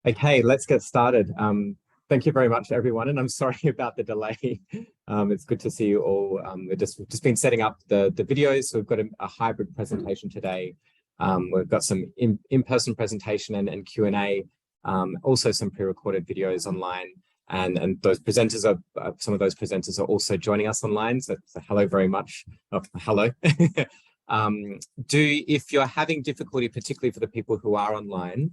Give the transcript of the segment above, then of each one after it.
Okay, let's get started. Thank you very much, everyone, and I'm sorry about the delay. It's good to see you all. We've just been setting up the videos. So we've got a hybrid presentation today. We've got some in-person presentation and Q&A, also some pre-recorded videos online. And those presenters are, some of those presenters are also joining us online. So hello very much. Oh, hello. If you're having difficulty, particularly for the people who are online,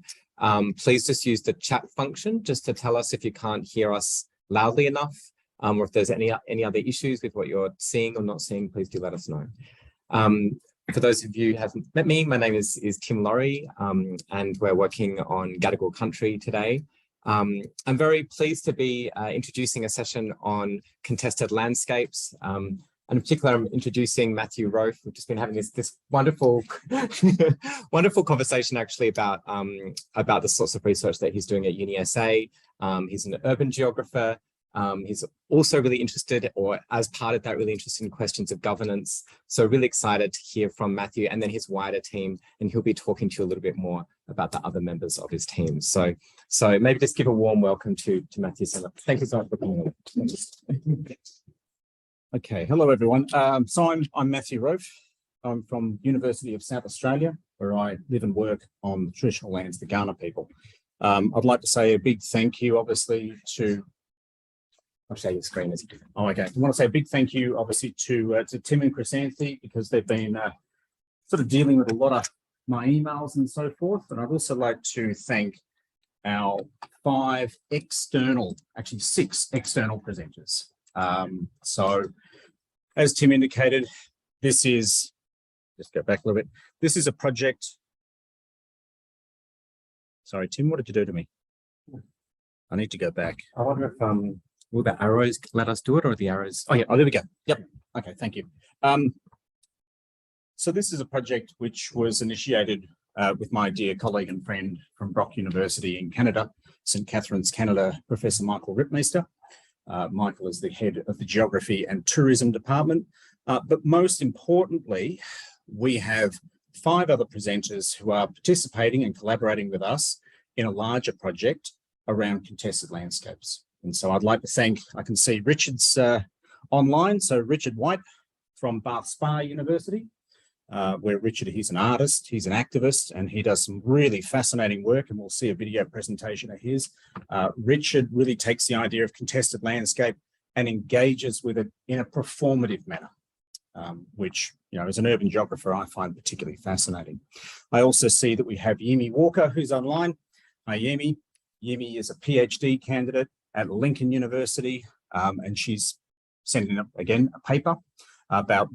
please just use the chat function just to tell us if you can't hear us loudly enough, or if there's any other issues with what you're seeing or not seeing, please do let us know. For those of you who haven't met me, my name is Tim Laurie, and we're working on Gadigal country today. I'm very pleased to be introducing a session on contested landscapes. And in particular, I'm introducing Matthew Rofe. We've just been having this wonderful, wonderful conversation actually about the sorts of research that he's doing at UniSA. He's an urban geographer. He's also really interested, or as part of that, really interested in questions of governance. So really excited to hear from Matthew and then his wider team, and he'll be talking to you a little bit more about the other members of his team. So maybe just give a warm welcome to Matthew. Thank you so much for coming. Okay, hello everyone. So I'm Matthew Rofe. I'm from University of South Australia, where I live and work on the traditional lands of the Kaurna people. I'd like to say a big thank you, obviously, to... I'll share your screen. Oh, okay. I want to say a big thank you, obviously, to Tim and Chrysanthi, because they've been sort of dealing with a lot of my emails and so forth. And I'd also like to thank our 6 external presenters. So as Tim indicated, this is, just go back a little bit. This is a project. Sorry, Tim, what did you do to me? I need to go back. I wonder if, will the arrows let us do it, or the arrows? Oh yeah, oh, there we go. Yep. Okay, thank you. So this is a project which was initiated with my dear colleague and friend from Brock University in Canada, St. Catharines, Canada, Professor Michael Rittmeister. Michael is the head of the Geography and Tourism Department. But most importantly, we have 5 other presenters who are participating and collaborating with us in a larger project around contested landscapes. And so I'd like to thank, I can see Richard's online. So Richard White from Bath Spa University, where Richard, he's an artist, he's an activist, and he does some really fascinating work, and we'll see a video presentation of his. Richard really takes the idea of contested landscape and engages with it in a performative manner, which, you know, as an urban geographer, I find particularly fascinating. I also see that we have Yemi Walker, who's online. Hi, Yemi. Yemi is a PhD candidate at Lincoln University, and she's sending up, again, a paper about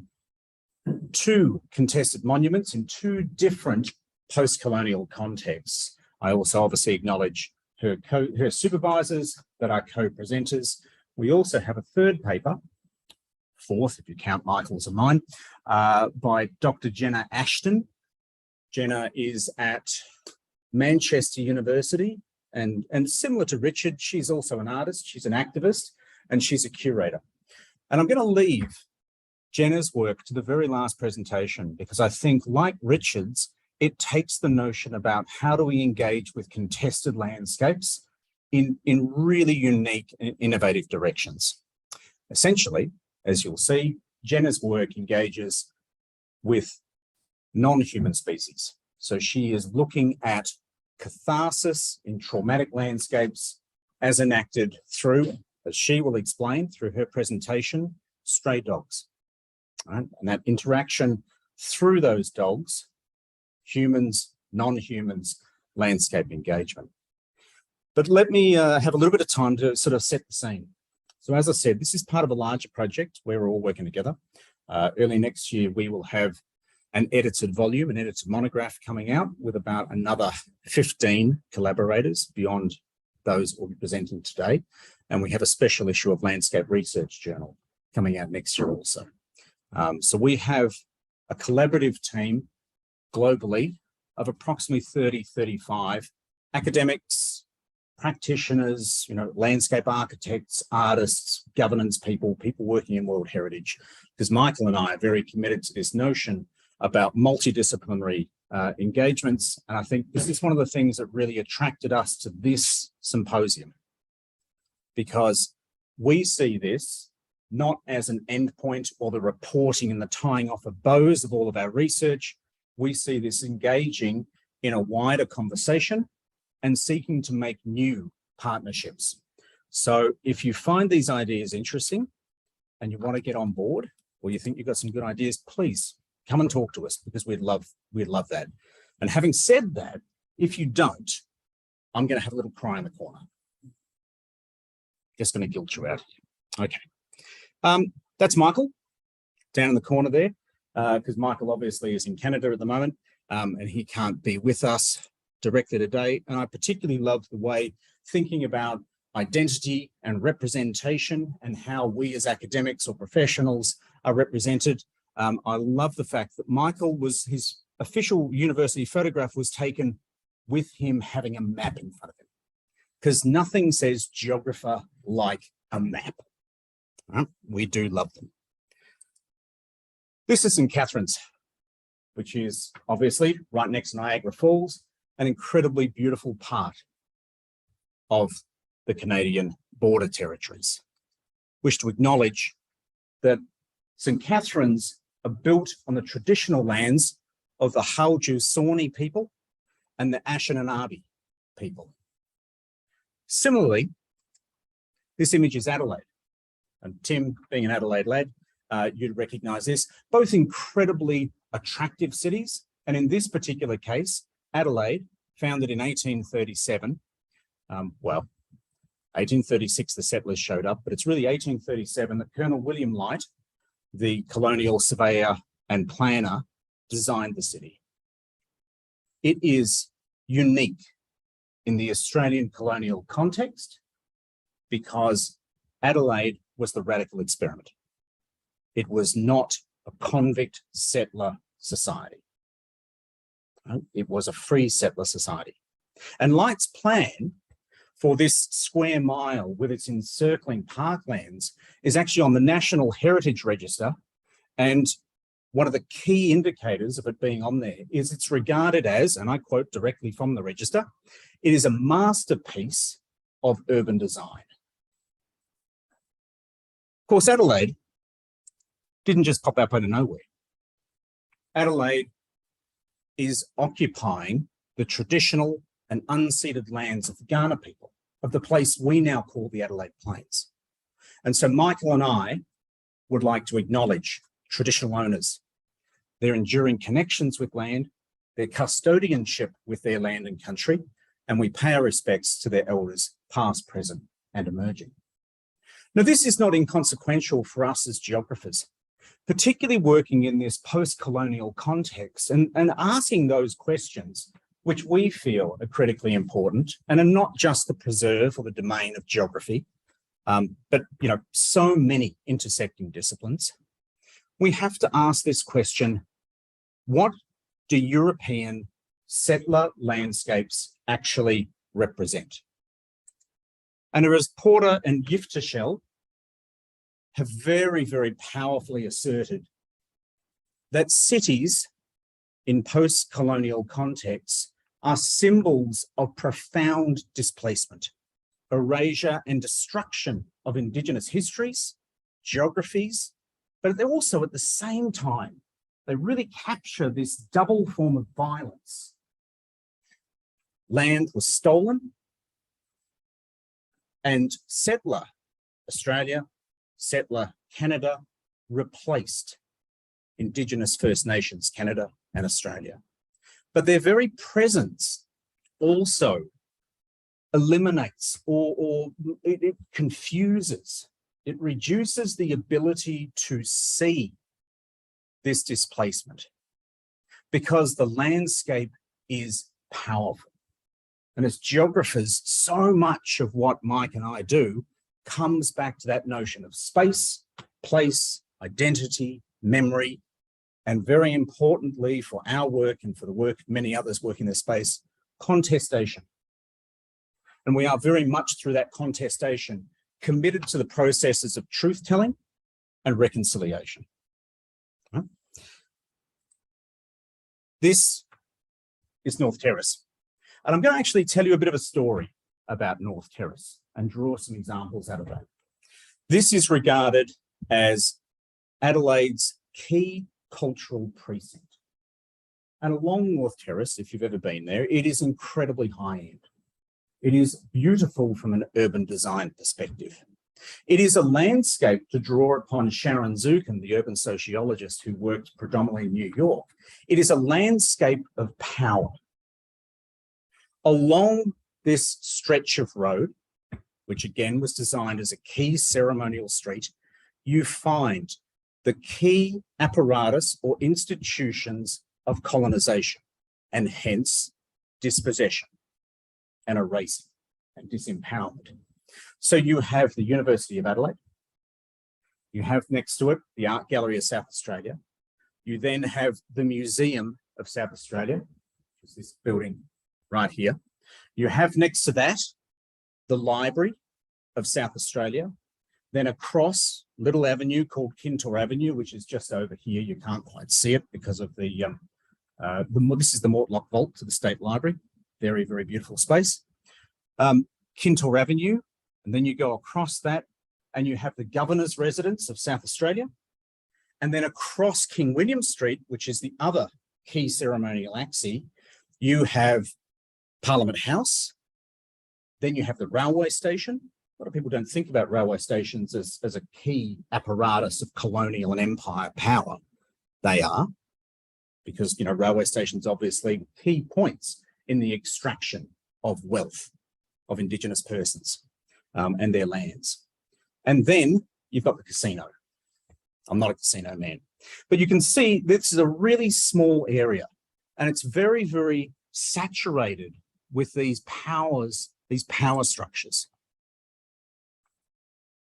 2 contested monuments in 2 different post-colonial contexts. I also obviously acknowledge her supervisors that are co-presenters. We also have a 3rd paper, 4th if you count Michael's and mine, by Dr. Jenna Ashton. Jenna is at Manchester University, and similar to Richard, she's also an artist, she's an activist, and she's a curator. And I'm going to leave Jenna's work to the very last presentation, because I think, like Richard's, it takes the notion about how do we engage with contested landscapes in really unique and innovative directions. Essentially, as you'll see, Jenna's work engages with non-human species. So she is looking at catharsis in traumatic landscapes as enacted through, as she will explain through her presentation, stray dogs. Right? And that interaction through those dogs, humans, non-humans, landscape engagement. But let me have a little bit of time to sort of set the scene. So as I said, this is part of a larger project where we're all working together. Early next year, we will have an edited volume, an edited monograph coming out with about another 15 collaborators beyond those we'll be presenting today. And we have a special issue of Landscape Research Journal coming out next year also. So we have a collaborative team globally of approximately 30, 35 academics, practitioners, you know, landscape architects, artists, governance people, people working in World Heritage, because Michael and I are very committed to this notion about multidisciplinary engagements. And I think this is one of the things that really attracted us to this symposium, because we see this not as an endpoint or the reporting and the tying off of bows of all of our research. We see this engaging in a wider conversation and seeking to make new partnerships. So if you find these ideas interesting and you want to get on board, or you think you've got some good ideas, please come and talk to us, because we'd love that. And having said that, if you don't, I'm going to have a little cry in the corner. Just going to guilt you out. Okay. That's Michael down in the corner there, because Michael obviously is in Canada at the moment, and he can't be with us directly today. And I particularly love the way thinking about identity and representation and how we as academics or professionals are represented. I love the fact that Michael his official university photograph was taken with him having a map in front of him, because nothing says geographer like a map. We do love them. This is St. Catharines, which is obviously right next to Niagara Falls, an incredibly beautiful part of the Canadian border territories. Wish to acknowledge that St. Catharines are built on the traditional lands of the Haudenosaunee people and the Anishinaabe people. Similarly, this image is Adelaide. And Tim, being an Adelaide lad, you'd recognise this. Both incredibly attractive cities. And in this particular case, Adelaide, founded in 1837, 1836 the settlers showed up, but it's really 1837 that Colonel William Light, the colonial surveyor and planner, designed the city. It is unique in the Australian colonial context because Adelaide was the radical experiment. It was not a convict settler society. It was a free settler society. And Light's plan for this square mile with its encircling parklands is actually on the National Heritage Register. And one of the key indicators of it being on there is it's regarded as, and I quote directly from the register, it is a masterpiece of urban design. Of course, Adelaide didn't just pop up out of nowhere. Adelaide is occupying the traditional and unceded lands of the Kaurna people, of the place we now call the Adelaide Plains. And so Michael and I would like to acknowledge traditional owners, their enduring connections with land, their custodianship with their land and country, and we pay our respects to their elders, past, present, and emerging. Now, this is not inconsequential for us as geographers, particularly working in this post-colonial context and asking those questions which we feel are critically important and are not just the preserve or the domain of geography, but so many intersecting disciplines. We have to ask this question: what do European settler landscapes actually represent? And as Porter and Yiftershell have very, very powerfully asserted that cities in post-colonial contexts are symbols of profound displacement, erasure and destruction of Indigenous histories, geographies, but they're also at the same time, they really capture this double form of violence. Land was stolen, and settler Australia, settler Canada replaced Indigenous First Nations Canada and Australia. But their very presence also eliminates or it confuses, it reduces the ability to see this displacement because the landscape is powerful. And as geographers, so much of what Mike and I do comes back to that notion of space, place, identity, memory, and very importantly for our work and for the work of many others working in this space, contestation. And we are very much through that contestation committed to the processes of truth-telling and reconciliation. This is North Terrace. And I'm going to actually tell you a bit of a story about North Terrace and draw some examples out of that. This is regarded as Adelaide's key cultural precinct. And along North Terrace, if you've ever been there, it is incredibly high-end. It is beautiful from an urban design perspective. It is a landscape to draw upon Sharon Zukin, the urban sociologist who worked predominantly in New York. It is a landscape of power. Along this stretch of road, which again was designed as a key ceremonial street, you find the key apparatus or institutions of colonization, and hence dispossession and erasing and disempowerment. So you have the University of Adelaide. You have next to it the Art Gallery of South Australia. You then have the Museum of South Australia, which is this building right here. You have next to that the Library of South Australia. Then across Little Avenue called Kintor Avenue, which is just over here. You can't quite see it because of this is the Mortlock Vault to the State Library. Very, very beautiful space. Kintor Avenue, and then you go across that and you have the Governor's Residence of South Australia. And then across King William Street, which is the other key ceremonial axis, you have Parliament House. Then you have the railway station. A lot of people don't think about railway stations as a key apparatus of colonial and empire power. They are, because, you know, railway stations obviously key points in the extraction of wealth of Indigenous persons and their lands. And then you've got the casino. I'm not a casino man, but you can see this is a really small area and it's very, very saturated with these powers, these power structures.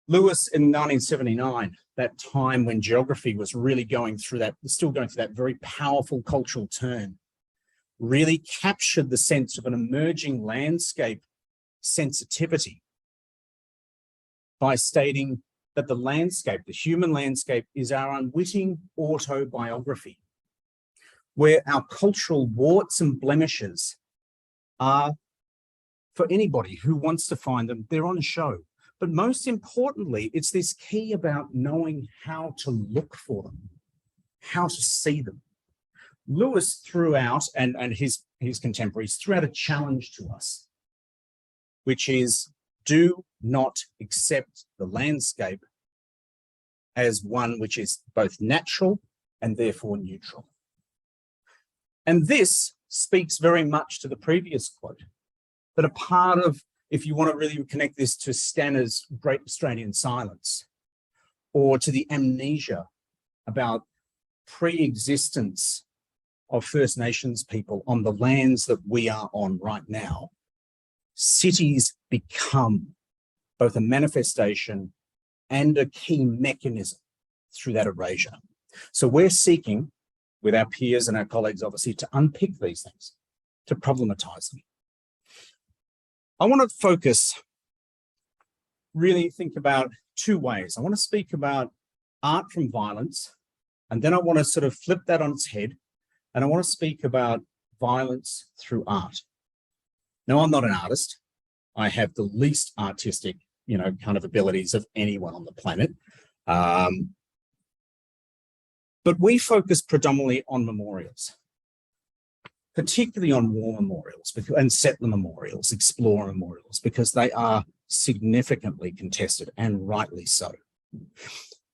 Lewis in 1979, that time when geography was really going through that, still going through that very powerful cultural turn, really captured the sense of an emerging landscape sensitivity by stating that the landscape, the human landscape, is our unwitting autobiography, where our cultural warts and blemishes are, for anybody who wants to find them, they're on show. But most importantly, it's this key about knowing how to look for them, how to see them. Lewis threw out, and his contemporaries threw out a challenge to us, which is, do not accept the landscape as one which is both natural and therefore neutral. And this speaks very much to the previous quote, that a part of, if you want to really connect this to Stanner's Great Australian Silence, or to the amnesia about pre-existence of First Nations people on the lands that we are on right now, cities become both a manifestation and a key mechanism through that erasure. So we're seeking, with our peers and our colleagues, obviously, to unpick these things, to problematize them. I want to focus, really think about two ways. I want to speak about art from violence, and then I want to sort of flip that on its head, and I want to speak about violence through art. Now, I'm not an artist. I have the least artistic, kind of abilities of anyone on the planet. But we focus predominantly on memorials, particularly on war memorials and settler memorials, explorer memorials, because they are significantly contested, and rightly so.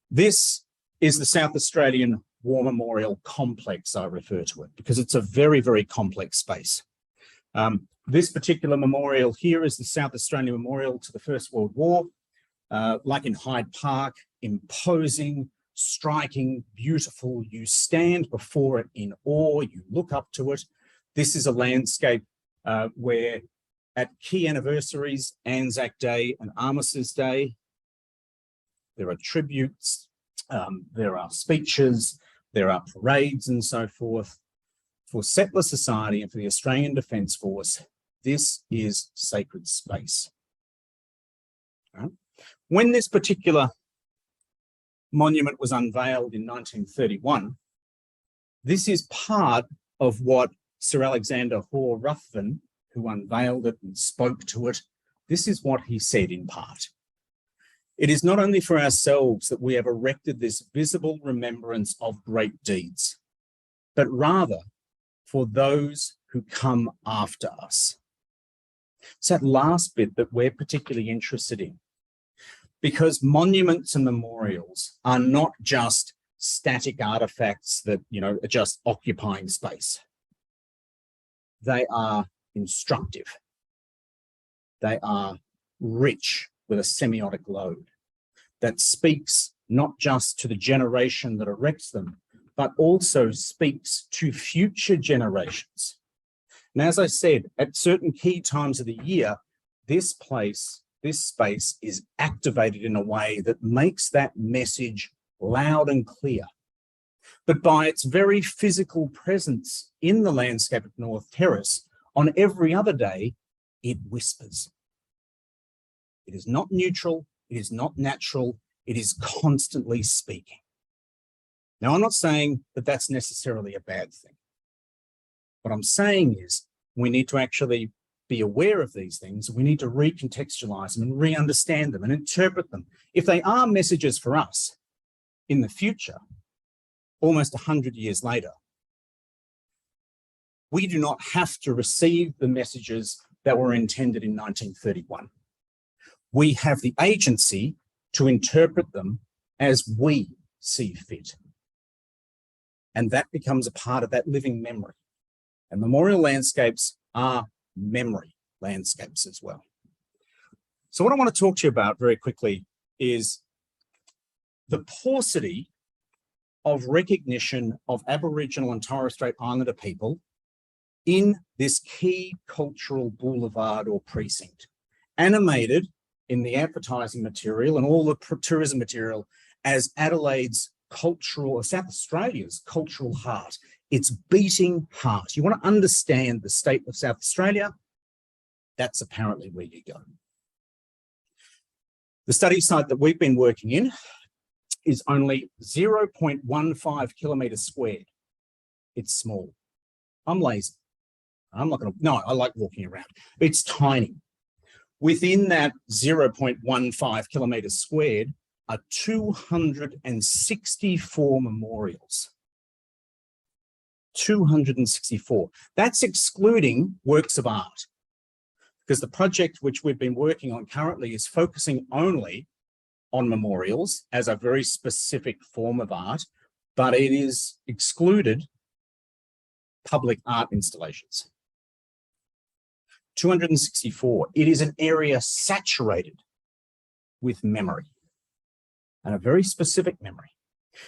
This is the South Australian War Memorial Complex, I refer to it, because it's a very, very complex space. This particular memorial here is the South Australian Memorial to the First World War, like in Hyde Park, imposing, striking, beautiful. You stand before it in awe, you look up to it. This is a landscape where at key anniversaries, Anzac Day and Armistice Day, there are tributes, there are speeches, there are parades and so forth. For settler society and for the Australian Defence Force, this is sacred space. Right? When this particular monument was unveiled in 1931, this is part of what Sir Alexander Hoare Ruthven, who unveiled it and spoke to it, this is what he said in part. It is not only for ourselves that we have erected this visible remembrance of great deeds, but rather for those who come after us. It's that last bit that we're particularly interested in, because monuments and memorials are not just static artifacts that, are just occupying space. They are instructive. They are rich with a semiotic load that speaks not just to the generation that erects them, but also speaks to future generations. And as I said, at certain key times of the year, this space is activated in a way that makes that message loud and clear. But by its very physical presence in the landscape of North Terrace, on every other day, it whispers. It is not neutral, it is not natural, it is constantly speaking. Now, I'm not saying that that's necessarily a bad thing. What I'm saying is we need to actually be aware of these things. We need to recontextualize them and re-understand them and interpret them. If they are messages for us in the future, almost 100 years later, we do not have to receive the messages that were intended in 1931. We have the agency to interpret them as we see fit. And that becomes a part of that living memory. And memorial landscapes are memory landscapes as well. So what I want to talk to you about very quickly is the paucity of recognition of Aboriginal and Torres Strait Islander people in this key cultural boulevard or precinct, animated in the advertising material and all the tourism material as Adelaide's cultural, or South Australia's cultural heart, its beating heart. You want to understand the state of South Australia? That's apparently where you go. The study site that we've been working in is only 0.15 kilometres squared. It's small. I'm lazy. I'm not going to, no, I like walking around. It's tiny. Within that 0.15 kilometres squared are 264 memorials. 264. That's excluding works of art, because the project which we've been working on currently is focusing only on memorials as a very specific form of art, but it is excluded public art installations. 264. It is an area saturated with memory, and a very specific memory.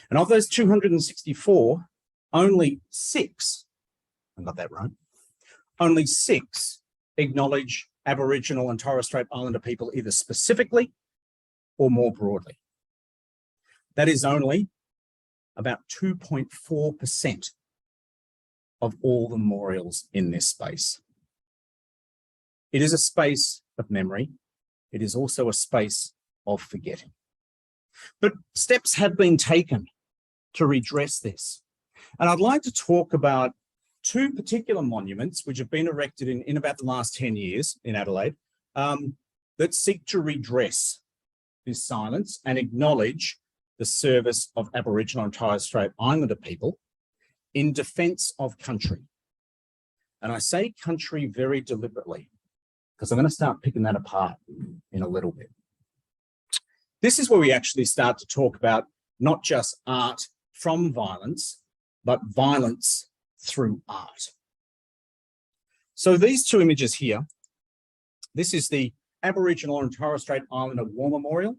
And of those 264, only 6, I got that right, only 6 acknowledge Aboriginal and Torres Strait Islander people either specifically or more broadly. That is only about 2.4% of all the memorials in this space. It is a space of memory. It is also a space of forgetting. But steps have been taken to redress this. And I'd like to talk about 2 particular monuments which have been erected in about the last 10 years in Adelaide that seek to redress this silence and acknowledge the service of Aboriginal and Torres Strait Islander people in defence of country. And I say country very deliberately, because I'm going to start picking that apart in a little bit. This is where we actually start to talk about not just art from violence, but violence through art. So these 2 images here, this is the Aboriginal and Torres Strait Islander War Memorial,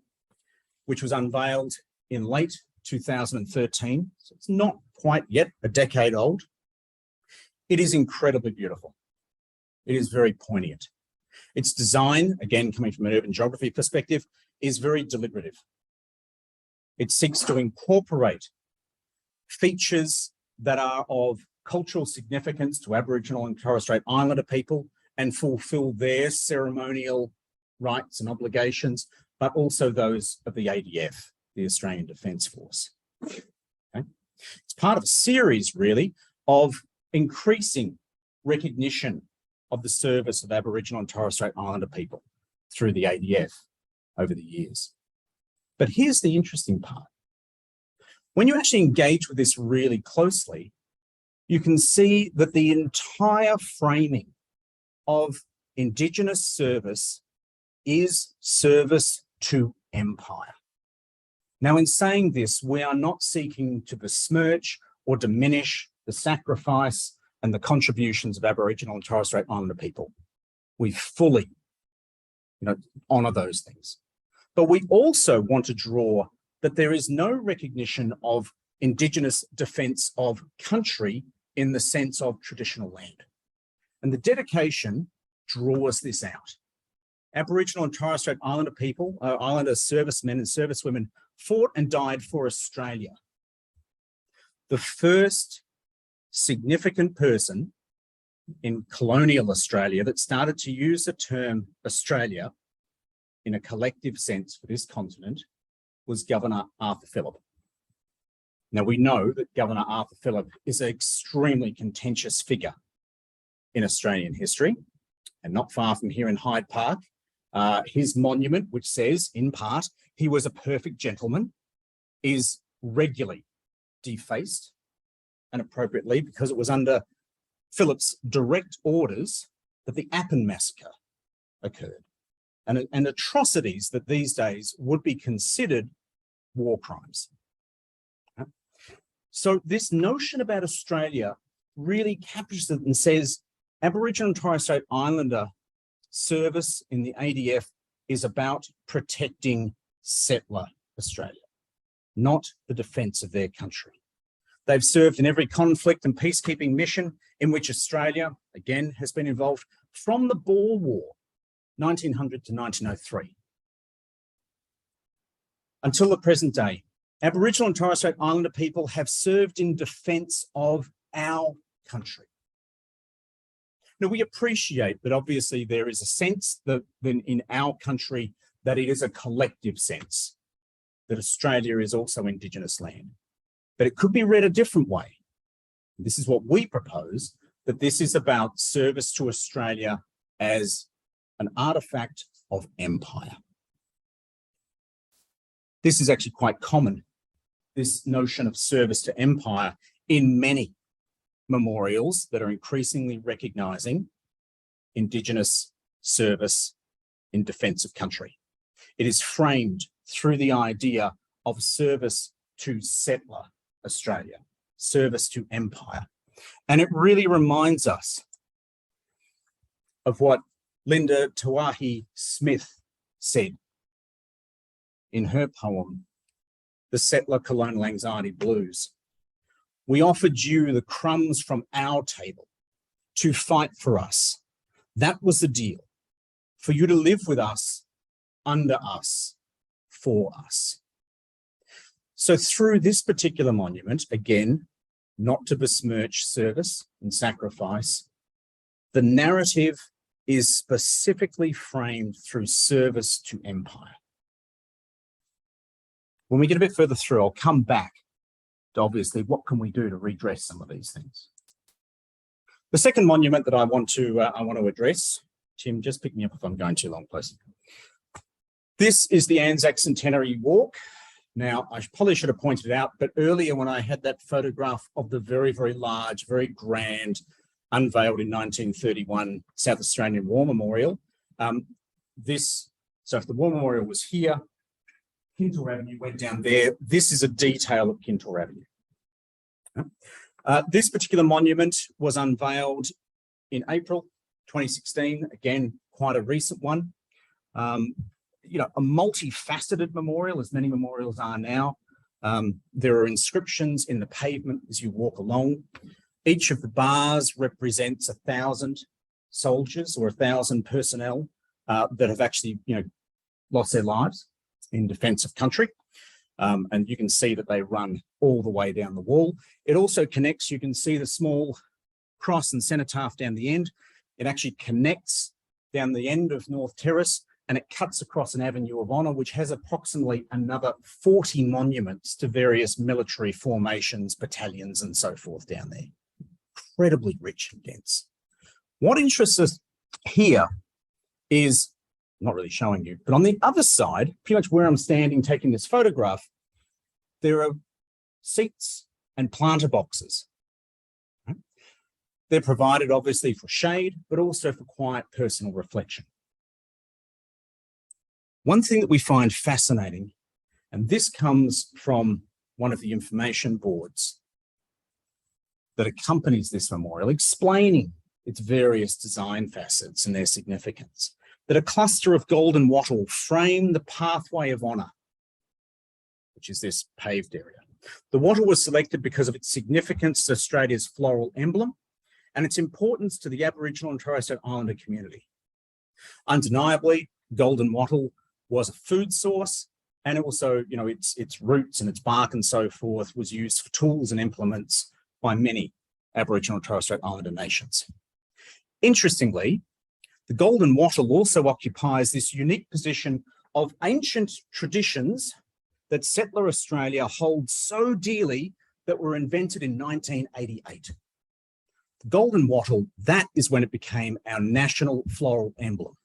which was unveiled in late 2013. So it's not quite yet a decade old. It is incredibly beautiful. It is very poignant. Its design, again, coming from an urban geography perspective, is very deliberative. It seeks to incorporate features that are of cultural significance to Aboriginal and Torres Strait Islander people and fulfill their ceremonial rights and obligations, but also those of the ADF, the Australian Defence Force. Okay? It's part of a series, really, of increasing recognition of the service of Aboriginal and Torres Strait Islander people through the ADF over the years. But here's the interesting part. When you actually engage with this really closely, you can see that the entire framing of Indigenous service is service to empire. Now, in saying this, we are not seeking to besmirch or diminish the sacrifice and the contributions of Aboriginal and Torres Strait Islander people. We fully, honour those things. But we also want to draw that there is no recognition of Indigenous defence of country in the sense of traditional land. And the dedication draws this out. Aboriginal and Torres Strait Islander people, Islander servicemen and servicewomen, fought and died for Australia. The first significant person in colonial Australia that started to use the term Australia in a collective sense for this continent was Governor Arthur Phillip. Now, we know that Governor Arthur Phillip is an extremely contentious figure in Australian history, and not far from here in Hyde Park, his monument, which says, in part, he was a perfect gentleman, is regularly defaced, and appropriately, because it was under Phillip's direct orders that the Appin massacre occurred, and atrocities that these days would be considered war crimes. So this notion about Australia really captures it and says Aboriginal and Torres Strait Islander service in the ADF is about protecting settler Australia, not the defence of their country. They've served in every conflict and peacekeeping mission in which Australia, again, has been involved from the Boer War, 1900 to 1903. Until the present day, Aboriginal and Torres Strait Islander people have served in defence of our country. Now, we appreciate that obviously there is a sense that in our country that it is a collective sense, that Australia is also Indigenous land. But it could be read a different way. This is what we propose, that this is about service to Australia as an artefact of empire. This is actually quite common, this notion of service to empire, in many memorials that are increasingly recognising Indigenous service in defence of country. It is framed through the idea of service to settler Australia, service to empire. And it really reminds us of what Linda Tawahi Smith said in her poem, The Settler Colonial Anxiety Blues. We offered you the crumbs from our table to fight for us. That was the deal, for you to live with us, under us, for us. So through this particular monument, again, not to besmirch service and sacrifice, the narrative is specifically framed through service to empire. When we get a bit further through, I'll come back to obviously what can we do to redress some of these things. The second monument that I want to address, Tim, just pick me up if I'm going too long, please. This is the Anzac Centenary Walk. Now, I probably should have pointed it out, but earlier when I had that photograph of the very, very large, very grand, unveiled in 1931 South Australian War Memorial, so if the War Memorial was here, Kintore Avenue went down there. This is a detail of Kintore Avenue. This particular monument was unveiled in April 2016, again, quite a recent one. A multifaceted memorial, as many memorials are now. There are inscriptions in the pavement as you walk along. Each of the bars represents 1,000 soldiers or 1,000 personnel that have actually, lost their lives in defence of country. And you can see that they run all the way down the wall. It also connects, you can see the small cross and cenotaph down the end. It actually connects down the end of North Terrace, and it cuts across an avenue of honour, which has approximately another 40 monuments to various military formations, battalions, and so forth down there. Incredibly rich and dense. What interests us here is not really showing you, but on the other side, pretty much where I'm standing taking this photograph, there are seats and planter boxes. They're provided obviously for shade, but also for quiet personal reflection. One thing that we find fascinating, and this comes from one of the information boards that accompanies this memorial, explaining its various design facets and their significance, that a cluster of golden wattle frame the pathway of honour, which is this paved area. The wattle was selected because of its significance to Australia's floral emblem and its importance to the Aboriginal and Torres Strait Islander community. Undeniably, golden wattle was a food source, and also, you know, its roots and its bark and so forth was used for tools and implements by many Aboriginal and Torres Strait Islander nations. Interestingly, the golden wattle also occupies this unique position of ancient traditions that settler Australia holds so dearly that were invented in 1988. The golden wattle, that is when it became our national floral emblem.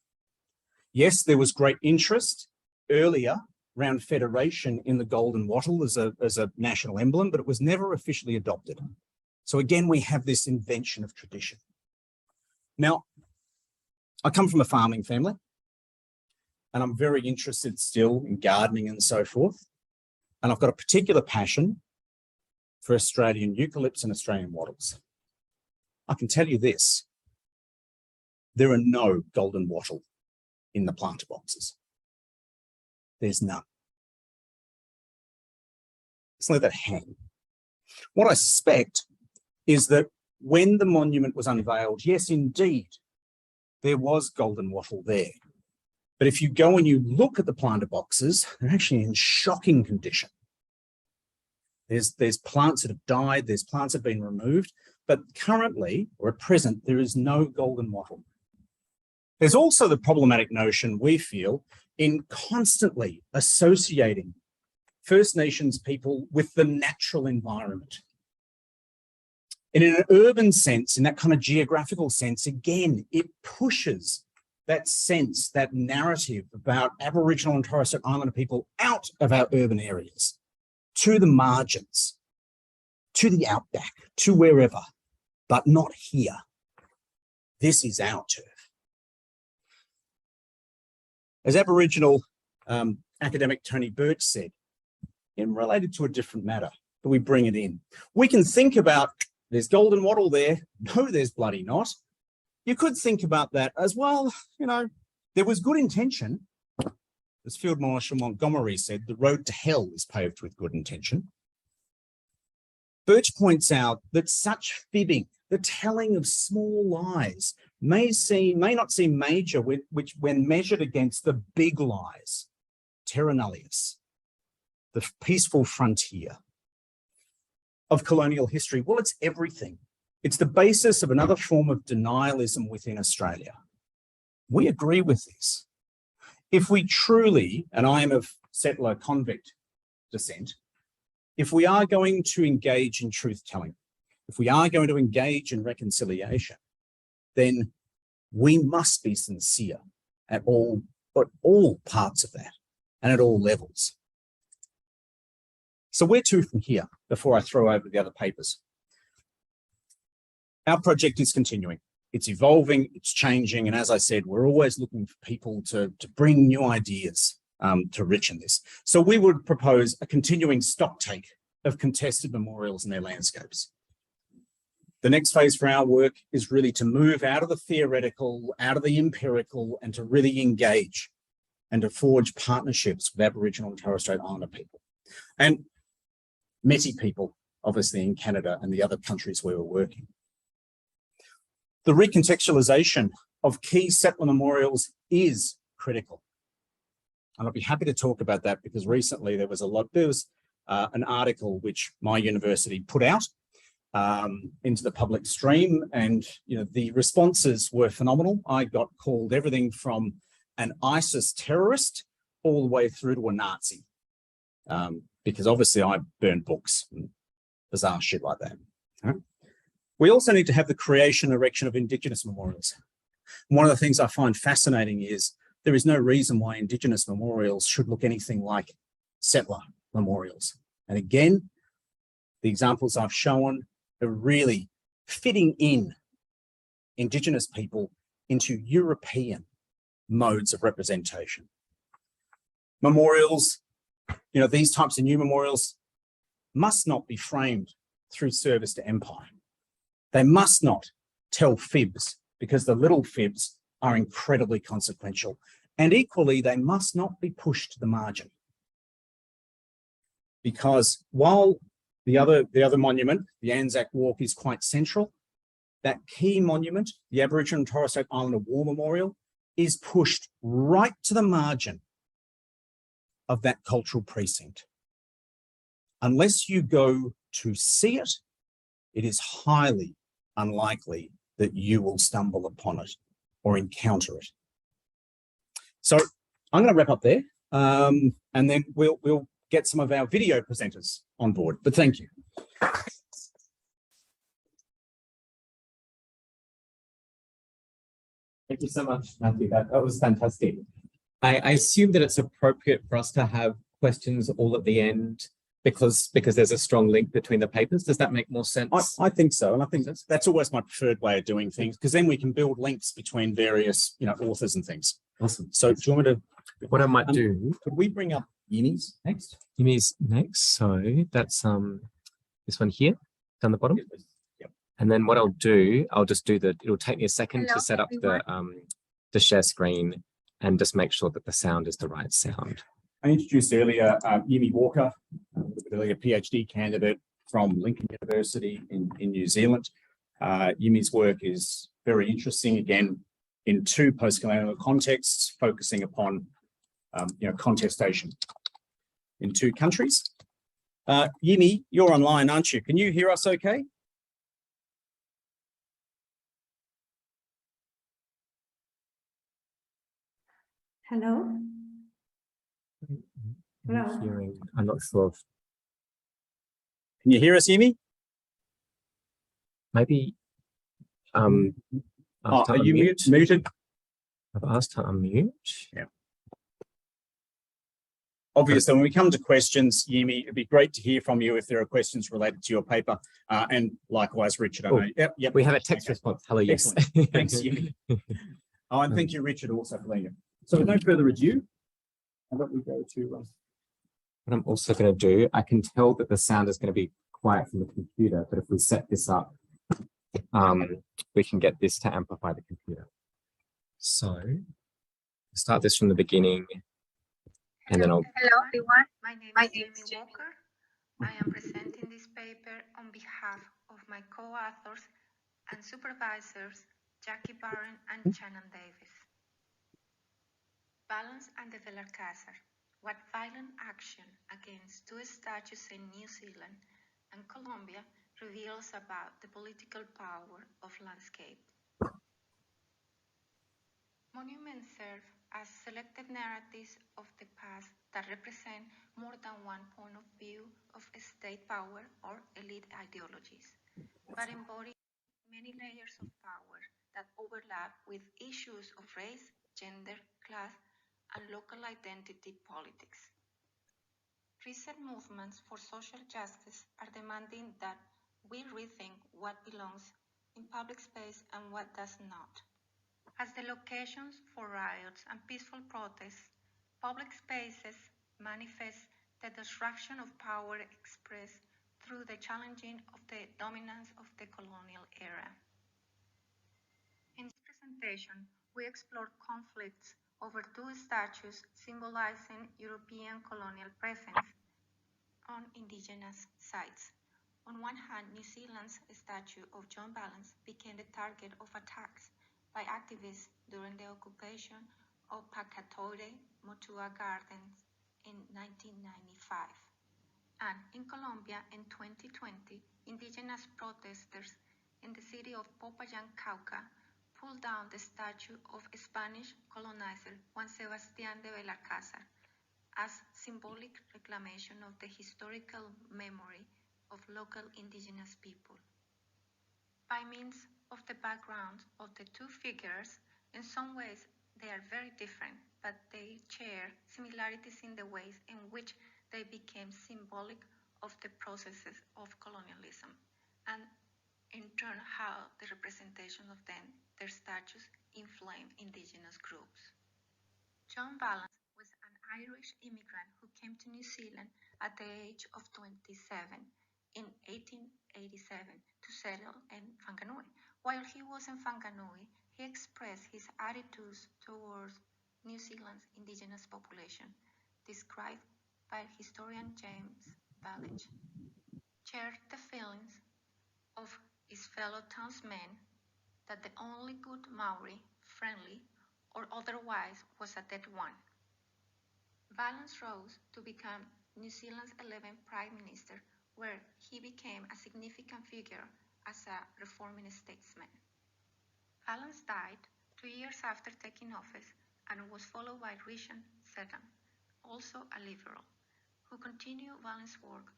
Yes, there was great interest earlier around federation in the golden wattle as a national emblem, but it was never officially adopted. So again, we have this invention of tradition. Now, I come from a farming family, and I'm very interested still in gardening and so forth. And I've got a particular passion for Australian eucalypts and Australian wattles. I can tell you this, there are no golden wattle in the planter boxes. There's none. Let's let that hang. What I suspect is that when the monument was unveiled, yes, indeed, there was golden wattle there. But if you go and you look at the planter boxes, they're actually in shocking condition. There's plants that have died, there's plants that have been removed, but currently, or at present, there is no golden wattle. There's also the problematic notion, we feel, in constantly associating First Nations people with the natural environment. And in an urban sense, in that kind of geographical sense, again, it pushes that sense, that narrative about Aboriginal and Torres Strait Islander people out of our urban areas, to the margins, to the outback, to wherever, but not here. This is our turf. As Aboriginal academic Tony Birch said, in related to a different matter, but we bring it in. We can think about, there's golden wattle there. No, there's bloody not. You could think about that as well. You know, there was good intention. As Field Marshal Montgomery said, the road to hell is paved with good intention. Birch points out that such fibbing, the telling of small lies, may not seem major when measured against the big lies, terra nullius, the peaceful frontier of colonial history. Well, it's everything. It's the basis of another form of denialism within Australia. We agree with this. If we truly, and I am of settler convict descent, if we are going to engage in truth-telling, if we are going to engage in reconciliation, then we must be sincere at all parts of that and at all levels. So where to from here before I throw over the other papers? Our project is continuing. It's evolving, it's changing, and as I said, we're always looking for people to bring new ideas to richen this. So we would propose a continuing stocktake of contested memorials and their landscapes. The next phase for our work is really to move out of the theoretical, out of the empirical, and to really engage and to forge partnerships with Aboriginal and Torres Strait Islander people. And Métis people, obviously in Canada and the other countries where we're working. The recontextualization of key settler memorials is critical. And I'll be happy to talk about that because recently there was an article which my university put out into the public stream, and the responses were phenomenal. I got called everything from an ISIS terrorist all the way through to a Nazi, because obviously I burn books and bizarre shit like that. We also need to have the creation and erection of Indigenous memorials. And one of the things I find fascinating is there is no reason why Indigenous memorials should look anything like settler memorials. And again, the examples I've shown are really fitting in Indigenous people into European modes of representation. Memorials, you know, these types of new memorials must not be framed through service to empire. They must not tell fibs, because the little fibs are incredibly consequential. And equally, they must not be pushed to the margin. Because while the other monument, the Anzac Walk, is quite central, that key monument, the Aboriginal and Torres Strait Islander War Memorial, is pushed right to the margin of that cultural precinct. Unless you go to see it, it is highly unlikely that you will stumble upon it or encounter it. So I'm going to wrap up there, and then we'll get some of our video presenters on board. But thank you. Thank you so much, Matthew. That was fantastic. I assume that it's appropriate for us to have questions all at the end because there's a strong link between the papers. Does that make more sense? I think so. And I think that's always my preferred way of doing things, because then we can build links between various, you know, authors and things. Awesome. So do you want me to? What I might do. Could we bring up Yumi's next? Yumi's next. So that's this one here down the bottom. Yep. And then what I'll do, I'll just do it'll take me a second to set up the share screen and just make sure that the sound is the right sound. I introduced earlier Yumi Walker, a PhD candidate from Lincoln University in New Zealand. Yumi's work is very interesting, again, in two post-colonial contexts, focusing upon contestation in two countries. Yumi, you're online, aren't you? Can you hear us okay? Hello? Hello? Hearing, I'm not sure if Can you hear us, Yumi? maybe Are you muted? I've asked to unmute. Yeah. Obviously, when we come to questions, Yumi, it'd be great to hear from you if there are questions related to your paper. And likewise, Richard. I know. Yep. We have a text response. Hello, yes. Excellent. Thanks, Yumi. Oh, and thank you, Richard, also for leading. So with no further ado, how about we go to... What I'm also going to do, I can tell that the sound is going to be quiet from the computer, but if we set this up, we can get this to amplify the computer. So start this from the beginning, and then I'll... Hello everyone, my name is Walker. I am presenting this paper on behalf of my co-authors and supervisors, Jackie Barron and Shannon Davis. Balance and the Velarcasa, what violent action against two statues in New Zealand and Colombia reveals about the political power of landscape. Monuments serve as selective narratives of the past that represent more than one point of view of state power or elite ideologies, but embody many layers of power that overlap with issues of race, gender, class, and local identity politics. Recent movements for social justice are demanding that we rethink what belongs in public space and what does not. As the locations for riots and peaceful protests, public spaces manifest the destruction of power expressed through the challenging of the dominance of the colonial era. In this presentation, we explore conflicts over two statues symbolizing European colonial presence on indigenous sites. On one hand, New Zealand's statue of John Ballance became the target of attacks by activists during the occupation of Pakatore Motua Gardens in 1995. And in Colombia in 2020, indigenous protesters in the city of Popayán, Cauca, pulled down the statue of Spanish colonizer Juan Sebastián de Belalcázar as symbolic reclamation of the historical memory of local indigenous people. By means of the background of the two figures, in some ways they are very different, but they share similarities in the ways in which they became symbolic of the processes of colonialism, and in turn how the representation of them, their statues, inflame indigenous groups. John Balance was an Irish immigrant who came to New Zealand at the age of 27 in 1887 to settle in Whanganui. While he was in Whanganui, he expressed his attitudes towards New Zealand's indigenous population, described by historian James Ballage. Shared the feelings of his fellow townsmen that the only good Maori, friendly or otherwise, was a dead one. Valence rose to become New Zealand's 11th Prime Minister, where he became a significant figure as a reforming statesman. Valence died 2 years after taking office and was followed by Richard Seddon, also a Liberal, who continued Valence's work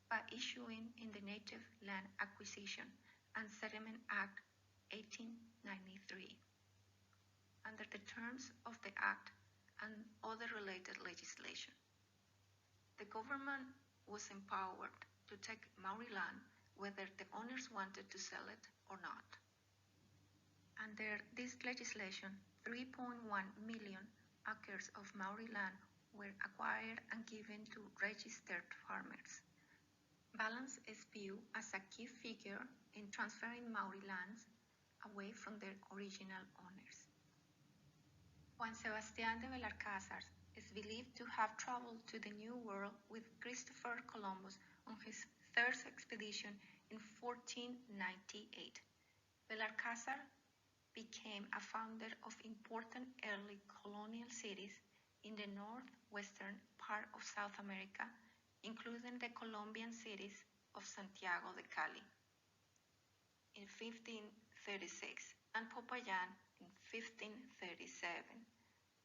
by issuing in the Native Land Acquisition and Settlement Act 1893. Under the terms of the Act and other related legislation, the government was empowered to take Maori land whether the owners wanted to sell it or not. Under this legislation, 3.1 million acres of Maori land were acquired and given to registered farmers. Balance is viewed as a key figure in transferring Maori lands away from their original owners. Juan Sebastián de Belalcázar is believed to have traveled to the New World with Christopher Columbus on his third expedition in 1498. Belalcázar became a founder of important early colonial cities in the northwestern part of South America, including the Colombian cities of Santiago de Cali in 1536 and Popayán in 1537,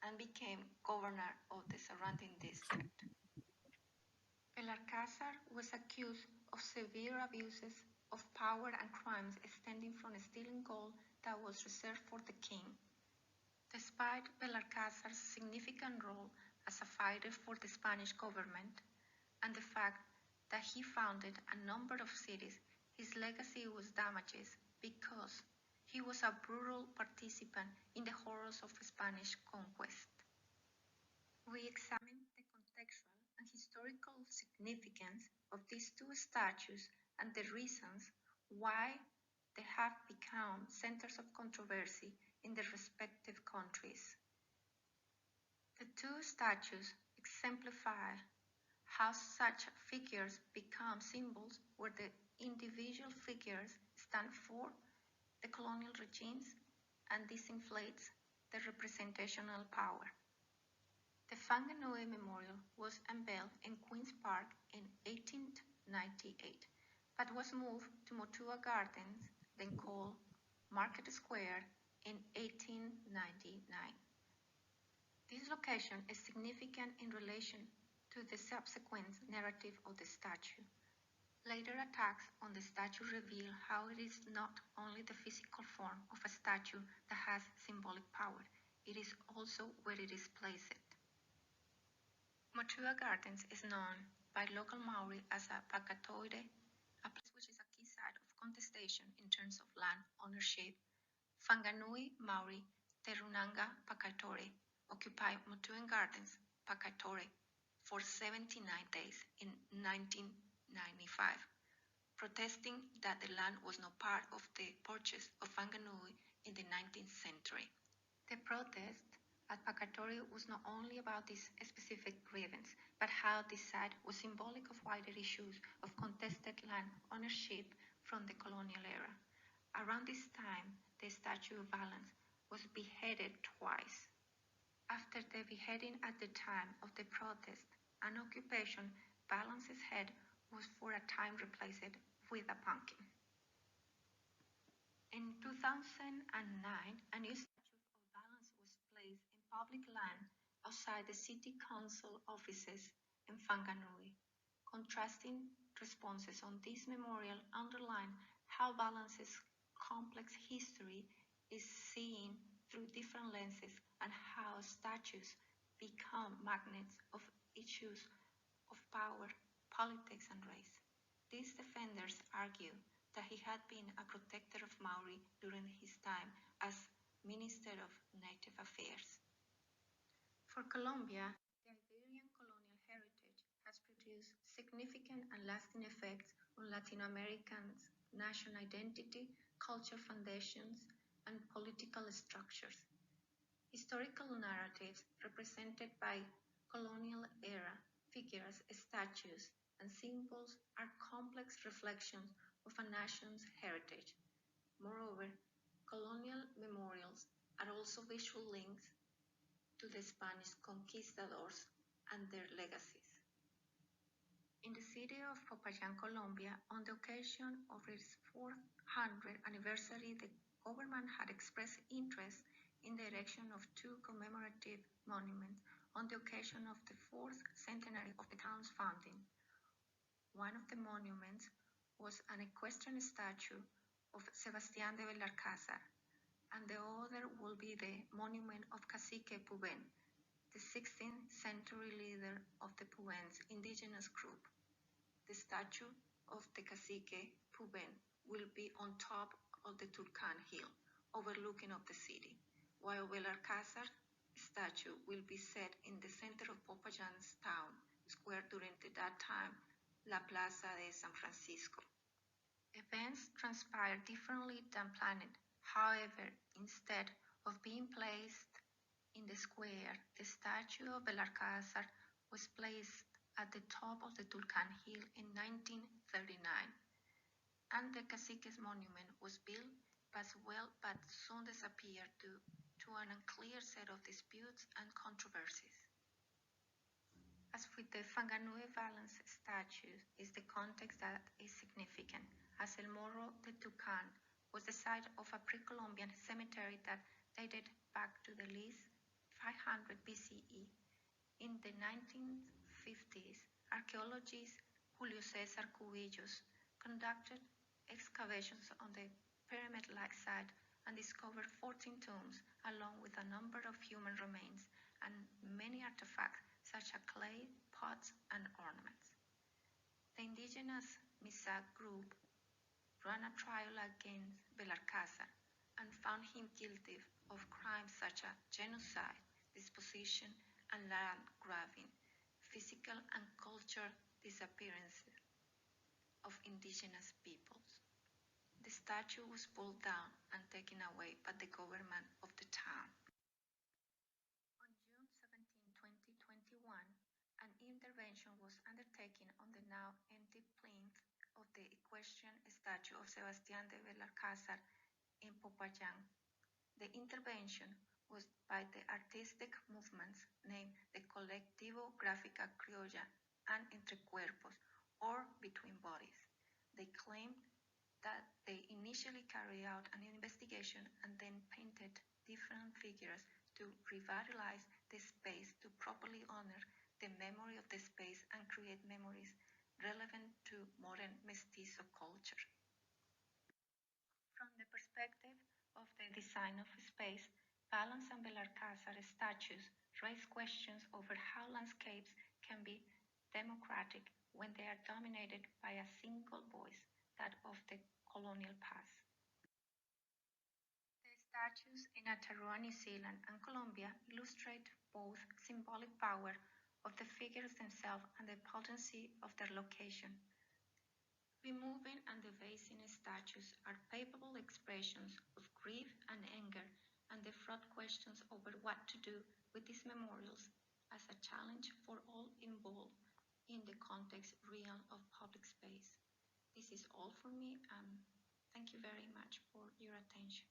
and became governor of the surrounding district. Belalcázar was accused of severe abuses of power and crimes stemming from stealing gold that was reserved for the king. Despite Belalcázar's significant role as a fighter for the Spanish government and the fact that he founded a number of cities, his legacy was damaged because he was a brutal participant in the horrors of Spanish conquest. We examine the contextual and historical significance of these two statues and the reasons why they have become centers of controversy in their respective countries. The two statues exemplify how such figures become symbols where the individual figures stand for the colonial regimes, and this inflates the representational power. The Whanganui Memorial was unveiled in Queen's Park in 1898, but was moved to Motua Gardens, then called Market Square, in 1899. This location is significant in relation to the subsequent narrative of the statue. Later attacks on the statue reveal how it is not only the physical form of a statue that has symbolic power, it is also where it is placed. Motua Gardens is known by local Maori as a pakatoide, a place which is a key site of contestation in terms of land ownership. Whanganui Maori Te Runanga Pakatore occupied Motuan Gardens, Pakatore, for 79 days in 1995, protesting that the land was not part of the purchase of Whanganui in the 19th century. The protest at Pakatore was not only about this specific grievance, but how this site was symbolic of wider issues of contested land ownership from the colonial era. Around this time, the statue of Valence was beheaded twice. After the beheading at the time of the protest and occupation, Valence's head was for a time replaced with a pumpkin. In 2009, a new statue of Valence was placed in public land outside the city council offices in Whanganui. Contrasting responses on this memorial underline how Valence's complex history is seen through different lenses and how statues become magnets of issues of power, politics, and race. These defenders argue that he had been a protector of Maori during his time as Minister of Native Affairs. For Colombia, the Iberian colonial heritage has produced significant and lasting effects on Latin Americans' national identity, cultural foundations, and political structures. Historical narratives represented by colonial-era figures, statues, and symbols are complex reflections of a nation's heritage. Moreover, colonial memorials are also visual links to the Spanish conquistadors and their legacies. In the city of Popayán, Colombia, on the occasion of its 400th anniversary, the government had expressed interest in the erection of two commemorative monuments on the occasion of the 4th centenary of the town's founding. One of the monuments was an equestrian statue of Sebastián de Belalcázar, and the other will be the monument of Cacique Puben, the 16th century leader of the Puben's indigenous group. The statue of the Cacique Puben will be on top of the Tulcan Hill, overlooking of the city, while Belalcázar's statue will be set in the center of Popayán's town square during that time, La Plaza de San Francisco. Events transpired differently than planned. However, instead of being placed in the square, the statue of Belalcázar was placed at the top of the Tulcan Hill in 1939, and the Cacique's monument was built but soon disappeared due to an unclear set of disputes and controversies. As with the Whanganui Valence statue, is the context that is significant, as El Morro de Tucán was the site of a pre-Columbian cemetery that dated back to the least 500 BCE. In the 1950s, archaeologist Julio César Cubillos conducted excavations on the pyramid-like site and discovered 14 tombs, along with a number of human remains and many artifacts such as clay, pots, and ornaments. The indigenous Misak group ran a trial against Belalcázar and found him guilty of crimes such as genocide, dispossession, and land grabbing, physical and cultural disappearances of indigenous peoples. The statue was pulled down and taken away by the government of the town. On June 17, 2021, an intervention was undertaken on the now empty plinth of the equestrian statue of Sebastián de Belalcázar in Popayán. The intervention was by the artistic movements named the Colectivo Gráfica Criolla and Entre Cuerpos, or Between Bodies. They claimed that they initially carried out an investigation and then painted different figures to revitalize the space to properly honor the memory of the space and create memories relevant to modern mestizo culture. From the perspective of the design of space, Valence and Belalcázar statues raise questions over how landscapes can be democratic when they are dominated by a single voice, that of the colonial past. The statues in Aotearoa, New Zealand and Colombia illustrate both symbolic power of the figures themselves and the potency of their location. Removing and debasing statues are palpable expressions of grief and anger, and they fraught questions over what to do with these memorials as a challenge for all involved in the context realm of public space. This is all for me, and thank you very much for your attention.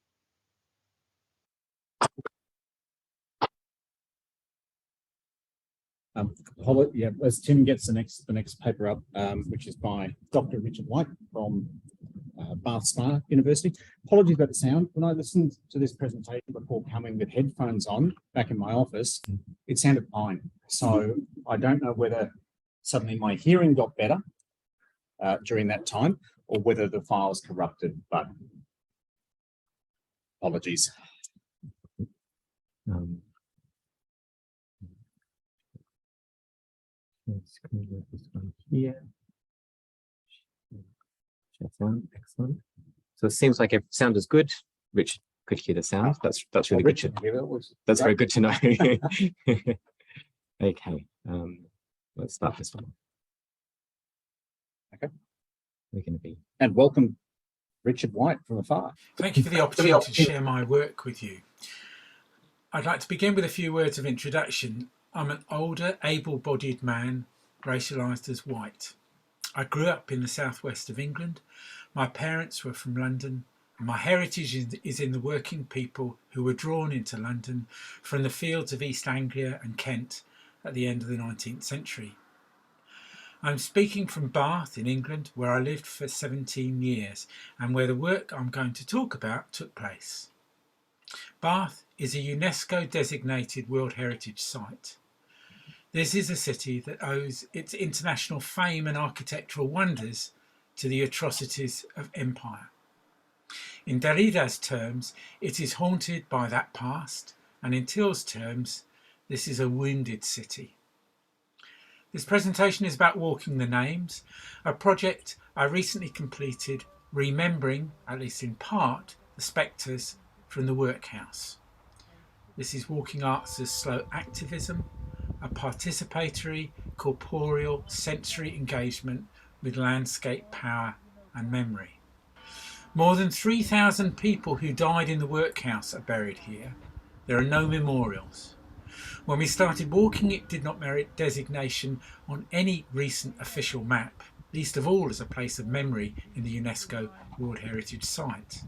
As Tim gets the next paper up, which is by Dr. Richard White from Bath Spa University. Apologies about the sound. When I listened to this presentation before coming with headphones on back in my office, it sounded fine. So I don't know whether suddenly my hearing got better during that time, or whether the file's corrupted. But Apologies. Let's go with this one here. Share sound, excellent. So it seems like sound is good. Richard could hear the sound. That's really good. That's very good to know. Okay, let's start this one. Okay. We're going to be. And welcome, Richard White from afar. Thank you for the opportunity to share my work with you. I'd like to begin with a few words of introduction. I'm an older, able-bodied man, racialised as white. I grew up in the southwest of England. My parents were from London, and my heritage is in the working people who were drawn into London from the fields of East Anglia and Kent at the end of the 19th century. I'm speaking from Bath in England, where I lived for 17 years and where the work I'm going to talk about took place. Bath is a UNESCO designated World Heritage Site. This is a city that owes its international fame and architectural wonders to the atrocities of empire. In Derrida's terms, it is haunted by that past, and in Till's terms, this is a wounded city. This presentation is about walking the names, a project I recently completed remembering, at least in part, the spectres from the workhouse. This is walking arts as slow activism, a participatory, corporeal, sensory engagement with landscape power and memory. More than 3,000 people who died in the workhouse are buried here. There are no memorials. When we started walking, it did not merit designation on any recent official map, least of all as a place of memory in the UNESCO World Heritage Site.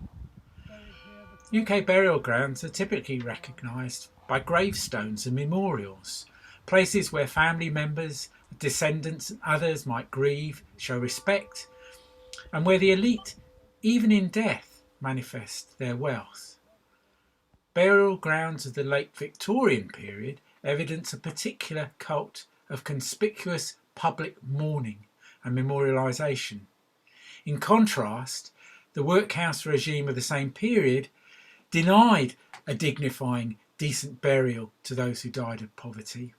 UK burial grounds are typically recognised by gravestones and memorials, places where family members, descendants and others might grieve, show respect, and where the elite, even in death, manifest their wealth. Burial grounds of the late Victorian period evidence a particular cult of conspicuous public mourning and memorialisation. In contrast, the workhouse regime of the same period denied a dignifying, decent burial to those who died of poverty.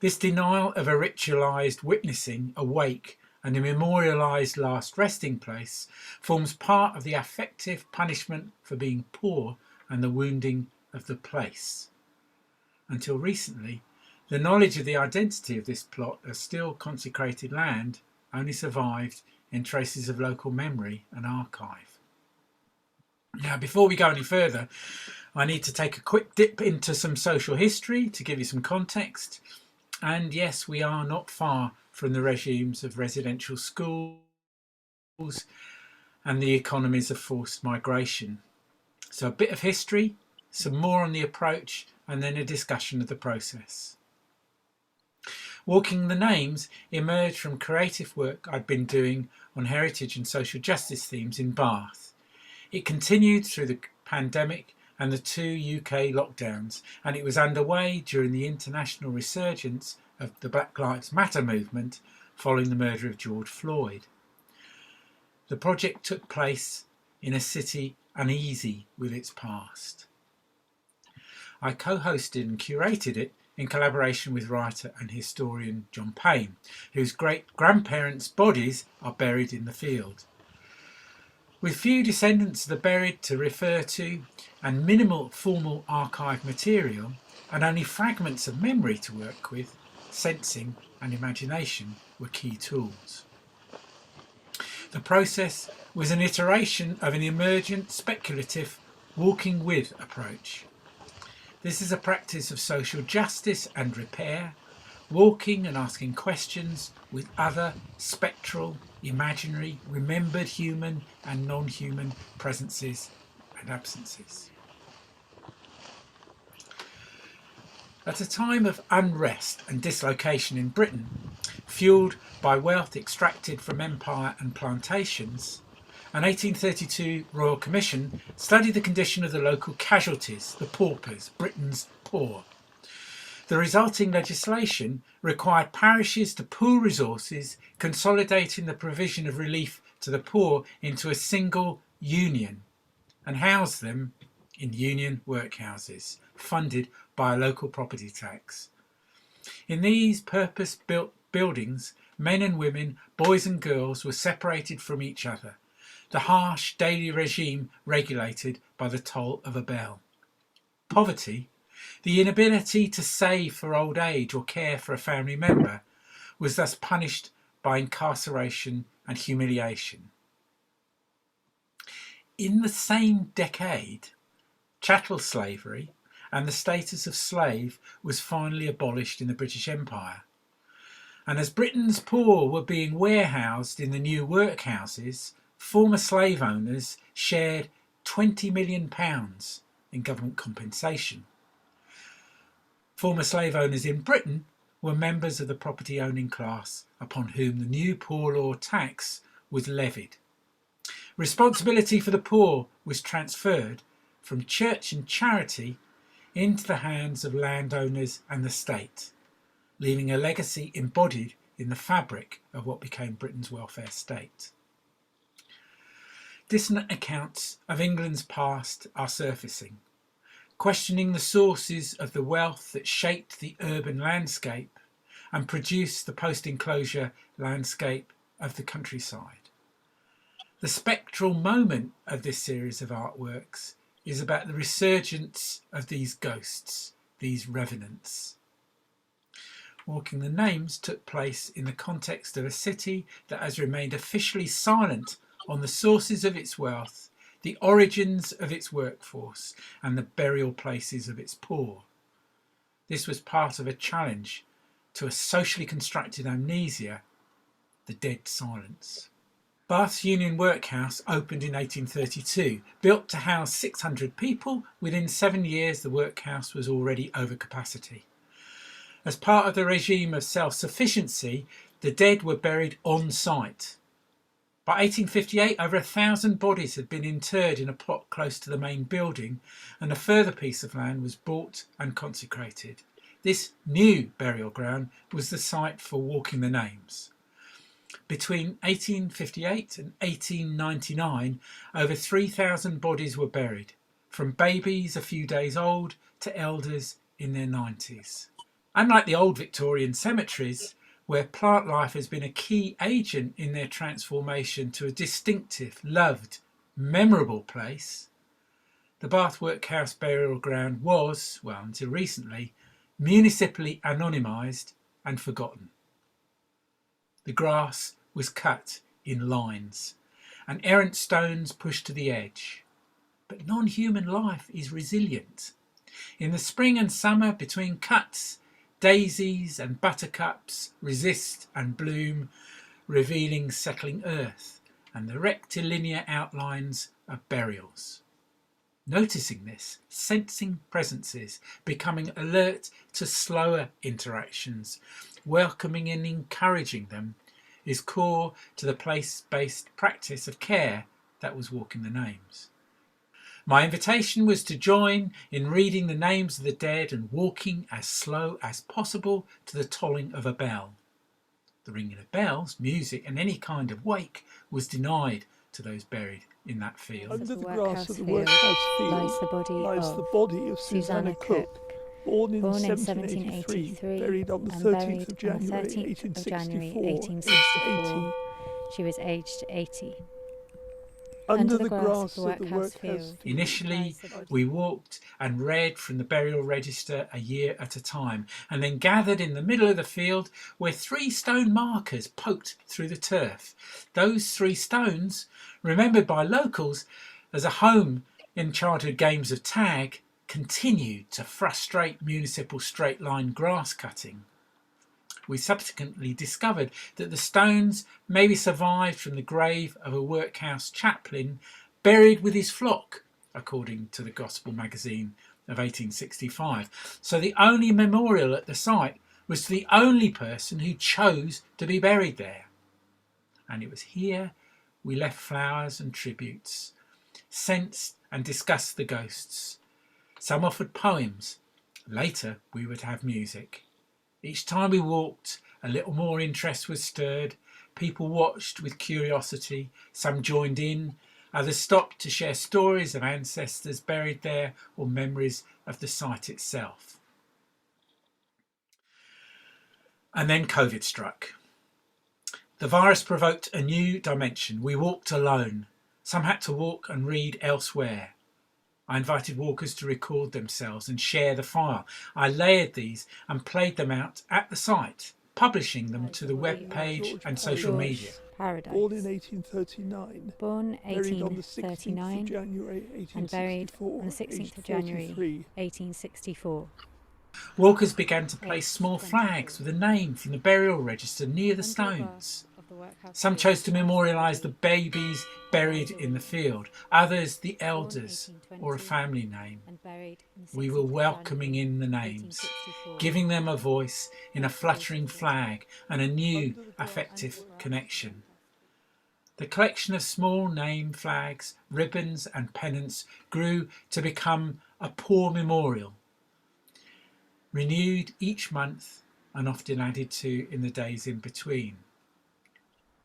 This denial of a ritualised witnessing, a wake, and a memorialised last resting place forms part of the affective punishment for being poor and the wounding of the place. Until recently, the knowledge of the identity of this plot of still consecrated land only survived in traces of local memory and archive. Now, before we go any further, I need to take a quick dip into some social history to give you some context. And yes, we are not far from the regimes of residential schools and the economies of forced migration. So a bit of history, some more on the approach, and then a discussion of the process. Walking the Names emerged from creative work I'd been doing on heritage and social justice themes in Bath. It continued through the pandemic and the 2 UK lockdowns, and it was underway during the international resurgence of the Black Lives Matter movement following the murder of George Floyd. The project took place in a city uneasy with its past. I co-hosted and curated it in collaboration with writer and historian John Payne, whose great-grandparents' bodies are buried in the field. With few descendants of the buried to refer to and minimal formal archive material and only fragments of memory to work with, sensing and imagination were key tools. The process was an iteration of an emergent, speculative, walking with approach. This is a practice of social justice and repair, walking and asking questions with other spectral, imaginary, remembered human and non-human presences and absences. At a time of unrest and dislocation in Britain, fuelled by wealth extracted from empire and plantations, an 1832 Royal Commission studied the condition of the local casualties, the paupers, Britain's poor. The resulting legislation required parishes to pool resources, consolidating the provision of relief to the poor into a single union and house them in union workhouses, funded by a local property tax. In these purpose-built buildings, men and women, boys and girls were separated from each other, the harsh daily regime regulated by the toll of a bell. Poverty, the inability to save for old age or care for a family member, was thus punished by incarceration and humiliation. In the same decade, chattel slavery and the status of slave was finally abolished in the British Empire. And as Britain's poor were being warehoused in the new workhouses, former slave owners shared £20 million in government compensation. Former slave owners in Britain were members of the property owning class upon whom the new poor law tax was levied. Responsibility for the poor was transferred from church and charity into the hands of landowners and the state, leaving a legacy embodied in the fabric of what became Britain's welfare state. Dissonant accounts of England's past are surfacing, questioning the sources of the wealth that shaped the urban landscape and produced the post-enclosure landscape of the countryside. The spectral moment of this series of artworks is about the resurgence of these ghosts, these revenants. Walking the Names took place in the context of a city that has remained officially silent on the sources of its wealth, the origins of its workforce, and the burial places of its poor. This was part of a challenge to a socially constructed amnesia, the dead silence. Bath's Union Workhouse opened in 1832. Built to house 600 people, within 7 years the workhouse was already over capacity. As part of the regime of self-sufficiency, the dead were buried on site. By 1858, over 1,000 bodies had been interred in a plot close to the main building, and a further piece of land was bought and consecrated. This new burial ground was the site for Walking the Names. Between 1858 and 1899, over 3,000 bodies were buried, from babies a few days old to elders in their 90s. Unlike the old Victorian cemeteries, where plant life has been a key agent in their transformation to a distinctive, loved, memorable place, the Bath Workhouse burial ground was, well, until recently, municipally anonymised and forgotten. The grass was cut in lines and errant stones pushed to the edge. But non-human life is resilient. In the spring and summer, between cuts, daisies and buttercups resist and bloom, revealing settling earth and the rectilinear outlines of burials. Noticing this, sensing presences, becoming alert to slower interactions, welcoming and encouraging them, is core to the place-based practice of care that was Walking the Names. My invitation was to join in reading the names of the dead and walking as slow as possible to the tolling of a bell. The ringing of bells, music and any kind of wake was denied to those buried in that field. Under the grass of the workhouse field lies the body of Susanna Cook, born in 1783, buried on the 13th of January 1864, She was aged 80. Under the grass of the workhouse field. Initially, we walked and read from the burial register a year at a time, and then gathered in the middle of the field where 3 stone markers poked through the turf. Those 3 stones, remembered by locals as a home in childhood games of tag, continued to frustrate municipal straight-line grass cutting. We subsequently discovered that the stones maybe survived from the grave of a workhouse chaplain buried with his flock, according to the Gospel magazine of 1865. So the only memorial at the site was to the only person who chose to be buried there. And it was here we left flowers and tributes, sensed and discussed the ghosts. Some offered poems. Later we would have music. Each time we walked, a little more interest was stirred. People watched with curiosity. Some joined in, Others stopped to share stories of ancestors buried there or memories of the site itself. And then COVID struck. The virus provoked a new dimension. We walked alone. Some had to walk and read elsewhere. I invited walkers to record themselves and share the file. I layered these and played them out at the site, publishing them to the web page and social media. Paradise. Born in 1839. Born Buried on the 16th 1839 of January and buried 1864. on the 16th aged of January 33. 1864. Walkers began to place small flags with a name from the burial register near the stones. Some chose to memorialise the babies buried in the field, others the elders or a family name. We were welcoming in the names, giving them a voice in a fluttering flag and a new affective connection. The collection of small name flags, ribbons and pennants grew to become a poor memorial, renewed each month and often added to in the days in between.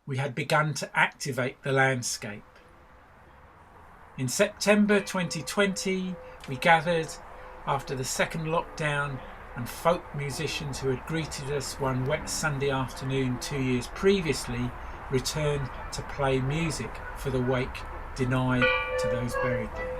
We had begun to activate the landscape. In September 2020, we gathered after the second lockdown, and folk musicians who had greeted us one wet Sunday afternoon 2 years previously returned to play music for the wake denied to those buried there.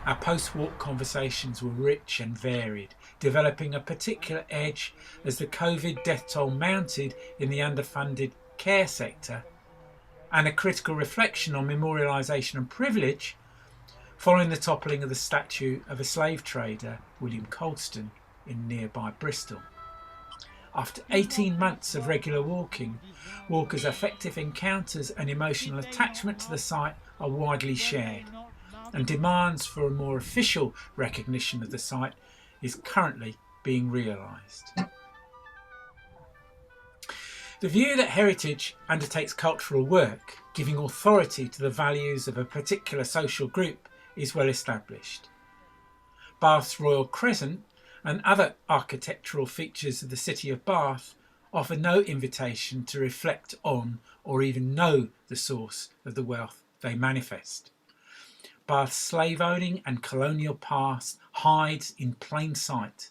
Our post-walk conversations were rich and varied, developing a particular edge as the COVID death toll mounted in the underfunded care sector, and a critical reflection on memorialisation and privilege following the toppling of the statue of a slave trader, William Colston, in nearby Bristol. After 18 months of regular walking, walkers' affective encounters and emotional attachment to the site are widely shared, and demands for a more official recognition of the site is currently being realised. The view that heritage undertakes cultural work, giving authority to the values of a particular social group, is well established. Bath's Royal Crescent and other architectural features of the city of Bath offer no invitation to reflect on or even know the source of the wealth they manifest. Bath's slave-owning and colonial past hides in plain sight,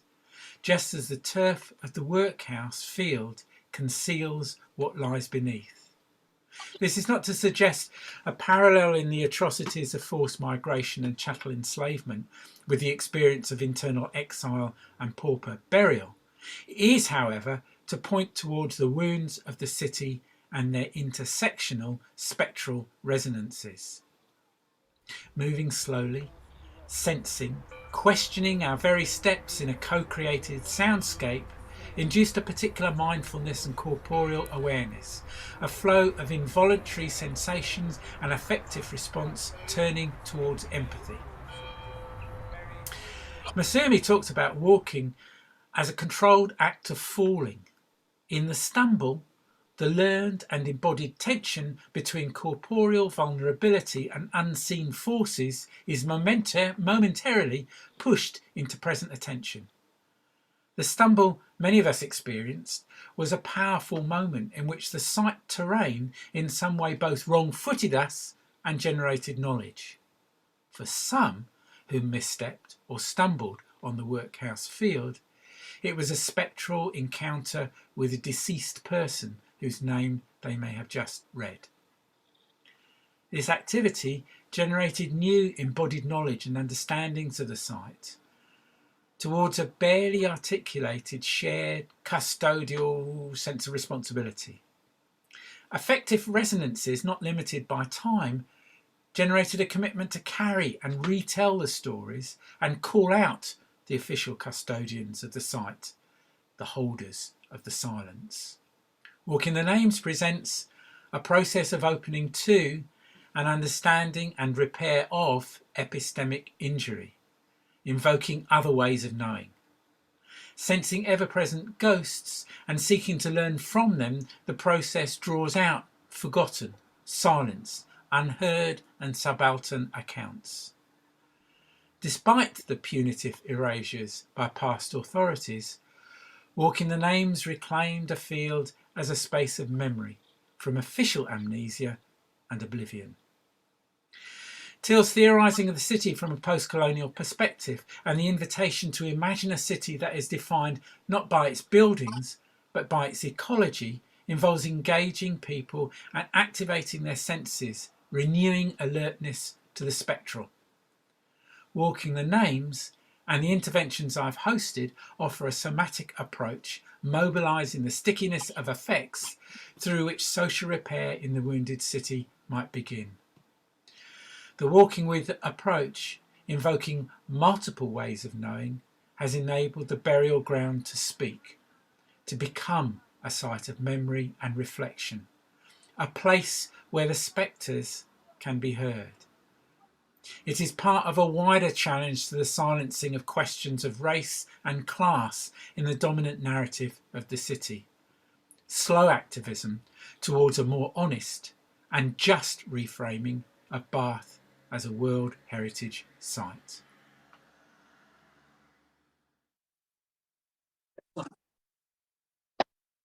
just as the turf of the workhouse field conceals what lies beneath. This is not to suggest a parallel in the atrocities of forced migration and chattel enslavement with the experience of internal exile and pauper burial. It is, however, to point towards the wounds of the city and their intersectional spectral resonances. Moving slowly, sensing, questioning our very steps in a co-created soundscape induced a particular mindfulness and corporeal awareness, a flow of involuntary sensations and affective response turning towards empathy. Masumi talks about walking as a controlled act of falling. In the stumble, the learned and embodied tension between corporeal vulnerability and unseen forces is momentarily pushed into present attention. The stumble many of us experienced was a powerful moment in which the site terrain in some way both wrong-footed us and generated knowledge. For some who misstepped or stumbled on the workhouse field, it was a spectral encounter with a deceased person whose name they may have just read. This activity generated new embodied knowledge and understandings of the site towards a barely articulated, shared, custodial sense of responsibility. Affective resonances, not limited by time, generated a commitment to carry and retell the stories and call out the official custodians of the site, the holders of the silence. Walking the Names presents a process of opening to an understanding and repair of epistemic injury, invoking other ways of knowing. Sensing ever-present ghosts and seeking to learn from them, the process draws out forgotten, silenced, unheard and subaltern accounts. Despite the punitive erasures by past authorities, Walking the Names reclaimed a field as a space of memory from official amnesia and oblivion. Teal's theorising of the city from a post-colonial perspective and the invitation to imagine a city that is defined not by its buildings but by its ecology involves engaging people and activating their senses, renewing alertness to the spectral. Walking the Names and the interventions I've hosted offer a somatic approach, mobilising the stickiness of effects through which social repair in the wounded city might begin. The Walking With approach, invoking multiple ways of knowing, has enabled the burial ground to speak, to become a site of memory and reflection, a place where the spectres can be heard. It is part of a wider challenge to the silencing of questions of race and class in the dominant narrative of the city. Slow activism towards a more honest and just reframing of Bath as a World Heritage Site.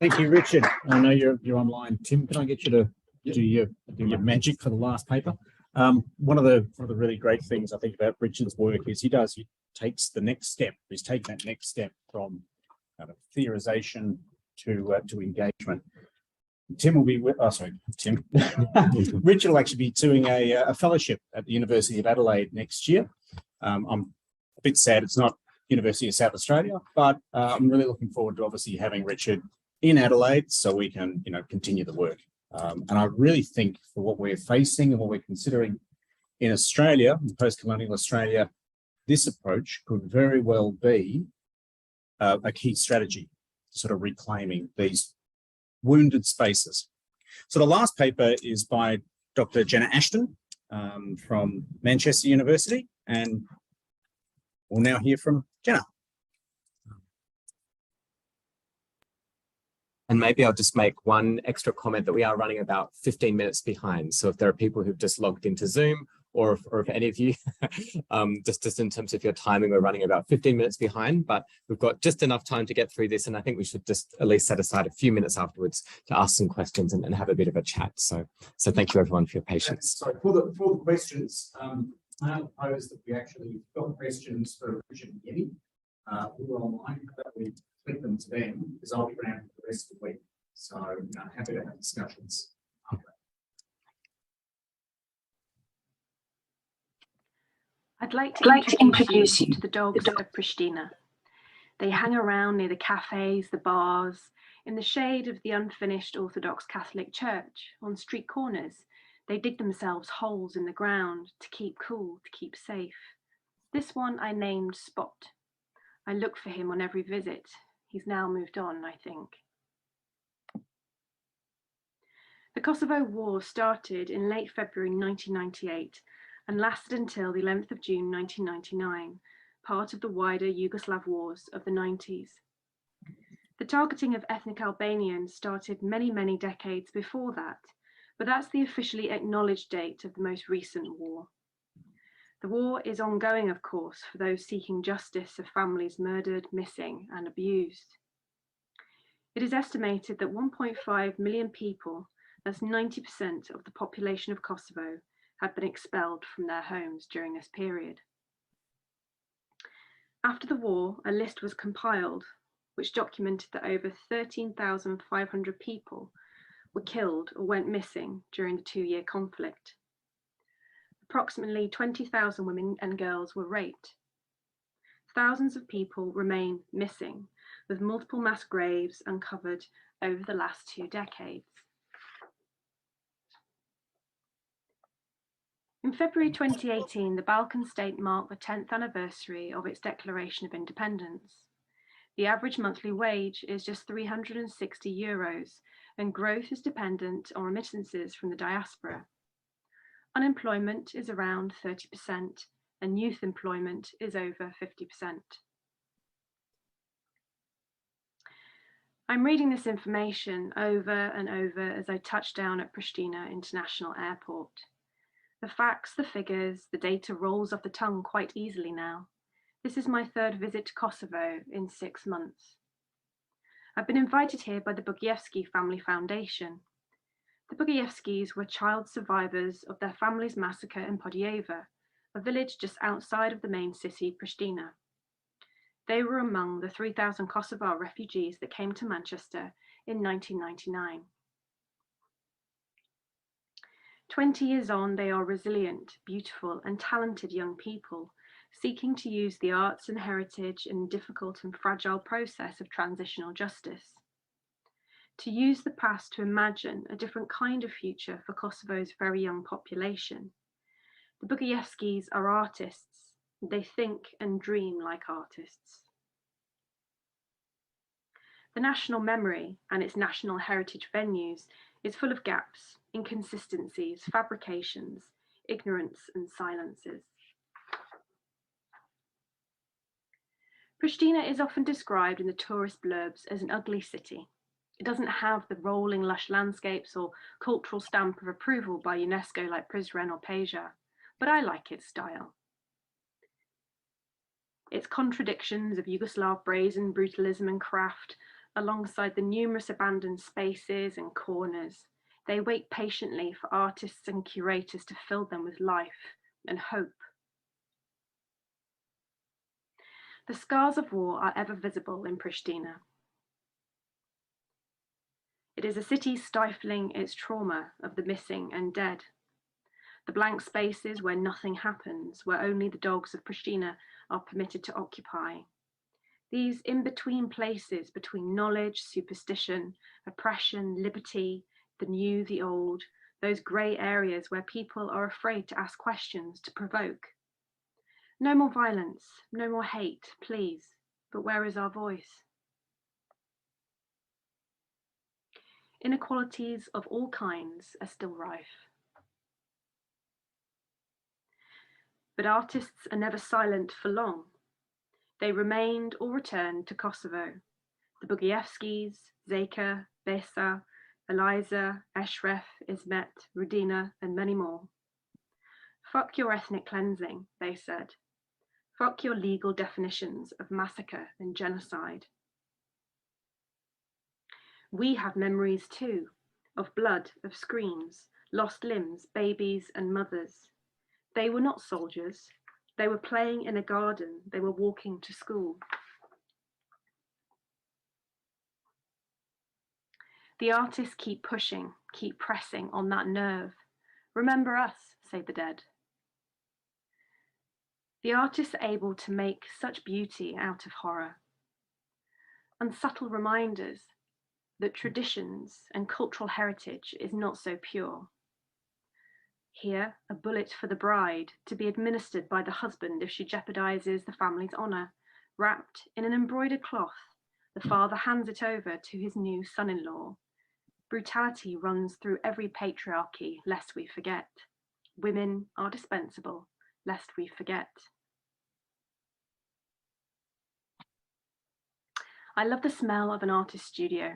Thank you, Richard. I know you're online. Tim, can I get you to do your magic for the last paper? One of the really great things I think about Richard's work is he takes the next step. He's taken that next step from kind of theorization to engagement. Tim will be Tim. Richard will actually be doing a fellowship at the University of Adelaide next year. I'm a bit sad it's not University of South Australia, but I'm really looking forward to obviously having Richard in Adelaide so we can, continue the work. And I really think for what we're facing and what we're considering in Australia, in post-colonial Australia, this approach could very well be a key strategy, sort of reclaiming these wounded spaces. So the last paper is by Dr. Jenna Ashton from Manchester University, and we'll now hear from Jenna. And maybe I'll just make one extra comment that we are running about 15 minutes behind. So if there are people who've just logged into Zoom, or if any of you, just in terms of your timing, we're running about 15 minutes behind, but we've got just enough time to get through this. And I think we should just at least set aside a few minutes afterwards to ask some questions and have a bit of a chat. So thank you everyone for your patience. Sorry, for the questions, I propose that we actually got questions for Richard and Jenny who are online, that we click them to them, because I'll be around for the rest of the week. So happy to have discussions. I'd like to introduce you to the dogs of Pristina. They hang around near the cafes, the bars, in the shade of the unfinished Orthodox Catholic Church, on street corners. They dig themselves holes in the ground to keep cool, to keep safe. This one I named Spot. I look for him on every visit. He's now moved on, I think. The Kosovo War started in late February 1998 and lasted until the 11th of June 1999, part of the wider Yugoslav wars of the 90s. The targeting of ethnic Albanians started many, many decades before that, but that's the officially acknowledged date of the most recent war. The war is ongoing, of course, for those seeking justice of families murdered, missing, and abused. It is estimated that 1.5 million people, that's 90% of the population of Kosovo, had been expelled from their homes during this period. After the war, a list was compiled which documented that over 13,500 people were killed or went missing during the 2-year conflict. Approximately 20,000 women and girls were raped. Thousands of people remain missing, with multiple mass graves uncovered over the last 2 decades. In February 2018, the Balkan state marked the 10th anniversary of its declaration of independence. The average monthly wage is just €360, and growth is dependent on remittances from the diaspora. Unemployment is around 30%, and youth employment is over 50%. I'm reading this information over and over as I touch down at Pristina International Airport. The facts, the figures, the data rolls off the tongue quite easily now. This is my third visit to Kosovo in 6 months. I've been invited here by the Bugievski Family Foundation. The Bugievskis were child survivors of their family's massacre in Podjeva, a village just outside of the main city, Pristina. They were among the 3,000 Kosovar refugees that came to Manchester in 1999. 20 years on, they are resilient, beautiful, and talented young people seeking to use the arts and heritage in a difficult and fragile process of transitional justice. To use the past to imagine a different kind of future for Kosovo's very young population. The Bugievskis are artists. They think and dream like artists. The national memory and its national heritage venues is full of gaps, inconsistencies, fabrications, ignorance, and silences. Pristina is often described in the tourist blurbs as an ugly city. It doesn't have the rolling, lush landscapes or cultural stamp of approval by UNESCO like Prizren or Peja, but I like its style. Its contradictions of Yugoslav brazen brutalism and craft, alongside the numerous abandoned spaces and corners, they wait patiently for artists and curators to fill them with life and hope. The scars of war are ever visible in Pristina. It is a city stifling its trauma of the missing and dead. The blank spaces where nothing happens, where only the dogs of Pristina are permitted to occupy. These in-between places between knowledge, superstition, oppression, liberty, the new, the old, those grey areas where people are afraid to ask questions, to provoke. No more violence, no more hate, please, but where is our voice? Inequalities of all kinds are still rife. But artists are never silent for long. They remained or returned to Kosovo. The Bugievskis, Zeka, Besa, Eliza, Eshref, Ismet, Rudina, and many more. Fuck your ethnic cleansing, they said. Fuck your legal definitions of massacre and genocide. We have memories too, of blood, of screams, lost limbs, babies and mothers. They were not soldiers. They were playing in a garden. They were walking to school. The artists keep pushing, keep pressing on that nerve. Remember us, say the dead. The artists are able to make such beauty out of horror. Unsubtle reminders that traditions and cultural heritage is not so pure. Here, a bullet for the bride to be administered by the husband if she jeopardizes the family's honor. Wrapped in an embroidered cloth, the father hands it over to his new son-in-law. Brutality runs through every patriarchy, lest we forget. Women are dispensable, lest we forget. I love the smell of an artist's studio.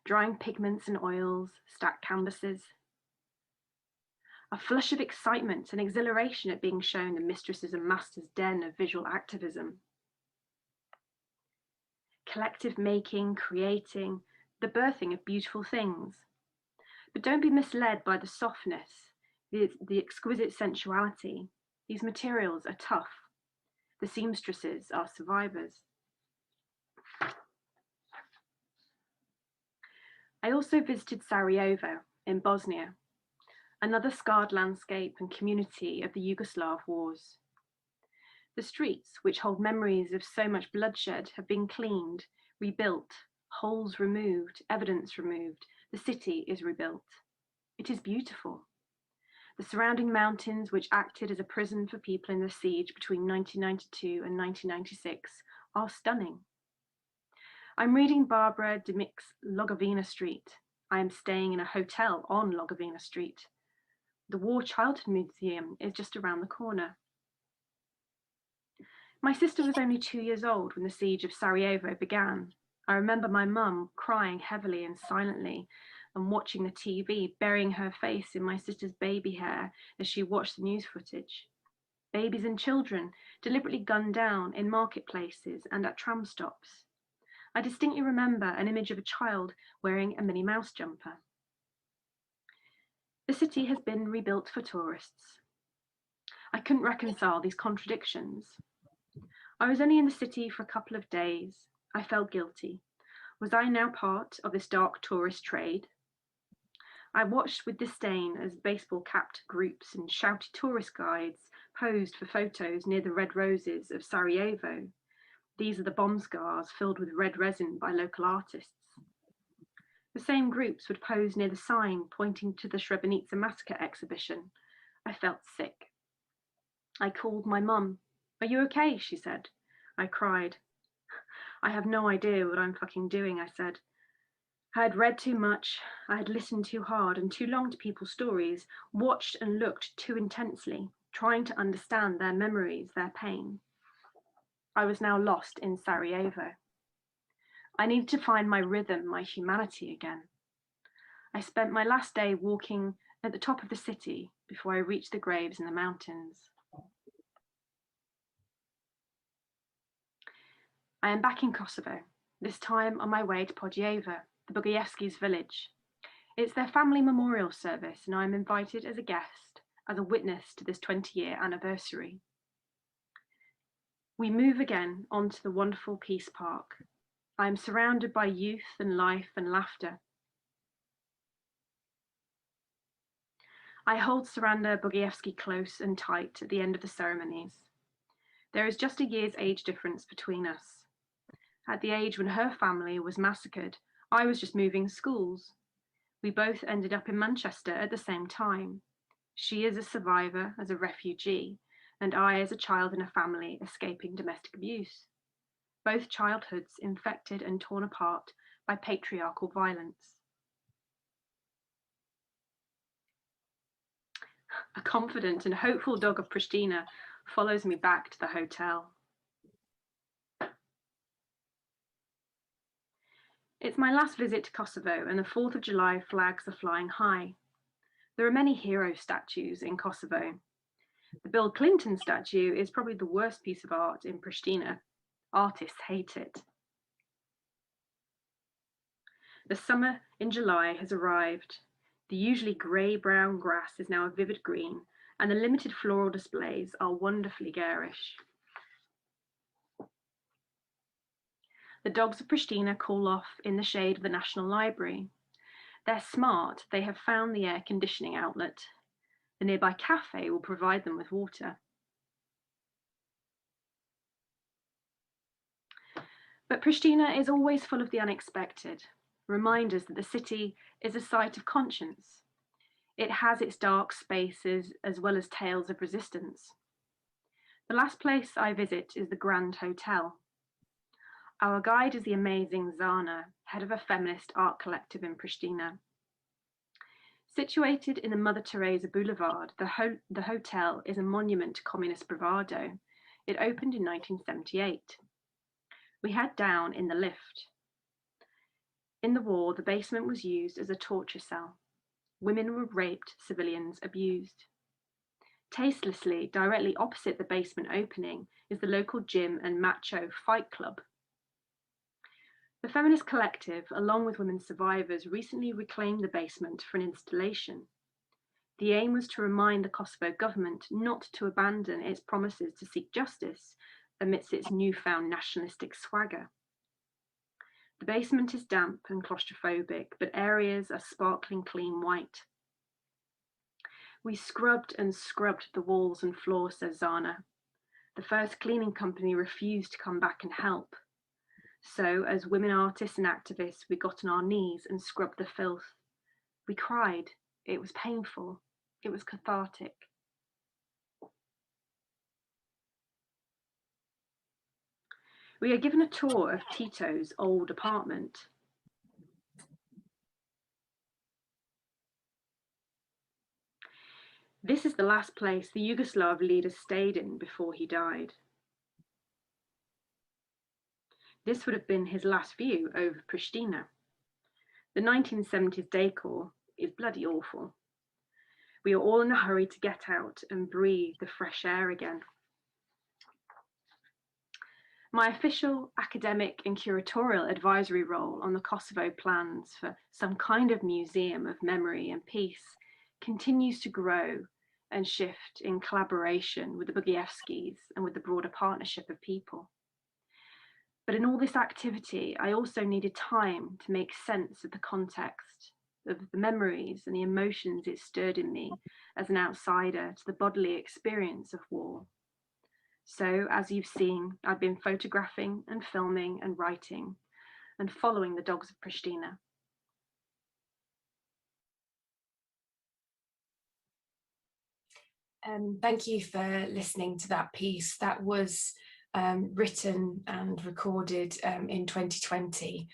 Drying pigments and oils, stacked canvases. A flush of excitement and exhilaration at being shown the mistresses and masters' den of visual activism. Collective making, creating, the birthing of beautiful things. But don't be misled by the softness, the exquisite sensuality. These materials are tough. The seamstresses are survivors. I also visited Sarajevo in Bosnia, another scarred landscape and community of the Yugoslav wars. The streets, which hold memories of so much bloodshed, have been cleaned, rebuilt, holes removed, evidence removed. The city is rebuilt. It is beautiful. The surrounding mountains, which acted as a prison for people in the siege between 1992 and 1996, are stunning. I'm reading Barbara Dimick's Logovina Street. I am staying in a hotel on Logovina Street. The War Childhood Museum is just around the corner. My sister was only 2 years old when the siege of Sarajevo began. I remember my mum crying heavily and silently and watching the TV, burying her face in my sister's baby hair as she watched the news footage. Babies and children deliberately gunned down in marketplaces and at tram stops. I distinctly remember an image of a child wearing a Minnie Mouse jumper. The city has been rebuilt for tourists. I couldn't reconcile these contradictions. I was only in the city for a couple of days. I felt guilty. Was I now part of this dark tourist trade? I watched with disdain as baseball-capped groups and shouty tourist guides posed for photos near the red roses of Sarajevo. These are the bomb scars filled with red resin by local artists. The same groups would pose near the sign pointing to the Srebrenica massacre exhibition. I felt sick. I called my mum. "Are you okay?" she said. I cried. "I have no idea what I'm fucking doing," I said. I had read too much, I had listened too hard and too long to people's stories, watched and looked too intensely, trying to understand their memories, their pain. I was now lost in Sarajevo. I needed to find my rhythm, my humanity again. I spent my last day walking at the top of the city before I reached the graves in the mountains. I am back in Kosovo, this time on my way to Podjeva, the Bogojevskis' village. It's their family memorial service, and I'm invited as a guest, as a witness to this 20-year anniversary. We move again onto the wonderful Peace Park. I am surrounded by youth and life and laughter. I hold Saranda Bogojevski close and tight at the end of the ceremonies. There is just a year's age difference between us. At the age when her family was massacred, I was just moving schools. We both ended up in Manchester at the same time. She as a survivor, as a refugee, and I as a child in a family escaping domestic abuse. Both childhoods infected and torn apart by patriarchal violence. A confident and hopeful dog of Pristina follows me back to the hotel. It's my last visit to Kosovo, and the 4th of July flags are flying high. There are many hero statues in Kosovo. The Bill Clinton statue is probably the worst piece of art in Pristina. Artists hate it. The summer in July has arrived. The usually grey-brown grass is now a vivid green, and the limited floral displays are wonderfully garish. The dogs of Pristina call off in the shade of the National Library. They're smart, they have found the air conditioning outlet. The nearby cafe will provide them with water. But Pristina is always full of the unexpected, reminders that the city is a site of conscience. It has its dark spaces as well as tales of resistance. The last place I visit is the Grand Hotel. Our guide is the amazing Zana, head of a feminist art collective in Pristina. Situated in the Mother Teresa Boulevard, the hotel is a monument to communist bravado. It opened in 1978. We head down in the lift. In the war, the basement was used as a torture cell. Women were raped, civilians abused. Tastelessly, directly opposite the basement opening is the local gym and macho fight club. The feminist collective, along with women survivors, recently reclaimed the basement for an installation. The aim was to remind the Kosovo government not to abandon its promises to seek justice amidst its newfound nationalistic swagger. The basement is damp and claustrophobic, but areas are sparkling clean white. We scrubbed and scrubbed the walls and floor, says Zana. The first cleaning company refused to come back and help. So, as women artists and activists, we got on our knees and scrubbed the filth. We cried. It was painful. It was cathartic. We are given a tour of Tito's old apartment. This is the last place the Yugoslav leader stayed in before he died. This would have been his last view over Pristina. The 1970s decor is bloody awful. We are all in a hurry to get out and breathe the fresh air again. My official academic and curatorial advisory role on the Kosovo plans for some kind of museum of memory and peace continues to grow and shift in collaboration with the Bugievskis and with the broader partnership of people. But in all this activity, I also needed time to make sense of the context, of the memories and the emotions it stirred in me as an outsider to the bodily experience of war. So, as you've seen, I've been photographing and filming and writing and following the dogs of Pristina. Thank you for listening to that piece. That was written and recorded in 2020,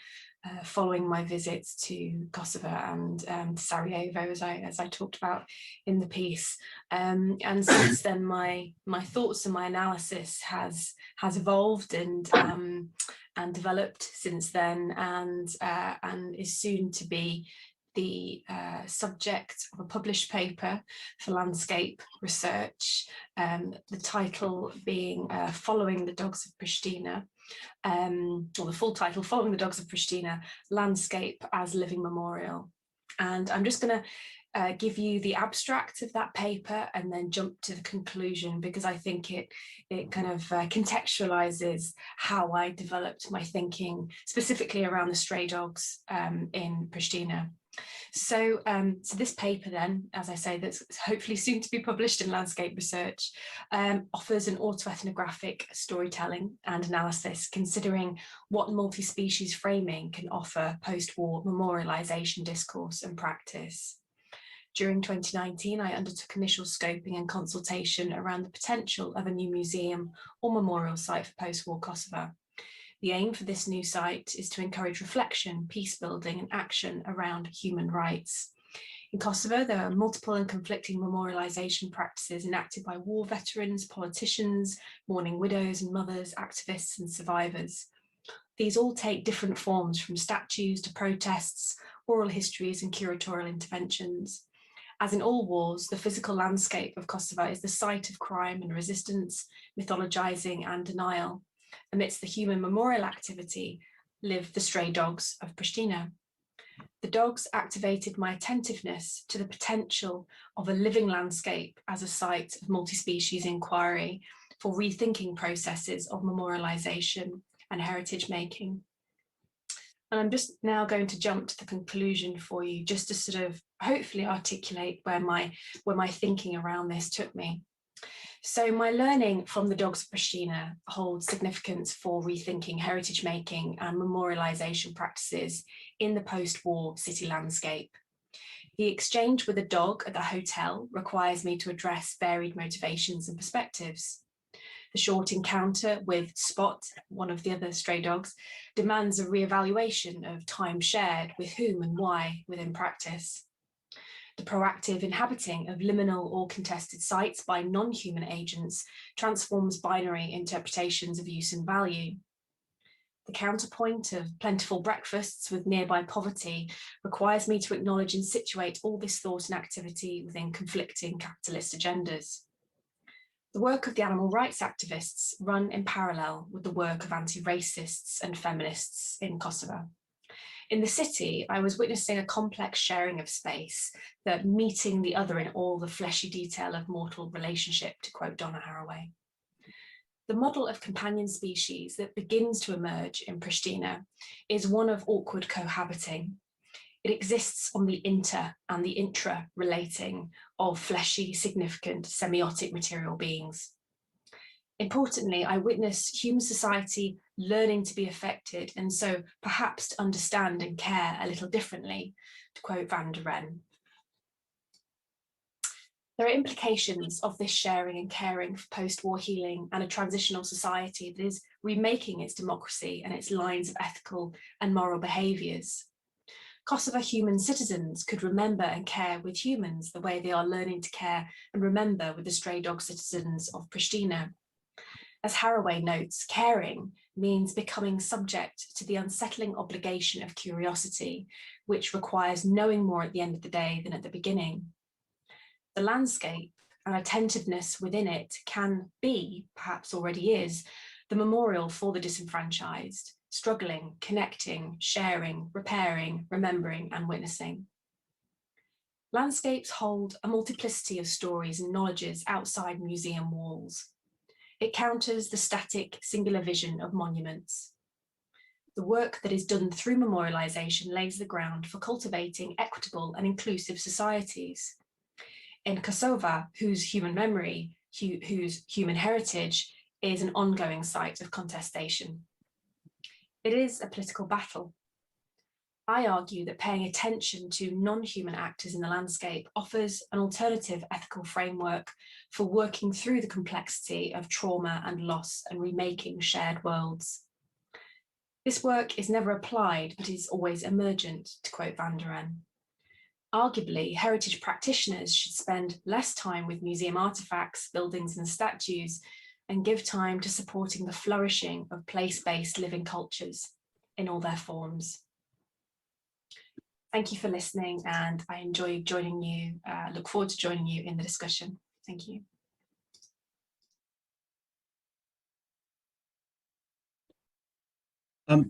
following my visits to Kosovo and Sarajevo, as I talked about in the piece. And since then, my thoughts and my analysis has evolved and developed since then, and is soon to be the subject of a published paper for landscape research, the title being Following the Dogs of Pristina, or the full title, Following the Dogs of Pristina, Landscape as Living Memorial. And I'm just going to give you the abstract of that paper and then jump to the conclusion, because I think it kind of contextualizes how I developed my thinking specifically around the stray dogs in Pristina. So this paper then, as I say, that's hopefully soon to be published in Landscape Research, offers an autoethnographic storytelling and analysis, considering what multi-species framing can offer post-war memorialisation discourse and practice. During 2019, I undertook initial scoping and consultation around the potential of a new museum or memorial site for post-war Kosovo. The aim for this new site is to encourage reflection, peace building and action around human rights. In Kosovo, there are multiple and conflicting memorialisation practices enacted by war veterans, politicians, mourning widows and mothers, activists and survivors. These all take different forms, from statues to protests, oral histories and curatorial interventions. As in all wars, the physical landscape of Kosovo is the site of crime and resistance, mythologising and denial. Amidst the human memorial activity live the stray dogs of Pristina. The dogs activated my attentiveness to the potential of a living landscape as a site of multi-species inquiry for rethinking processes of memorialisation and heritage making. And I'm just now going to jump to the conclusion for you, just to sort of hopefully articulate where my thinking around this took me. So my learning from the dogs of Pristina holds significance for rethinking heritage making and memorialisation practices in the post-war city landscape. The exchange with a dog at the hotel requires me to address varied motivations and perspectives. The short encounter with Spot, one of the other stray dogs, demands a re-evaluation of time shared with whom and why within practice. The proactive inhabiting of liminal or contested sites by non-human agents transforms binary interpretations of use and value. The counterpoint of plentiful breakfasts with nearby poverty requires me to acknowledge and situate all this thought and activity within conflicting capitalist agendas. The work of the animal rights activists run in parallel with the work of anti-racists and feminists in Kosovo. In the city, I was witnessing a complex sharing of space, that meeting the other in all the fleshy detail of mortal relationship, to quote Donna Haraway. The model of companion species that begins to emerge in Pristina is one of awkward cohabiting. It exists on the inter and the intra relating of fleshy, significant, semiotic material beings. Importantly, I witnessed human society learning to be affected, and so perhaps to understand and care a little differently, to quote Van der Ren. There are implications of this sharing and caring for post-war healing and a transitional society that is remaking its democracy and its lines of ethical and moral behaviours. Kosovo human citizens could remember and care with humans the way they are learning to care and remember with the stray dog citizens of Pristina. As Haraway notes, caring means becoming subject to the unsettling obligation of curiosity, which requires knowing more at the end of the day than at the beginning. The landscape and attentiveness within it can be, perhaps already is, the memorial for the disenfranchised, struggling, connecting, sharing, repairing, remembering, and witnessing. Landscapes hold a multiplicity of stories and knowledges outside museum walls. It counters the static, singular vision of monuments. The work that is done through memorialisation lays the ground for cultivating equitable and inclusive societies. In Kosovo, whose human memory, whose human heritage is an ongoing site of contestation. It is a political battle. I argue that paying attention to non-human actors in the landscape offers an alternative ethical framework for working through the complexity of trauma and loss and remaking shared worlds. This work is never applied, but is always emergent, to quote Van der Ven. Arguably, heritage practitioners should spend less time with museum artifacts, buildings, and statues, and give time to supporting the flourishing of place-based living cultures in all their forms. Thank you for listening, and I enjoyed joining you, look forward to joining you in the discussion. Thank you.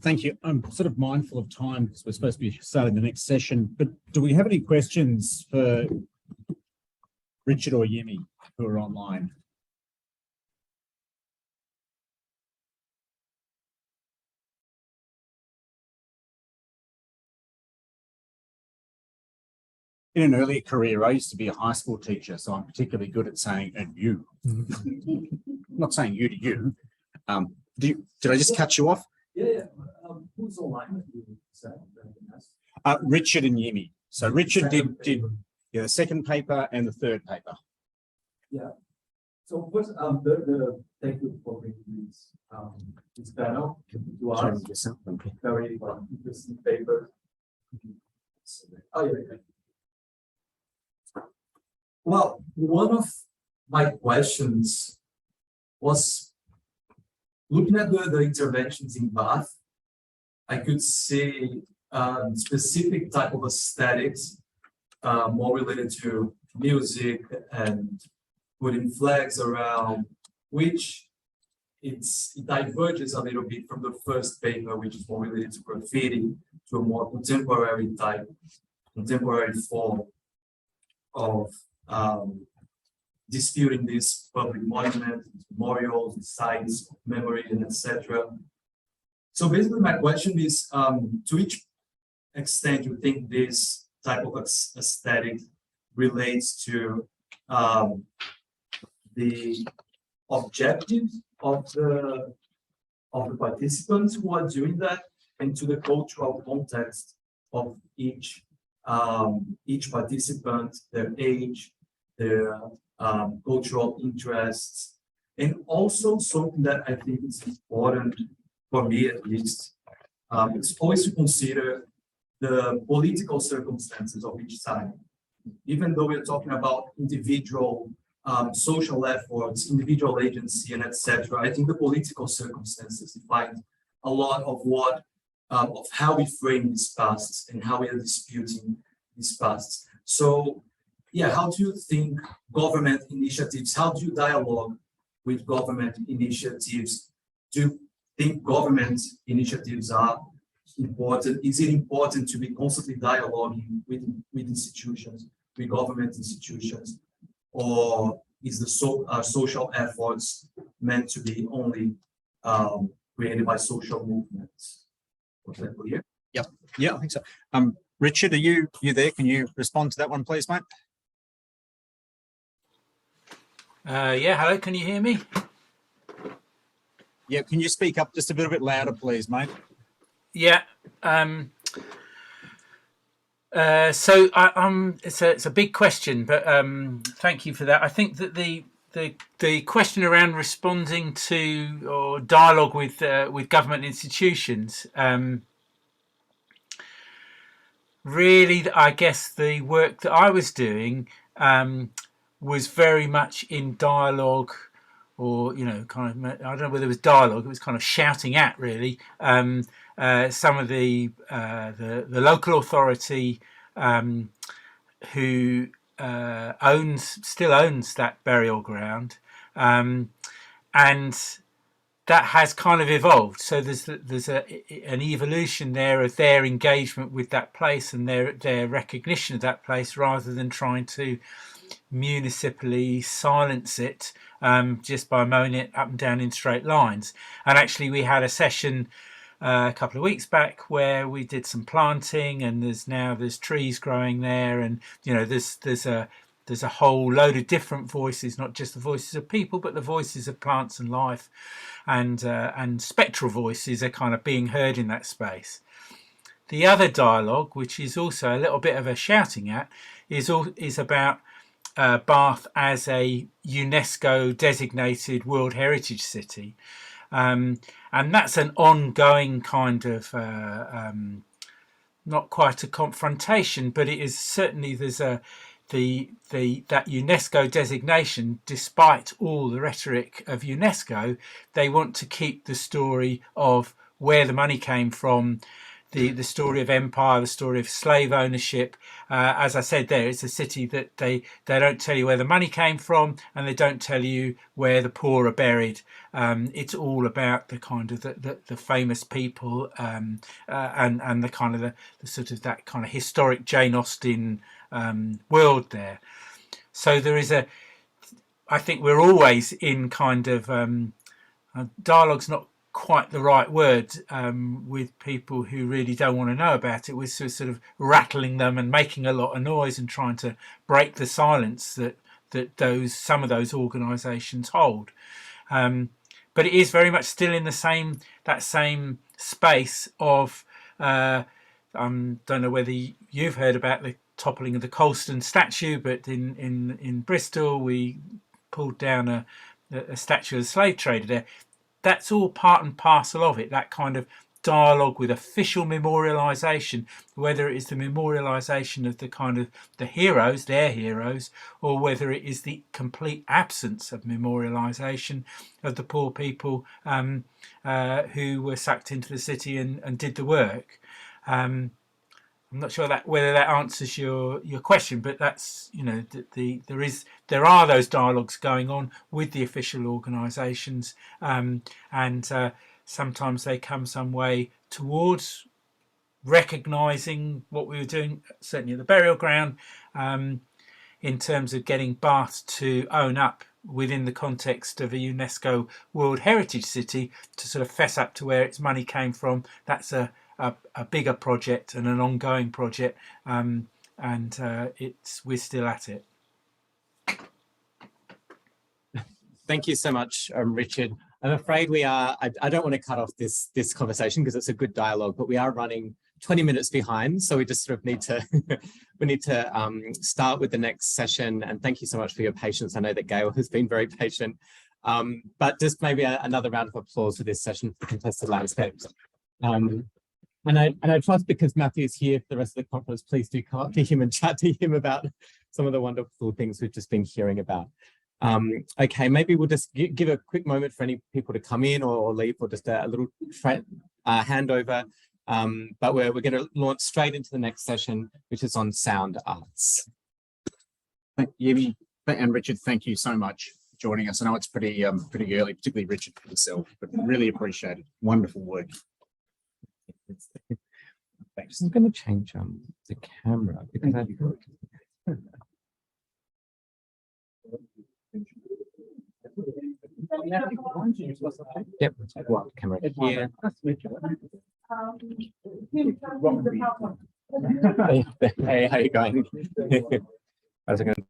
Thank you. I'm sort of mindful of time because we're supposed to be starting the next session, but do we have any questions for Richard or Yemi who are online? In an earlier career, I used to be a high school teacher, so I'm particularly good at saying, and you. I'm not saying you to you. Did I just cut you off? Yeah. Who's online? Richard and Yemi. So Richard did the second paper and the third paper. Yeah. So first, thank you for bringing this panel to us. Very interesting paper. Oh, yeah. Well, one of my questions was looking at the interventions in Bath. I could see specific type of aesthetics more related to music and putting flags around, which it diverges a little bit from the first paper, which is more related to graffiti, to a more contemporary form of disputing these public monuments, memorials, sites, memory, and etc. So basically, my question is, to which extent you think this type of aesthetic relates to the objectives of the participants who are doing that, and to the cultural context of each participant, their age, their cultural interests, and also something that I think is important for me at least, it's always to consider the political circumstances of each side. Even though we're talking about individual social efforts, individual agency, and etc., I think the political circumstances define a lot of what of how we frame these pasts and how we are disputing these pasts. So, yeah, how do you think government initiatives, how do you dialogue with government initiatives? Do you think government initiatives are important? Is it important to be constantly dialoguing with institutions, with government institutions, or is the social efforts meant to be only created by social movements? Was that clear? Yep. Yeah, I think so. Richard, are you there? Can you respond to that one, please, mate? Yeah, hello, can you hear me? Yeah, can you speak up just a little bit louder, please, mate? Yeah. So it's a big question, but thank you for that. I think that the question around responding to or dialogue with government institutions, really, I guess the work that I was doing was very much in dialogue or kind of, I don't know whether it was dialogue, it was kind of shouting at really some of the local authority who still owns that burial ground, and that has kind of evolved. So there's an evolution there of their engagement with that place and their recognition of that place, rather than trying to municipally silence it just by mowing it up and down in straight lines. And actually, we had a session a couple of weeks back where we did some planting, and there's trees growing there, and there's a whole load of different voices, not just the voices of people, but the voices of plants and life, and spectral voices are kind of being heard in that space. The other dialogue, which is also a little bit of a shouting at, is about Bath as a UNESCO designated World Heritage City. And that's an ongoing kind of, not quite a confrontation, but it is certainly, there's that UNESCO designation, despite all the rhetoric of UNESCO, they want to keep the story of where the money came from, the story of empire, the story of slave ownership. As I said there, it's a city that they don't tell you where the money came from, and they don't tell you where the poor are buried. It's all about the kind of the famous people, and the kind of the sort of that kind of historic Jane Austen world there. So there is I think we're always in kind of dialogue's not quite the right word, with people who really don't want to know about it. We're sort of rattling them and making a lot of noise and trying to break the silence that some of those organisations hold. But it is very much still in that same space of don't know whether you've heard about the toppling of the Colston statue, but in Bristol we pulled down a statue of the slave trader there. That's all part and parcel of it, that kind of dialogue with official memorialisation, whether it is the memorialisation of the kind of the heroes, their heroes, or whether it is the complete absence of memorialisation of the poor people who were sucked into the city and did the work. I'm not sure whether that answers your question, but that's, there are those dialogues going on with the official organisations, and sometimes they come some way towards recognising what we were doing, certainly at the burial ground, in terms of getting Bath to own up within the context of a UNESCO World Heritage City, to sort of fess up to where its money came from. That's a bigger project and an ongoing project, and we're still at it. Thank you so much, Richard. I'm afraid we are, I don't want to cut off this conversation because it's a good dialogue, but we are running 20 minutes behind. So we just sort of need to, start with the next session. And thank you so much for your patience. I know that Gail has been very patient, but just maybe another round of applause for this session for Contested Landscapes. And I trust, because Matthew is here for the rest of the conference, please do come up to him and chat to him about some of the wonderful things we've just been hearing about. Okay, maybe we'll just give a quick moment for any people to come in or leave, or just a little handover. But we're going to launch straight into the next session, which is on sound arts. Thank you, and Richard, thank you so much for joining us. I know it's pretty early, particularly Richard for yourself, but really appreciate it. Wonderful work. Thanks. I'm going to change the camera because yep, camera here. Hey, how you going? How's it going?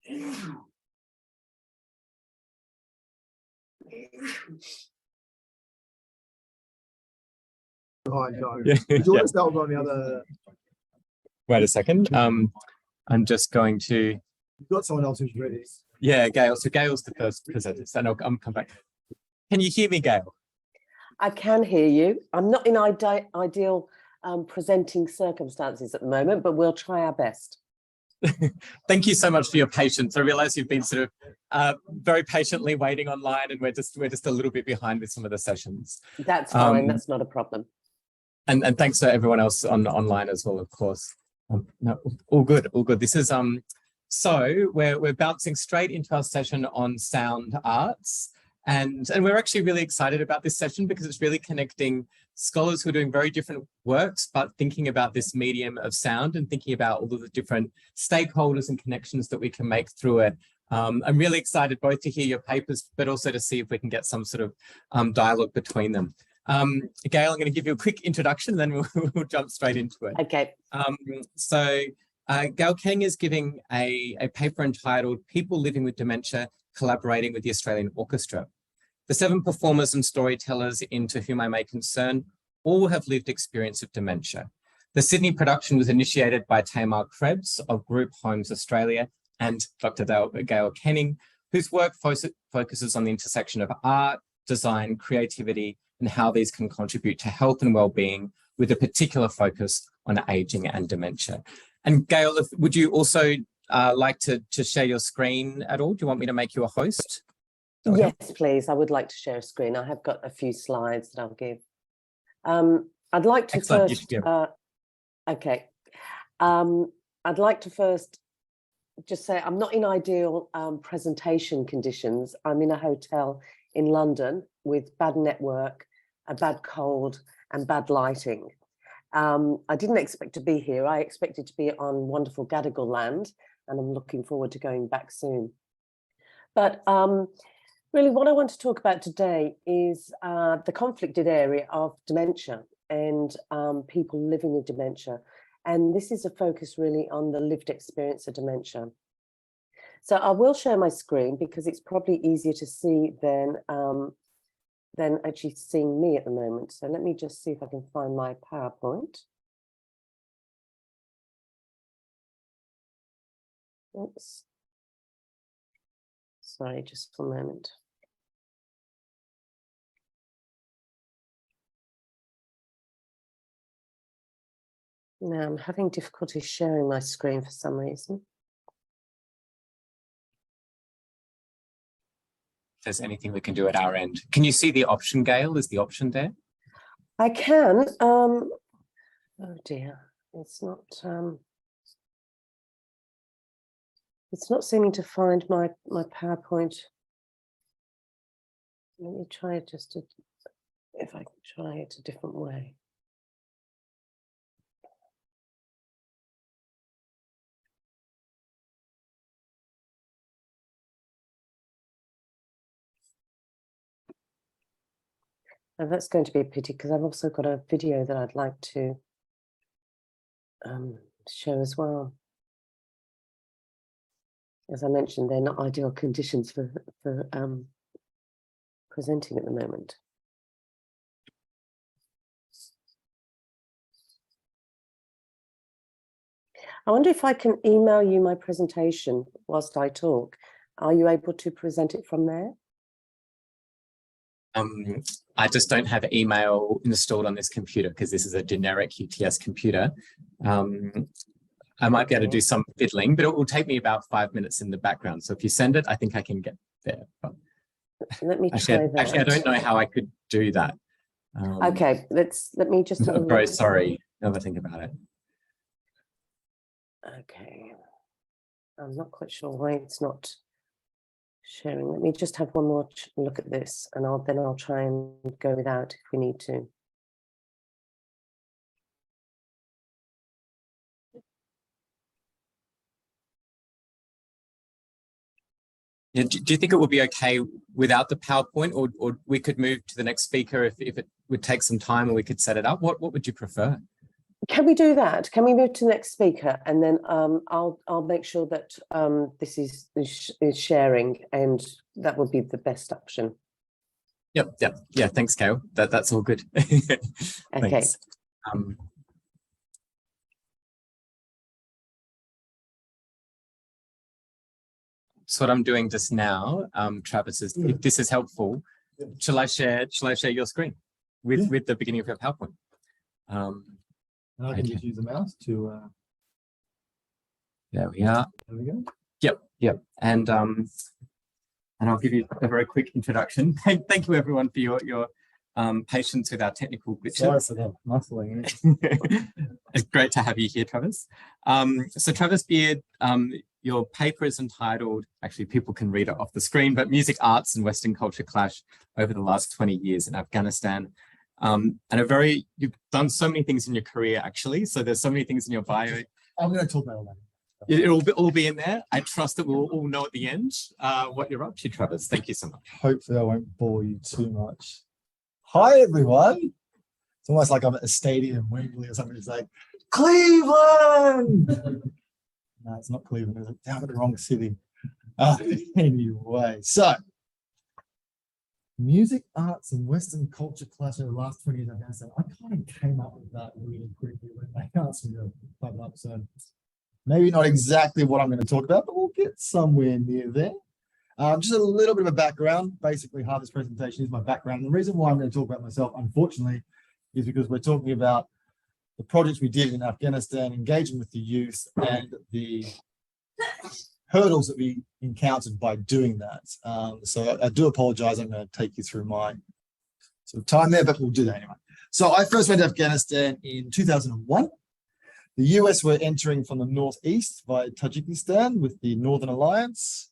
Yeah. Do you want to start on the other? Wait a second. I'm just going to. You've got someone else who's ready. Yeah, Gail. So Gail's the first presenter. So I'll come back. Can you hear me, Gail? I can hear you. I'm not in ideal presenting circumstances at the moment, but we'll try our best. Thank you so much for your patience. I realize you've been sort of very patiently waiting online, and we're just a little bit behind with some of the sessions. That's fine. That's not a problem. And thanks to everyone else online as well, of course. No, all good, all good. This is so we're bouncing straight into our session on sound arts. And we're actually really excited about this session because it's really connecting scholars who are doing very different works, but thinking about this medium of sound and thinking about all of the different stakeholders and connections that we can make through it. I'm really excited both to hear your papers, but also to see if we can get some sort of dialogue between them. Gail, I'm going to give you a quick introduction, and then we'll jump straight into it. Okay. Gail Kenning is giving a paper entitled People Living with Dementia, Collaborating with the Australian Orchestra. The 7 performers and storytellers into whom I may concern all have lived experience of dementia. The Sydney production was initiated by Tamar Krebs of Group Homes Australia and Dr. Gail Kenning, whose work focuses on the intersection of art, design, creativity, and how these can contribute to health and well-being, with a particular focus on aging and dementia. And Gail, would you also like to share your screen at all? Do you want me to make you a host? Yes, please. I would like to share a screen. I have got a few slides that I'll give. I'd like to Excellent. first. Okay. I'd like to first just say I'm not in ideal presentation conditions. I'm in a hotel in London with bad network, a bad cold, and bad lighting. I didn't expect to be here. I expected to be on wonderful Gadigal land, and I'm looking forward to going back soon. But really what I want to talk about today is the conflicted area of dementia and people living with dementia. And this is a focus really on the lived experience of dementia. So I will share my screen because it's probably easier to see than actually seeing me at the moment. So let me just see if I can find my PowerPoint. Oops. Sorry, just a moment. Now I'm having difficulty sharing my screen for some reason. If there's anything we can do at our end. Can you see the option, Gail? Is the option there? I can. Oh dear, it's not seeming to find my PowerPoint. Let me try it if I can try it a different way. Now that's going to be a pity because I've also got a video that I'd like to show as well. As I mentioned, they're not ideal conditions for presenting at the moment. I wonder if I can email you my presentation whilst I talk. Are you able to present it from there? I just don't have email installed on this computer because this is a generic UTS computer. I might be able to do some fiddling, but it will take me about 5 minutes in the background. So if you send it, I think I can get there. But let me try that. Actually, I don't know how I could do that. Okay, let me just. I'm very sorry. Now that I think about it. Okay, I'm not quite sure why it's not sharing. Let me just have one more look at this, and then I'll try and go without if we need to. Yeah, do you think it would be okay without the PowerPoint, or we could move to the next speaker if it would take some time and we could set it up? What would you prefer? Can we do that? Can we move to the next speaker, and then I'll make sure that this is sharing, and that would be the best option. Yep. Yeah. Thanks, Gail. That's all good. Okay. Thanks. So what I'm doing just now, Travis, is if this is helpful, shall I share your screen with the beginning of your PowerPoint? I can just use the mouse to. There we are. There we go. Yep. And I'll give you a very quick introduction. Thank you, everyone, for your patience with our technical glitches. Sorry for that muscling. It's great to have you here, Travis. So Travis Beard, your paper is entitled, actually people can read it off the screen, but Music, Arts and Western Culture Clash Over the Last 20 Years in Afghanistan. And you've done so many things in your career, actually. So there's so many things in your bio. I'm going to talk about all that. It'll all be in there. I trust that we'll all know at the end what you're up to, Travis. Thank you so much. Hopefully I won't bore you too much. Hi, everyone. It's almost like I'm at a stadium, Wembley or something. It's like, Cleveland! No, it's not Cleveland. It's down at the wrong city. Anyway, so music, arts, and Western culture clash over the last 20 years in Afghanistan. I kind of came up with that really quickly when they asked me to type it up. So maybe not exactly what I'm going to talk about, but we'll get somewhere near there. Just a little bit of a background. Basically, half this presentation is my background. And the reason why I'm going to talk about myself, unfortunately, is because we're talking about the projects we did in Afghanistan, engaging with the youth, and the hurdles that we encountered by doing that. So I do apologize. I'm going to take you through my sort of time there, but we'll do that anyway. So I first went to Afghanistan in 2001. The US were entering from the northeast via Tajikistan with the Northern Alliance,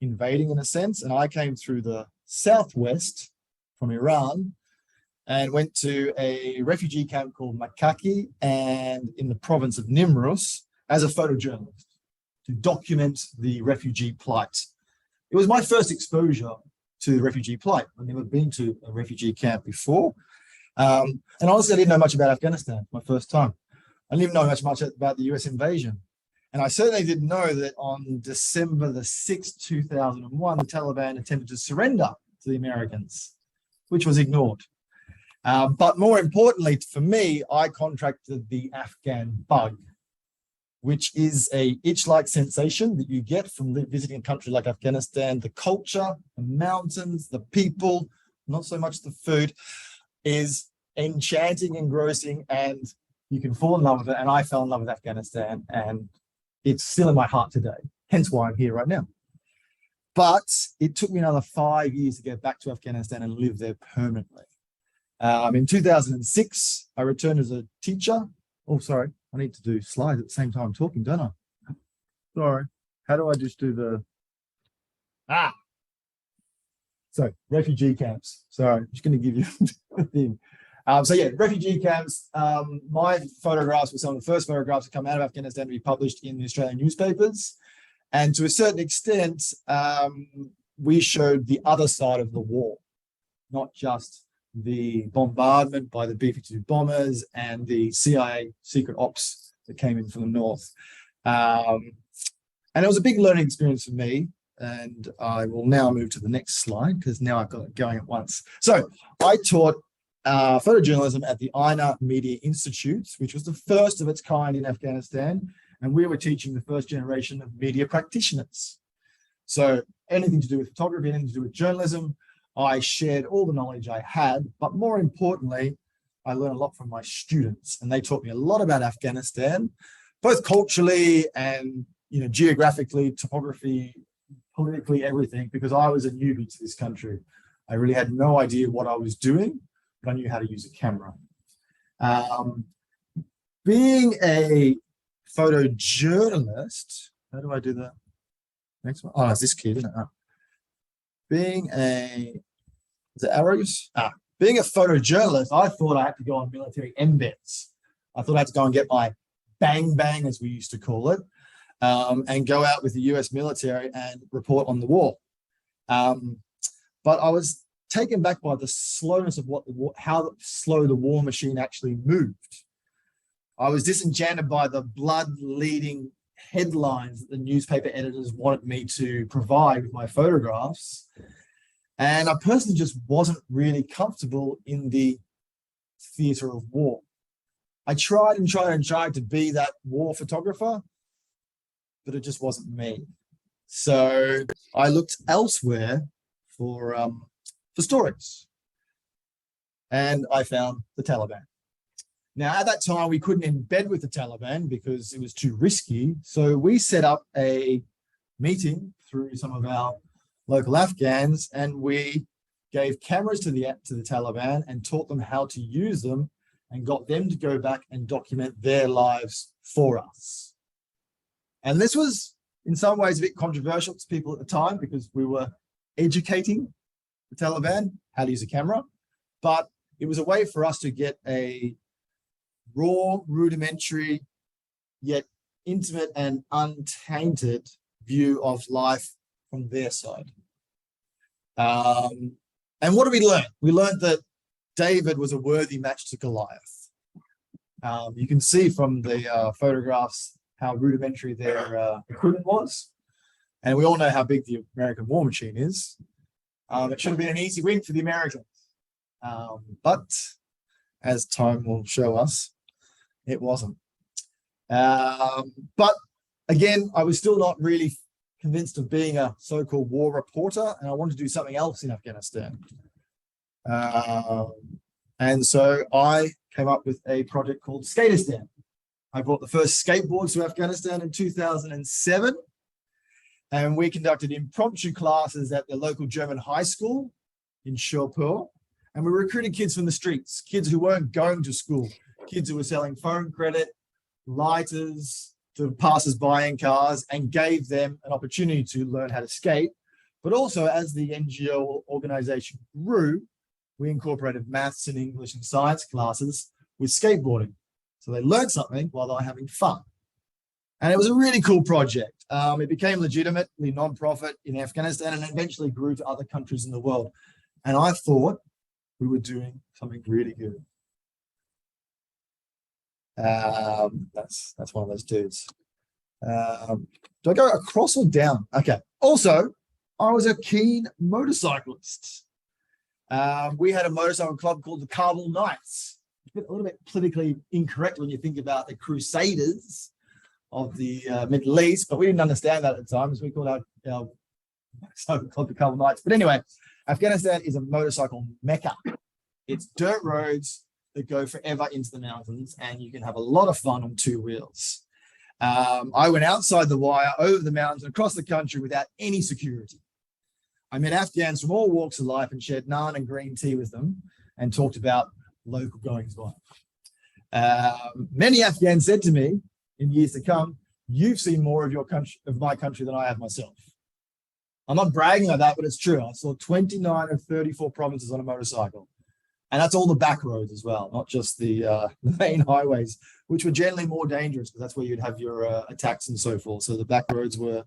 invading in a sense, and I came through the southwest from Iran and went to a refugee camp called Makaki and in the province of Nimruz as a photojournalist to document the refugee plight. It was my first exposure to the refugee plight. I've never been to a refugee camp before. And honestly, I didn't know much about Afghanistan, my first time. I didn't even know much about the US invasion. And I certainly didn't know that on December the 6th, 2001, the Taliban attempted to surrender to the Americans, which was ignored. But more importantly for me, I contracted the Afghan bug, which is a itch-like sensation that you get from visiting a country like Afghanistan. The culture, the mountains, the people, not so much the food, is enchanting, engrossing, and you can fall in love with it. And I fell in love with Afghanistan, and it's still in my heart today, hence why I'm here right now. But it took me another 5 years to get back to Afghanistan and live there permanently. In 2006, I returned as a teacher. Oh, sorry, I need to do slides at the same time I'm talking, don't I? Sorry, how do I just do the... So, refugee camps. Sorry, I'm just going to give you the thing. So yeah, refugee camps. My photographs were some of the first photographs that come out of Afghanistan to be published in the Australian newspapers. And to a certain extent, we showed the other side of the war, not just the bombardment by the B-52 bombers and the CIA secret ops that came in from the north. And it was a big learning experience for me. And I will now move to the next slide because now I've got it going at once. So I taught photojournalism at the Einar Media Institute, which was the first of its kind in Afghanistan. And we were teaching the first generation of media practitioners. So anything to do with photography, anything to do with journalism, I shared all the knowledge I had, but more importantly, I learned a lot from my students, and they taught me a lot about Afghanistan, both culturally and geographically, topography, politically, everything, because I was a newbie to this country. I really had no idea what I was doing, but I knew how to use a camera. Being a photojournalist, how do I do that? Next one. Oh, it's this kid, isn't it? Being a photojournalist, I thought I had to go on military embeds. I thought I had to go and get my bang bang, as we used to call it, and go out with the US military and report on the war. But I was taken back by the slowness of how slow the war machine actually moved. I was disenchanted by the blood-leading headlines that the newspaper editors wanted me to provide with my photographs. And I personally just wasn't really comfortable in the theatre of war. I tried and tried and tried to be that war photographer, but it just wasn't me. So I looked elsewhere for stories. And I found the Taliban. Now, at that time, we couldn't embed with the Taliban because it was too risky. So we set up a meeting through some of our local Afghans, and we gave cameras to the Taliban and taught them how to use them and got them to go back and document their lives for us. And this was, in some ways, a bit controversial to people at the time because we were educating the Taliban how to use a camera, but it was a way for us to get a raw, rudimentary, yet intimate and untainted view of life from their side. And what did we learn? We learned that David was a worthy match to Goliath. You can see from the photographs how rudimentary their equipment was. And we all know how big the American war machine is. It should have been an easy win for the Americans. But as time will show us, it wasn't. But again, I was still not really convinced of being a so-called war reporter, and I wanted to do something else in Afghanistan. And so I came up with a project called Skateistan. I brought the first skateboards to Afghanistan in 2007, and we conducted impromptu classes at the local German high school in Shirpur, and we recruited kids from the streets, kids who weren't going to school, kids who were selling phone credit, lighters to passers-by in cars, and gave them an opportunity to learn how to skate. But also, as the NGO organization grew, we incorporated maths and English and science classes with skateboarding. So they learned something while they were having fun. And it was a really cool project. It became legitimately non-profit in Afghanistan and eventually grew to other countries in the world. And I thought we were doing something really good. That's one of those dudes. Do I go across or down? Okay. Also, I was a keen motorcyclist. We had a motorcycle club called the Kabul Knights. A little bit politically incorrect when you think about the Crusaders of the Middle East, but we didn't understand that at the time, so we called our motorcycle club the Kabul Knights. But anyway, Afghanistan is a motorcycle mecca. It's dirt roads that go forever into the mountains, and you can have a lot of fun on two wheels. I went outside the wire, over the mountains, and across the country without any security. I met Afghans from all walks of life and shared naan and green tea with them and talked about local goings-on. Many Afghans said to me in years to come, "You've seen more of your country, of my country, than I have myself." I'm not bragging like that, but it's true. I saw 29 of 34 provinces on a motorcycle. And that's all the back roads as well, not just the main highways, which were generally more dangerous because that's where you'd have your attacks and so forth. So the back roads were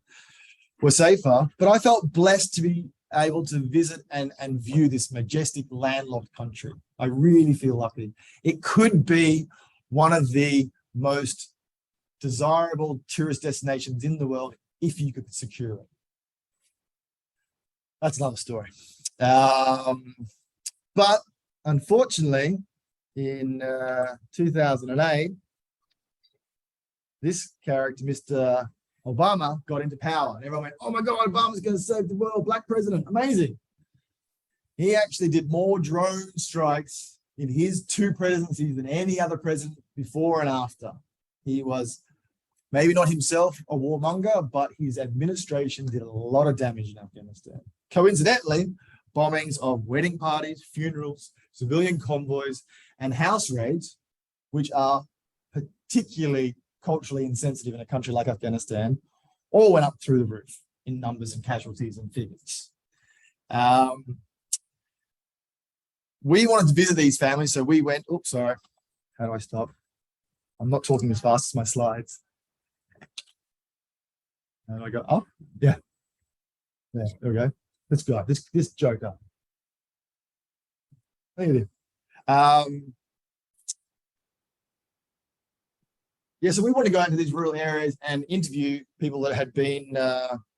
safer. But I felt blessed to be able to visit and view this majestic landlocked country. I really feel lucky. It could be one of the most desirable tourist destinations in the world if you could secure it. That's another story. But unfortunately, in 2008, this character, Mr. Obama, got into power. And everyone went, "Oh my God, Obama's going to save the world, black president, amazing." He actually did more drone strikes in his two presidencies than any other president before and after. He was maybe not himself a warmonger, but his administration did a lot of damage in Afghanistan. Coincidentally, bombings of wedding parties, funerals, civilian convoys, and house raids, which are particularly culturally insensitive in a country like Afghanistan, all went up through the roof in numbers and casualties and figures. We wanted to visit these families, so we went, oops, sorry, how do I stop? I'm not talking as fast as my slides. How do I go up? Yeah. Yeah, there we go. This guy, this joker. Look at him. Yeah, so we want to go into these rural areas and interview people that had been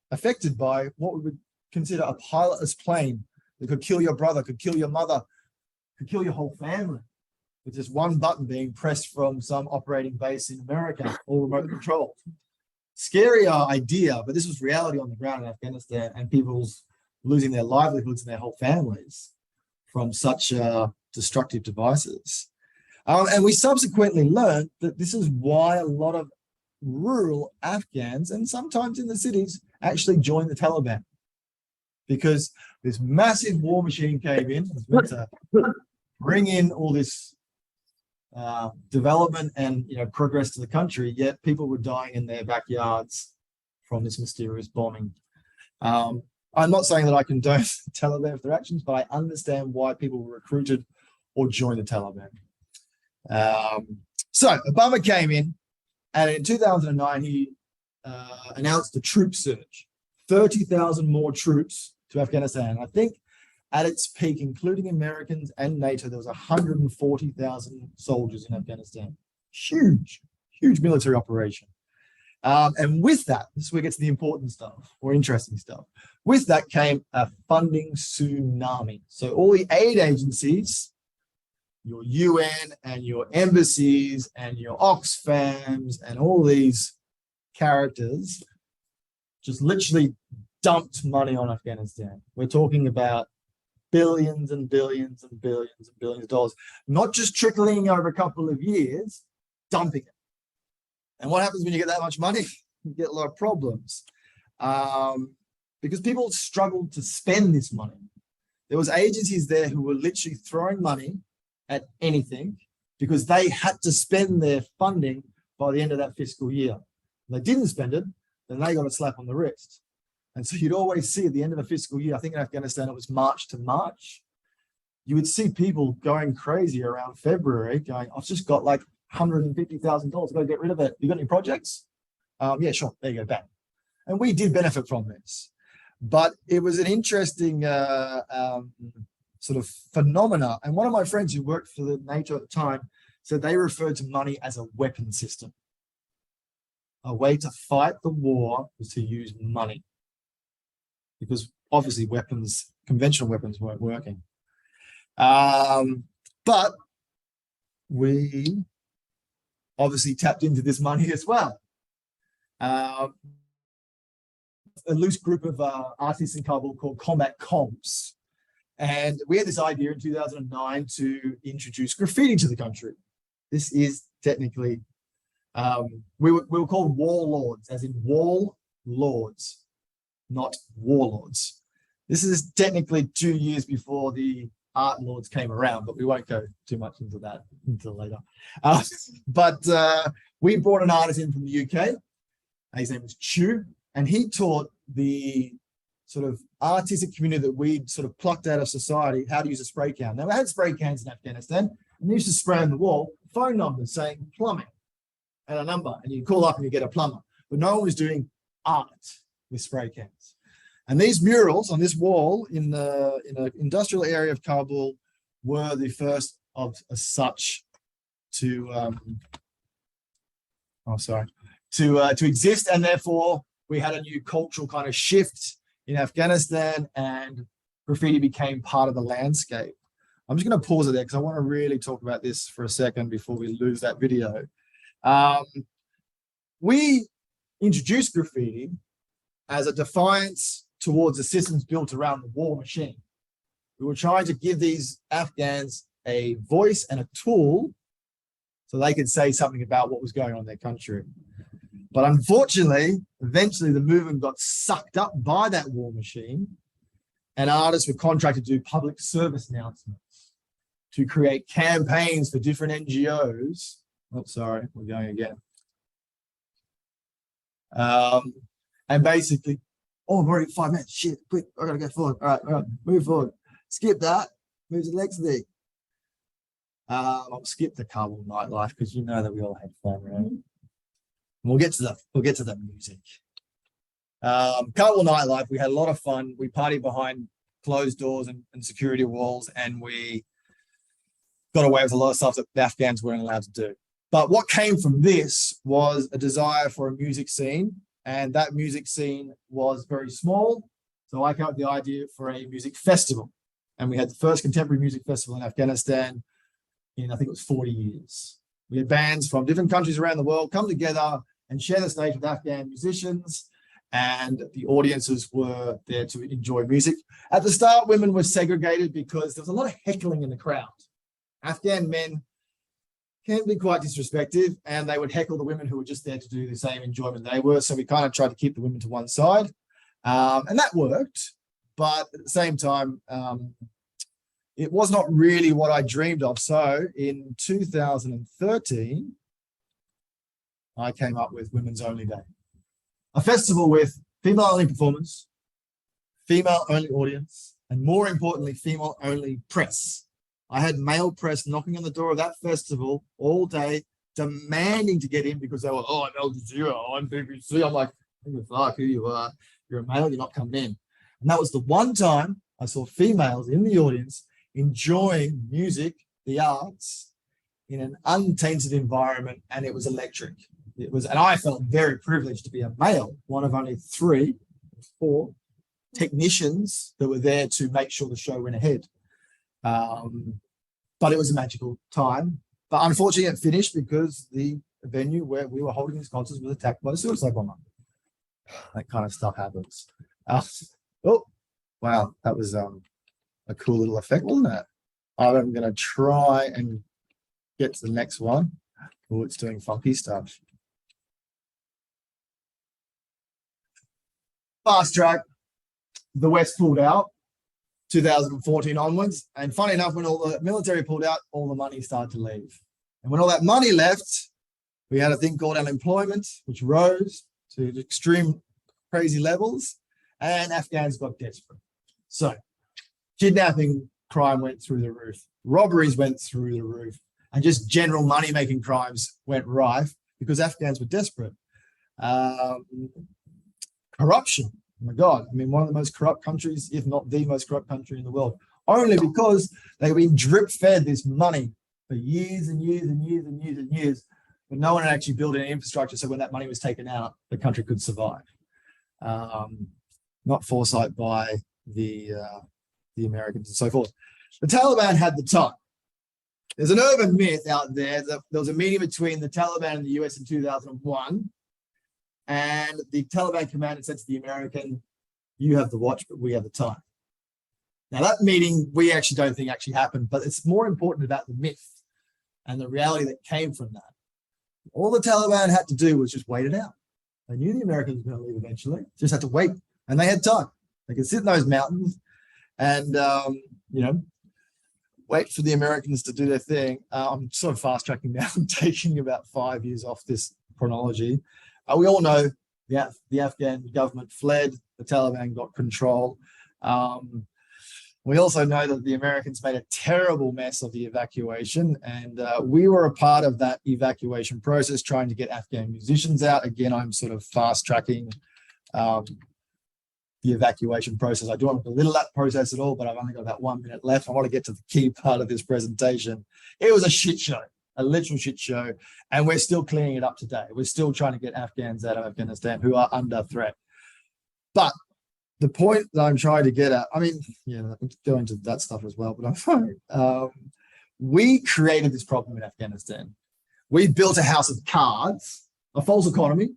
affected by what we would consider a pilotless plane that could kill your brother, could kill your mother, could kill your whole family with just one button being pressed from some operating base in America, all remote controlled. Scary idea, but this was reality on the ground in Afghanistan, and people's losing their livelihoods and their whole families from such destructive devices. And we subsequently learned that this is why a lot of rural Afghans, and sometimes in the cities, actually joined the Taliban. Because this massive war machine came in, was meant to bring in all this development and progress to the country, yet people were dying in their backyards from this mysterious bombing. I'm not saying that I condone the Taliban for their actions, but I understand why people were recruited or joined the Taliban. So Obama came in, and in 2009 he announced a troop surge, 30,000 more troops to Afghanistan. I think at its peak, including Americans and NATO, there was 140,000 soldiers in Afghanistan. Huge, huge military operation. And with that, this is where it gets to the important stuff or interesting stuff. With that came a funding tsunami. So all the aid agencies, your UN and your embassies and your Oxfams and all these characters just literally dumped money on Afghanistan. We're talking about billions and billions and billions and billions of dollars, not just trickling over a couple of years, dumping it. And what happens when you get that much money? You get a lot of problems because people struggled to spend this money. There was agencies there who were literally throwing money at anything because they had to spend their funding by the end of that fiscal year. If they didn't spend it, then they got a slap on the wrist. And so you'd always see at the end of a fiscal year, I think in Afghanistan it was March to March, you would see people going crazy around February going, I've just got like $150,000, I've got to get rid of it. You got any projects? Yeah, sure, there you go, bang. And we did benefit from this. But it was an interesting sort of phenomena. And one of my friends who worked for the NATO at the time said they referred to money as a weapon system. A way to fight the war was to use money. Because obviously weapons, conventional weapons weren't working. But we obviously tapped into this money as well. A loose group of artists in Kabul called Combat Comps. And we had this idea in 2009 to introduce graffiti to the country. This is technically, we were called warlords, as in wall lords, not warlords. This is technically 2 years before the art lords came around, but we won't go too much into that until later. But we brought an artist in from the UK. His name was Chu, and he taught the sort of artistic community that we'd sort of plucked out of society how to use a spray can. Now, we had spray cans in Afghanistan, and they used to spray on the wall phone numbers saying plumbing and a number, and you call up and you get a plumber. But no one was doing art with spray cans. And these murals on this wall in an industrial area of Kabul were the first of such to to exist, and therefore we had a new cultural kind of shift in Afghanistan, and graffiti became part of the landscape. I'm just going to pause it there because I want to really talk about this for a second before we lose that video. We introduced graffiti as a defiance towards the systems built around the war machine. We were trying to give these Afghans a voice and a tool so they could say something about what was going on in their country. But unfortunately, eventually the movement got sucked up by that war machine, and artists were contracted to do public service announcements, to create campaigns for different NGOs. Oh, sorry, we're going again. And basically, oh, I'm already 5 minutes. Shit, quick, I gotta go forward. All right, move forward. Skip that. Move to the next thing. I'll skip the Kabul nightlife because you know that we all had fun, right? We'll get to the music. Kabul nightlife, we had a lot of fun. We partied behind closed doors and security walls, and we got away with a lot of stuff that the Afghans weren't allowed to do. But what came from this was a desire for a music scene, and that music scene was very small. So I came up with the idea for a music festival. And we had the first contemporary music festival in Afghanistan in, I think it was 40 years. We had bands from different countries around the world come together and share the stage with Afghan musicians, and the audiences were there to enjoy music. At the start, women were segregated because there was a lot of heckling in the crowd. Afghan men can be quite disrespectful, and they would heckle the women who were just there to do the same enjoyment they were. So we kind of tried to keep the women to one side, and that worked. But at the same time, it was not really what I dreamed of. So in 2013, I came up with Women's Only Day, a festival with female-only performers, female-only audience, and more importantly, female-only press. I had male press knocking on the door of that festival all day, demanding to get in because they were, oh, I'm Al Jazeera, I'm BBC. I'm like, fuck who you are. You're a male, you're not coming in. And that was the one time I saw females in the audience enjoying music, the arts, in an untainted environment, and it was electric. It was, and I felt very privileged to be a male, one of only 4 technicians that were there to make sure the show went ahead. But it was a magical time. But unfortunately, it finished because the venue where we were holding these concerts was attacked by a suicide bomber. That kind of stuff happens. Oh, wow, that was a cool little effect, wasn't it? I'm going to try and get to the next one. Oh, it's doing funky stuff. Fast track. The West pulled out 2014 onwards. And funny enough, when all the military pulled out, all the money started to leave. And when all that money left, we had a thing called unemployment, which rose to extreme crazy levels, and Afghans got desperate. So kidnapping crime went through the roof, robberies went through the roof, and just general money-making crimes went rife because Afghans were desperate. Corruption, oh my God, I mean, one of the most corrupt countries, if not the most corrupt country in the world, only because they've been drip-fed this money for years and years and years and years and years, but no one had actually built an infrastructure so when that money was taken out, the country could survive. Not foresight by the Americans and so forth. The Taliban had the time. There's an urban myth out there that there was a meeting between the Taliban and the US in 2001, and the Taliban commander said to the American, you have the watch, but we have the time. Now that meeting, we actually don't think actually happened, but it's more important about the myth and the reality that came from that. All the Taliban had to do was just wait it out. They knew the Americans were going to leave eventually, just had to wait, and they had time. They could sit in those mountains and, wait for the Americans to do their thing. I'm sort of fast tracking now. I'm taking about 5 years off this chronology. We all know the Afghan government fled, the Taliban got control. We also know that the Americans made a terrible mess of the evacuation, and we were a part of that evacuation process, trying to get Afghan musicians out. Again, I'm sort of fast tracking the evacuation process. I don't want to belittle that process at all, but I've only got about 1 minute left. I want to get to the key part of this presentation. It was a shit show, a literal shit show, and we're still cleaning it up today. We're still trying to get Afghans out of Afghanistan who are under threat. But the point that I'm trying to get at, I mean, yeah, I can go into that stuff as well, but I'm fine. We created this problem in Afghanistan. We built a house of cards, a false economy,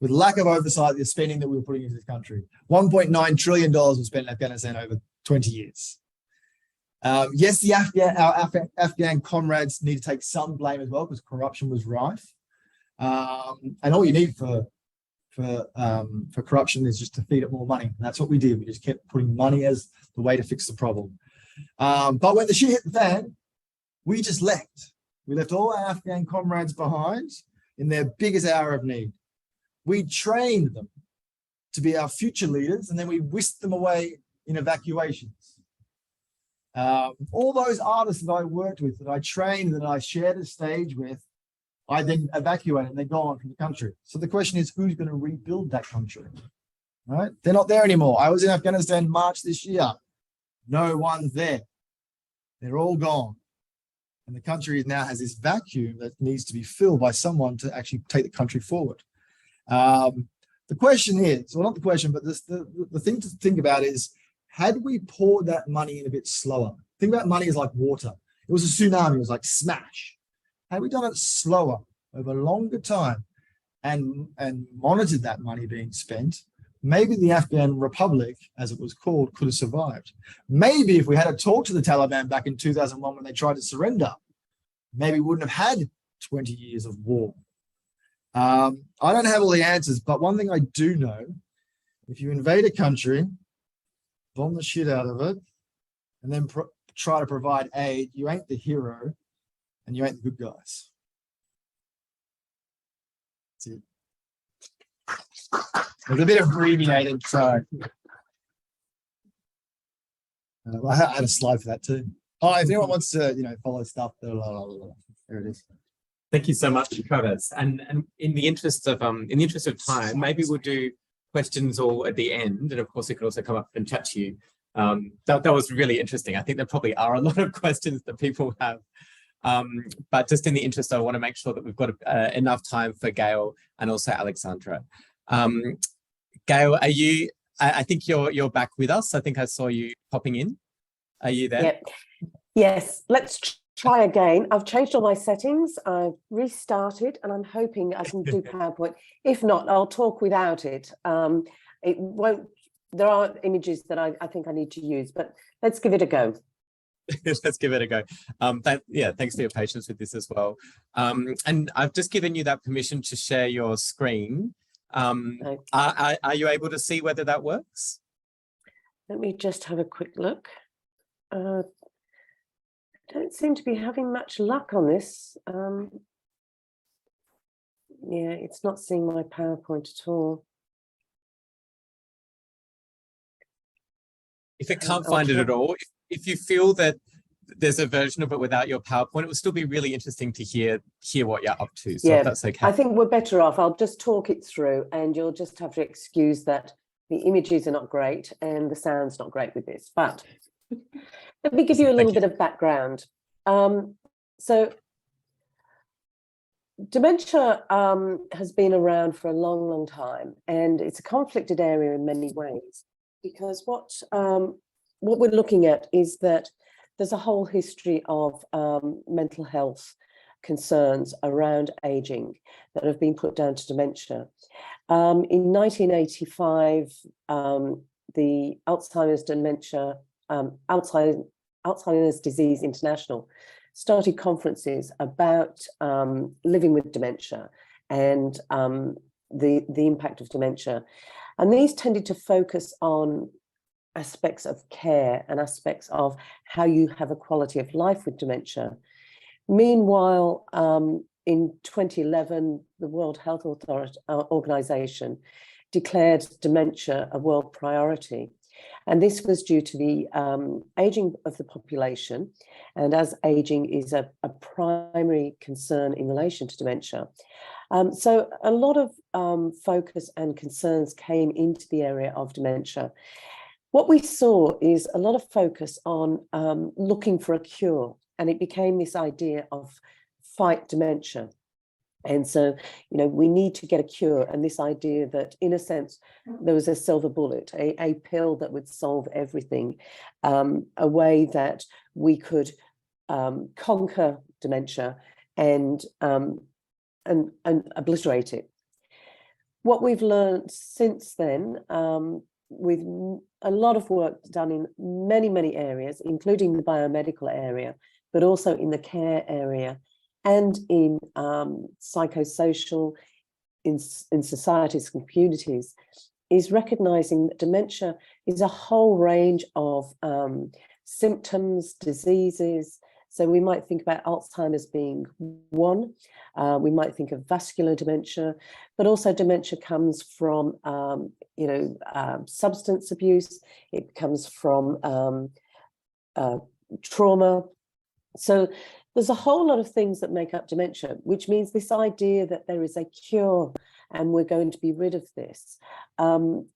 with lack of oversight, the spending that we were putting into this country. $1.9 trillion was spent in Afghanistan over 20 years. Yes, our Afghan comrades need to take some blame as well because corruption was rife. And all you need for corruption is just to feed it more money. And that's what we did. We just kept putting money as the way to fix the problem. But when the shit hit the fan, we just left. We left all our Afghan comrades behind in their biggest hour of need. We trained them to be our future leaders, and then we whisked them away in evacuations. All those artists that I worked with, that I trained, that I shared a stage with, I then evacuated and they're gone from the country. So the question is, who's going to rebuild that country? Right? They're not there anymore. I was in Afghanistan in March this year. No one's there. They're all gone. And the country now has this vacuum that needs to be filled by someone to actually take the country forward. The question is, well, not the question, but the thing to think about is, had we poured that money in a bit slower? Think about money as like water. It was a tsunami, it was like smash. Had we done it slower over a longer time and monitored that money being spent, maybe the Afghan Republic, as it was called, could have survived. Maybe if we had a talk to the Taliban back in 2001 when they tried to surrender, maybe we wouldn't have had 20 years of war. I don't have all the answers, but one thing I do know, if you invade a country, bomb the shit out of it, and then try to provide aid, you ain't the hero and you ain't the good guys. That's it. There's a bit of abbreviated, so I had a slide for that too. Oh, if anyone wants to, follow stuff, there it is. Thank you so much, Travis. And in the interest of time, maybe we'll do questions all at the end, and of course we could also come up and chat to you. That was really interesting. I think there probably are a lot of questions that people have. But just in the interest, I want to make sure that we've got enough time for Gail and also Alexandra. Gail, are you? I think you're back with us. I think I saw you popping in. Are you there? Yep. Yes. Let's try again. I've changed all my settings. I've restarted, and I'm hoping I can do PowerPoint. If not, I'll talk without it. It won't. There are images that I think I need to use, but let's give it a go. Let's give it a go. Thanks for your patience with this as well. And I've just given you that permission to share your screen. Okay. Are you able to see whether that works? Let me just have a quick look. I don't seem to be having much luck on this. Yeah, it's not seeing my PowerPoint at all. If it can't find it at all, if you feel that there's a version of it without your PowerPoint, it would still be really interesting to hear what you're up to. So if that's okay. I think we're better off. I'll just talk it through, and you'll just have to excuse that the images are not great and the sound's not great with this. But let me give you a little bit of background. So dementia has been around for a long, long time, and it's a conflicted area in many ways, because what we're looking at is that there's a whole history of mental health concerns around aging that have been put down to dementia. In 1985, the Alzheimer's Disease International started conferences about living with dementia and the impact of dementia. And these tended to focus on aspects of care and aspects of how you have a quality of life with dementia. Meanwhile, in 2011, the World Health Organization declared dementia a world priority. And this was due to the aging of the population. And as aging is a primary concern in relation to dementia, so a lot of focus and concerns came into the area of dementia. What we saw is a lot of focus on looking for a cure, and it became this idea of fight dementia. And so, we need to get a cure, and this idea that, in a sense, there was a silver bullet, a pill that would solve everything, a way that we could conquer dementia and obliterate it. What we've learned since then, with a lot of work done in many, many areas, including the biomedical area, but also in the care area and in psychosocial, in societies and communities, is recognizing that dementia is a whole range of symptoms, diseases. So we might think about Alzheimer's being one. We might think of vascular dementia, but also dementia comes from, substance abuse. It comes from trauma. So there's a whole lot of things that make up dementia, which means this idea that there is a cure and we're going to be rid of this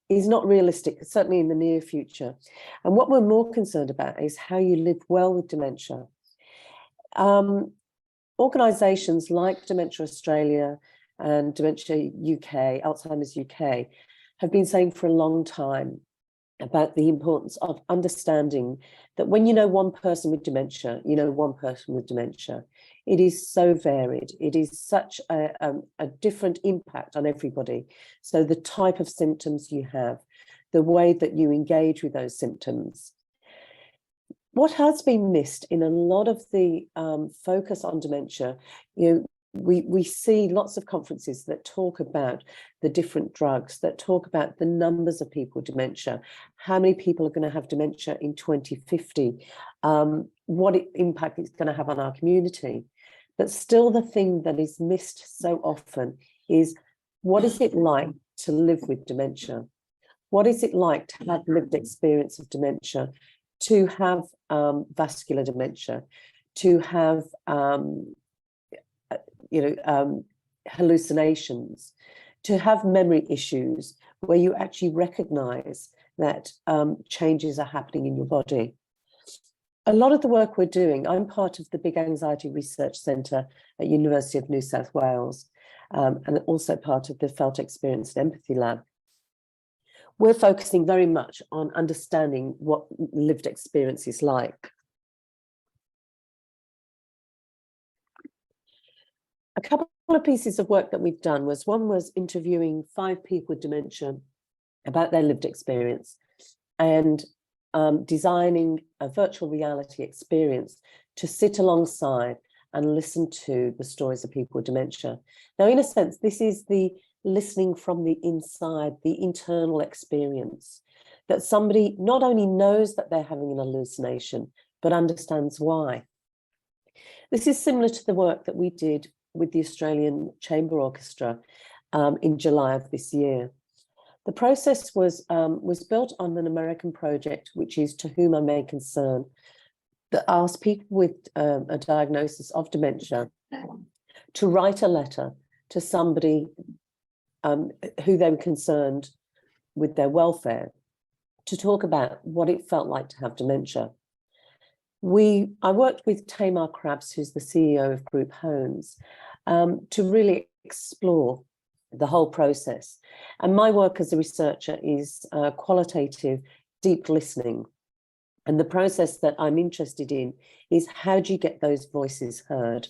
is not realistic, certainly in the near future. And what we're more concerned about is how you live well with dementia. Organisations like Dementia Australia and Dementia UK, Alzheimer's UK, have been saying for a long time about the importance of understanding that when you know one person with dementia, you know one person with dementia. It is so varied. It is such a different impact on everybody. So the type of symptoms you have, the way that you engage with those symptoms. What has been missed in a lot of the focus on dementia, we see lots of conferences that talk about the different drugs, that talk about the numbers of people with dementia, how many people are going to have dementia in 2050, what impact it's going to have on our community. But still the thing that is missed so often is, what is it like to live with dementia? What is it like to have lived experience of dementia, to have vascular dementia, to have hallucinations, to have memory issues where you actually recognize that changes are happening in your body. A lot of the work we're doing, I'm part of the Big Anxiety Research Centre at University of New South Wales, and also part of the Felt Experience and Empathy Lab. We're focusing very much on understanding what lived experience is like. A couple of pieces of work that we've done was, one was interviewing 5 people with dementia about their lived experience and designing a virtual reality experience to sit alongside and listen to the stories of people with dementia. Now, in a sense, this is the listening from the inside, the internal experience, that somebody not only knows that they're having an hallucination, but understands why. This is similar to the work that we did with the Australian Chamber Orchestra in July of this year. The process was built on an American project, which is To Whom I May Concern, that asked people with a diagnosis of dementia to write a letter to somebody who they were concerned with their welfare, to talk about what it felt like to have dementia. I worked with Tamar Krabs, who's the CEO of Group Homes, to really explore the whole process. And my work as a researcher is qualitative, deep listening. And the process that I'm interested in is, how do you get those voices heard?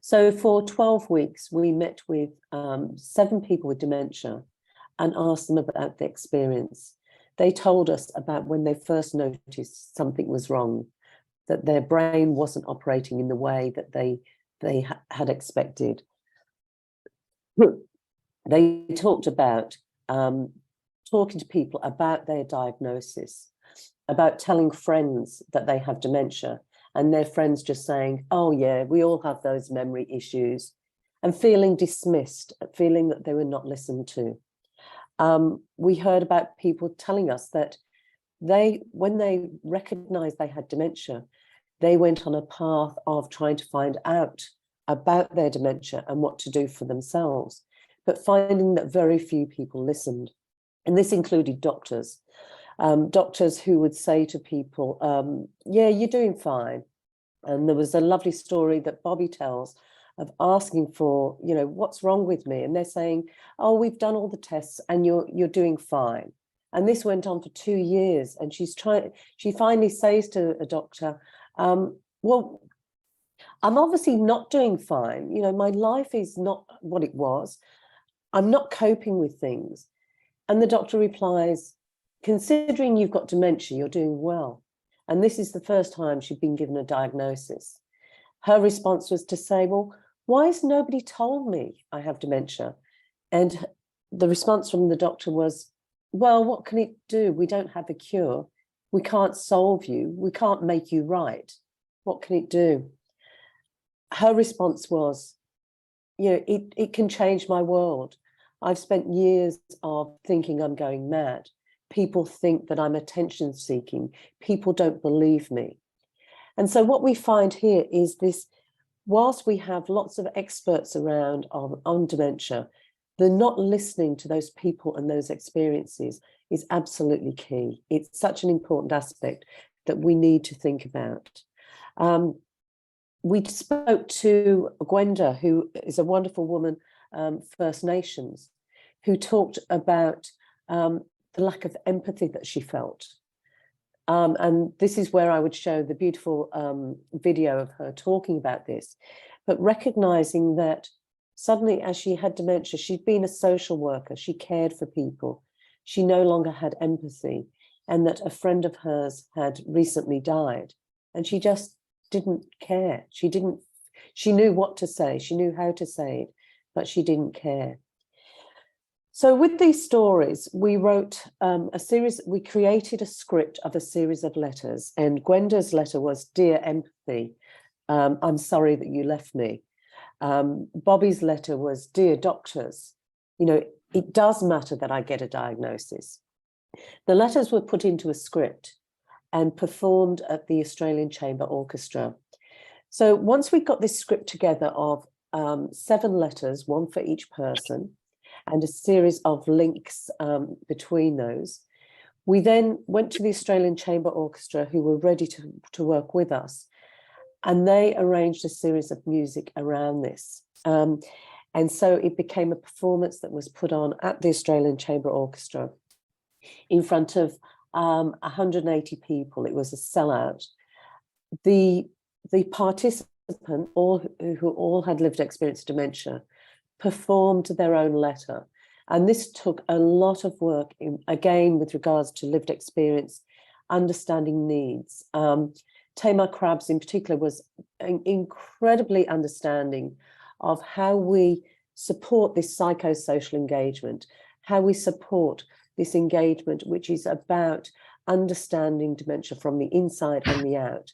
So for 12 weeks, we met with 7 people with dementia and asked them about their experience. They told us about when they first noticed something was wrong, that their brain wasn't operating in the way that they had expected. They talked about talking to people about their diagnosis, about telling friends that they have dementia, and their friends just saying, oh yeah, we all have those memory issues, and feeling dismissed, feeling that they were not listened to. We heard about people telling us that when they recognized they had dementia, they went on a path of trying to find out about their dementia and what to do for themselves, but finding that very few people listened. And this included doctors. Doctors who would say to people, yeah, you're doing fine. And there was a lovely story that Bobby tells of asking for, what's wrong with me? And they're saying, oh, we've done all the tests and you're doing fine. And this went on for 2 years. And she finally says to a doctor, well, I'm obviously not doing fine. My life is not what it was. I'm not coping with things. And the doctor replies, considering you've got dementia, you're doing well. And this is the first time she'd been given a diagnosis. Her response was to say, well, why has nobody told me I have dementia? And the response from the doctor was, well, what can it do? We don't have a cure. We can't solve you. We can't make you right. What can it do? Her response was, it can change my world. I've spent years of thinking I'm going mad. People think that I'm attention seeking. People don't believe me. And so what we find here is this, whilst we have lots of experts around on dementia, the not listening to those people and those experiences is absolutely key. It's such an important aspect that we need to think about. we spoke to Gwenda, who is a wonderful woman, First Nations, who talked about the lack of empathy that she felt. And this is where I would show the beautiful video of her talking about this, but recognizing that suddenly, as she had dementia, she'd been a social worker, she cared for people, she no longer had empathy, and that a friend of hers had recently died, and she just didn't care. She knew what to say, she knew how to say it, but she didn't care. So with these stories, we wrote we created a script of a series of letters, and Gwenda's letter was, "Dear Empathy, I'm sorry that you left me." Bobby's letter was, "Dear doctors, it does matter that I get a diagnosis." The letters were put into a script and performed at the Australian Chamber Orchestra. So once we got this script together of 7 letters, 1 for each person, and a series of links between those, we then went to the Australian Chamber Orchestra, who were ready to work with us, and they arranged a series of music around this. And so it became a performance that was put on at the Australian Chamber Orchestra in front of 180 people. It was a sellout. The participants, who all had lived experience of dementia, performed their own letter. And this took a lot of work, again, with regards to lived experience, understanding needs. Tamar Krabs in particular was incredibly understanding of how we support this psychosocial engagement, how we support this engagement, which is about understanding dementia from the inside and the out.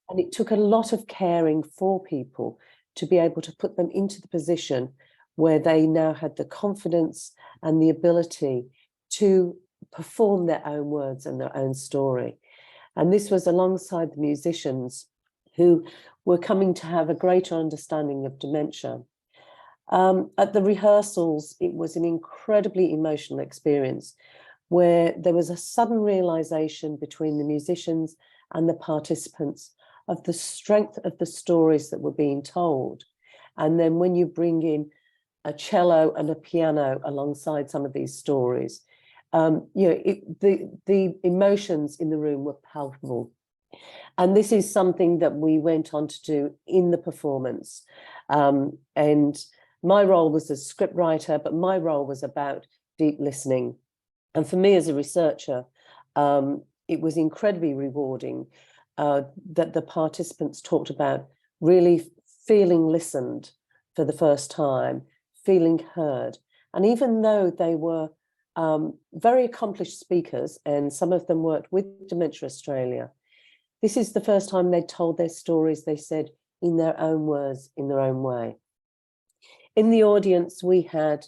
And it took a lot of caring for people to be able to put them into the position where they now had the confidence and the ability to perform their own words and their own story. And this was alongside the musicians who were coming to have a greater understanding of dementia. At the rehearsals, it was an incredibly emotional experience where there was a sudden realization between the musicians and the participants of the strength of the stories that were being told. And then when you bring in a cello and a piano alongside some of these stories, the emotions in the room were palpable. And this is something that we went on to do in the performance. And my role was a script writer, but my role was about deep listening. And for me as a researcher, it was incredibly rewarding that the participants talked about really feeling listened for the first time, feeling heard. And even though they were very accomplished speakers, and some of them worked with Dementia Australia, this is the first time they told their stories, they said, in their own words, in their own way. In the audience, we had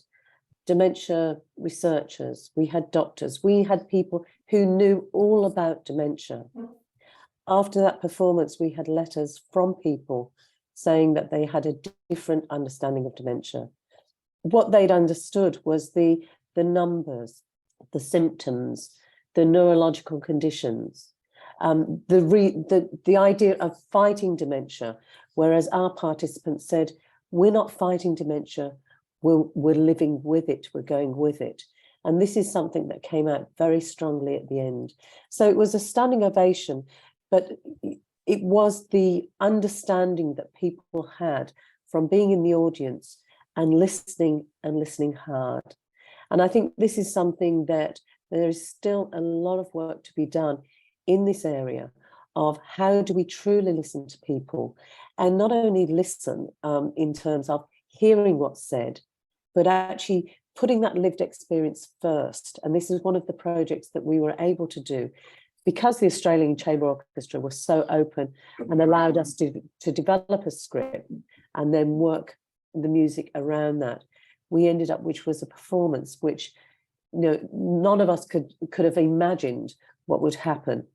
dementia researchers, we had doctors, we had people who knew all about dementia. After that performance, we had letters from people saying that they had a different understanding of dementia. What they'd understood was the numbers, the symptoms, the neurological conditions, the idea of fighting dementia, whereas our participants said, we're not fighting dementia, we're living with it, we're going with it. And this is something that came out very strongly at the end. So it was a standing ovation, but it was the understanding that people had from being in the audience and listening hard. And I think this is something that there is still a lot of work to be done in this area of how do we truly listen to people, and not only listen in terms of hearing what's said, but actually putting that lived experience first. And this is one of the projects that we were able to do because the Australian Chamber Orchestra was so open and allowed us to develop a script and then work the music around that. We ended up, which was a performance which, none of us could have imagined what would happen.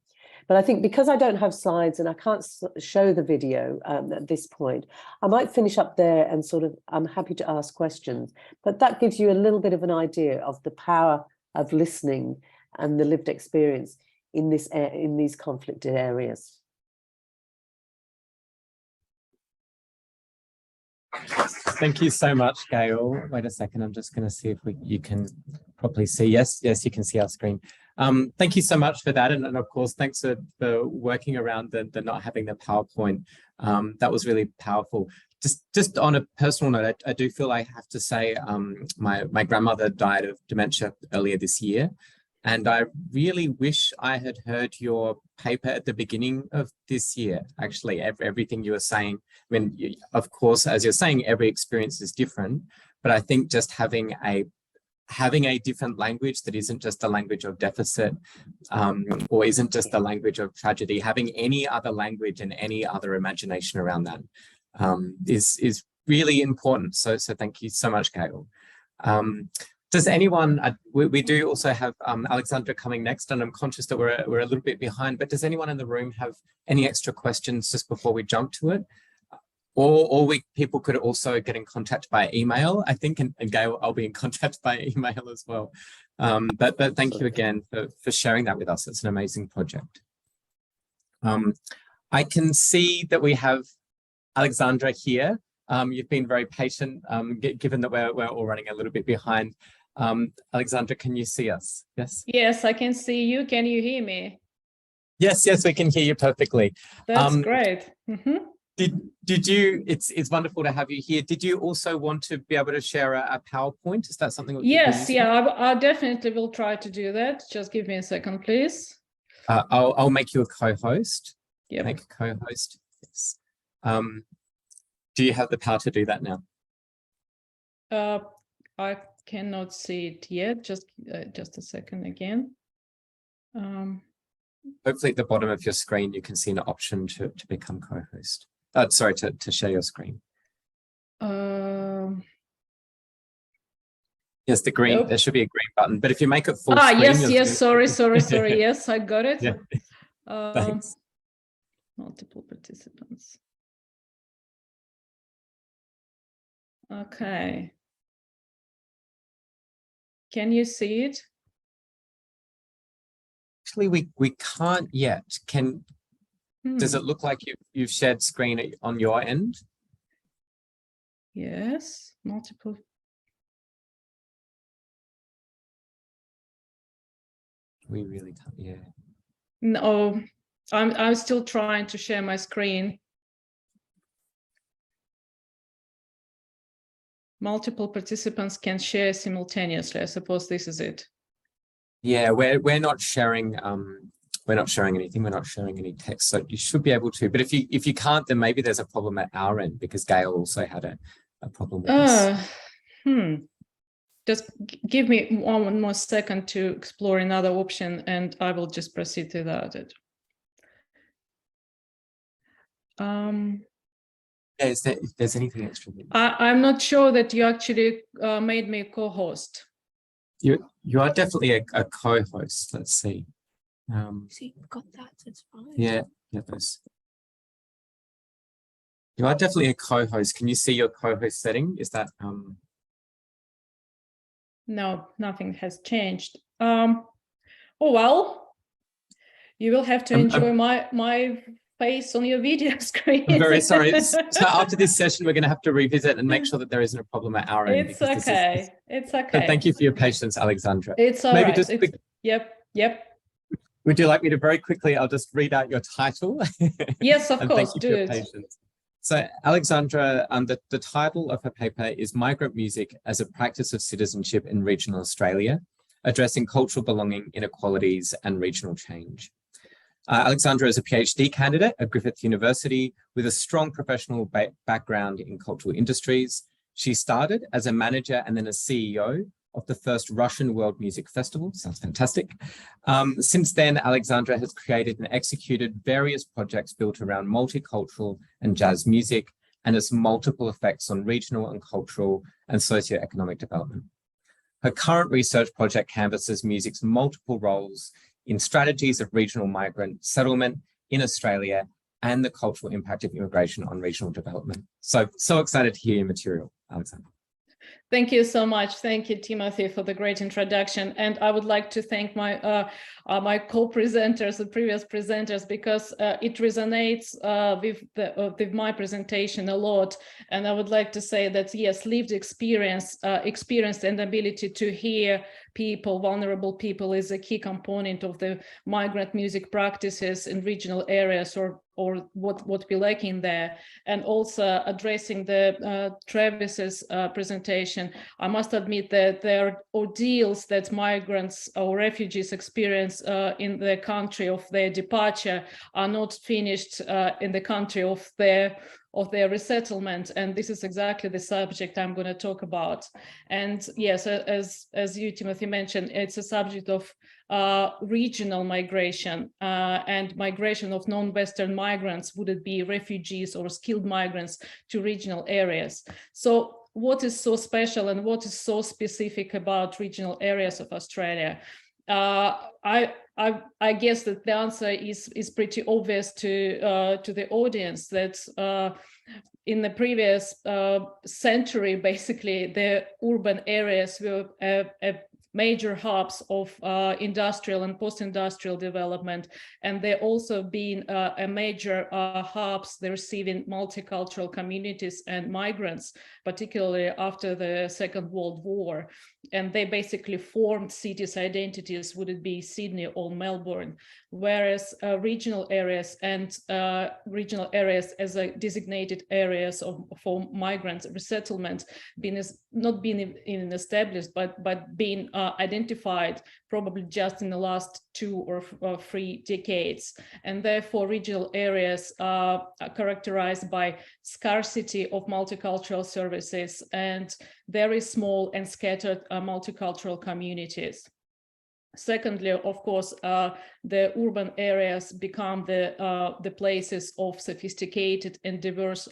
But I think because I don't have slides and I can't show the video at this point, I might finish up there and I'm happy to ask questions. But that gives you a little bit of an idea of the power of listening and the lived experience in these conflicted areas. Thank you so much, Gail. Wait a second, I'm just going to see if you can properly see. Yes, you can see our screen. Thank you so much for that. And of course, thanks for working around the not having the PowerPoint. That was really powerful. Just on a personal note, I do feel I have to say my grandmother died of dementia earlier this year. And I really wish I had heard your paper at the beginning of this year. Actually, everything you were saying, I mean, of course, as you're saying, every experience is different, but I think just having a different language that isn't just a language of deficit or isn't just a language of tragedy, having any other language and any other imagination around that is really important. So thank you so much, Gail. Does anyone, we do also have Alexandra coming next, and I'm conscious that we're a little bit behind, but does anyone in the room have any extra questions just before we jump to it? Or people could also get in contact by email, I think, and Gail, I'll be in contact by email as well. But thank you again for sharing that with us. It's an amazing project. I can see that we have Alexandra here. You've been very patient, given that we're all running a little bit behind. Alexandra, can you see us? Yes? Yes, I can see you. Can you hear me? Yes, we can hear you perfectly. That's great. Did you, it's wonderful to have you here. Did you also want to be able to share a PowerPoint? Is that something? Yes, yeah, I definitely will try to do that. Just give me a second, please. I'll make you a co-host. Yep. Make a co-host. Yes. Do you have the power to do that now? I cannot see it yet. Just a second again. Hopefully at the bottom of your screen, you can see an option to become co-host. Sorry, to share your screen. Yes, the green, nope. There should be a green button, but if you make it full screen. Yes, sorry. Yes, I got it. Yeah. Thanks. Multiple participants. Okay. Can you see it? Actually, we can't yet. Does it look like you've shared screen on your end? Yes, multiple. We really can't. Yeah. No, I'm still trying to share my screen. Multiple participants can share simultaneously. I suppose this is it. Yeah, we're not sharing anything. We're not sharing any text, so you should be able to. But if you can't, then maybe there's a problem at our end, because Gail also had a problem with this. Just give me one more second to explore another option, and I will just proceed to that. If there's anything extra. I'm not sure that you actually made me a co-host. You are definitely a co-host. Let's see. See, got that. It's fine. Yeah, those. You are definitely a co-host. Can you see your co-host setting? Is that No, nothing has changed. Oh well, you will have to enjoy my face on your video screen. I'm very sorry. So after this session, we're going to have to revisit and make sure that there isn't a problem at our end. It's okay. It's okay. So thank you for your patience, Alexandra. It's all Maybe right. Just quick, Yep. Would you like me to very quickly, I'll just read out your title. Yes, of course, thank you for your patience. So Alexandra, the title of her paper is Migrant Music as a Practice of Citizenship in Regional Australia, Addressing Cultural Belonging, Inequalities and Regional Change. Alexandra is a PhD candidate at Griffith University with a strong professional background in cultural industries. She started as a manager and then a CEO of the first Russian World Music Festival. Sounds fantastic. Since then, Alexandra has created and executed various projects built around multicultural and jazz music and its multiple effects on regional and cultural and socioeconomic development. Her current research project canvasses music's multiple roles in strategies of regional migrant settlement in Australia and the cultural impact of immigration on regional development. So excited to hear your material, Alexandra. Thank you so much. Thank you, Timothy, for the great introduction. And I would like to thank my my co-presenters, the previous presenters, because it resonates with my presentation a lot. And I would like to say that, yes, lived experience and ability to hear people, vulnerable people, is a key component of the migrant music practices in regional areas, or what we lack in there. And also addressing the Travis's presentation, I must admit that there are ordeals that migrants or refugees experience in the country of their departure are not finished in the country of their resettlement, and this is exactly the subject I'm going to talk about. And yes, as you, Timothy, mentioned, it's a subject of regional migration and migration of non-Western migrants, would it be refugees or skilled migrants, to regional areas. So what is so special and what is so specific about regional areas of Australia? I guess that the answer is pretty obvious to the audience, that in the previous century, basically, the urban areas were major hubs of industrial and post-industrial development, and they're also been a major hubs, they're receiving multicultural communities and migrants, particularly after the Second World War. And they basically formed cities' identities, would it be Sydney or Melbourne, whereas regional areas as a designated areas for migrants resettlement not been even established, but being identified probably just in the last 2 or 3 decades. And therefore regional areas are characterized by scarcity of multicultural services and very small and scattered multicultural communities. Secondly, of course, the urban areas become the places of sophisticated and diverse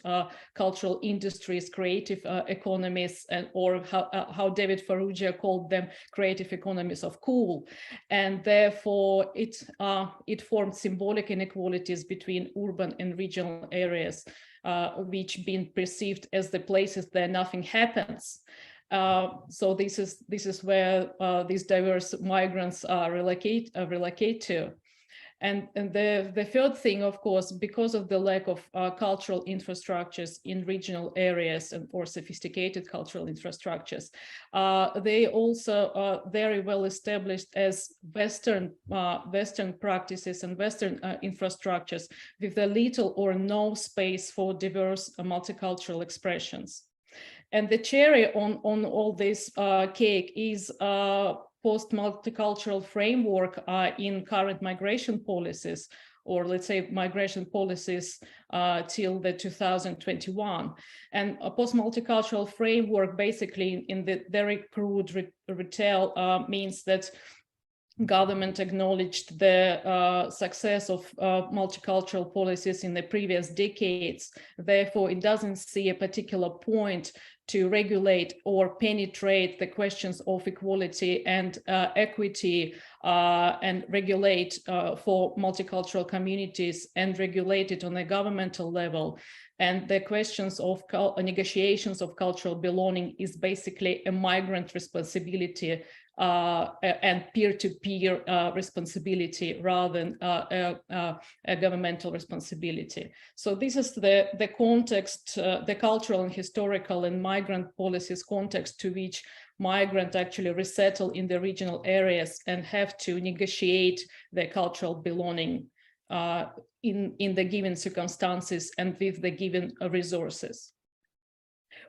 cultural industries, creative economies, or how David Farrugia called them, creative economies of cool. And therefore, it formed symbolic inequalities between urban and regional areas, which being perceived as the places where nothing happens. So this is where these diverse migrants relocate to. And the third thing, of course, because of the lack of cultural infrastructures in regional areas or sophisticated cultural infrastructures, they also are very well established as Western practices and Western infrastructures with a little or no space for diverse multicultural expressions. And the cherry on all this cake is post-multicultural framework in current migration policies, or let's say migration policies till the 2021. And a post-multicultural framework, basically in the very crude retell, means that government acknowledged the success of multicultural policies in the previous decades. Therefore, it doesn't see a particular point to regulate or penetrate the questions of equality and equity and regulate for multicultural communities and regulate it on a governmental level. And the questions of negotiations of cultural belonging is basically a migrant responsibility and peer-to-peer responsibility rather than a governmental responsibility. So this is the context, the cultural and historical and migrant policies context to which migrants actually resettle in the regional areas and have to negotiate their cultural belonging in the given circumstances and with the given resources.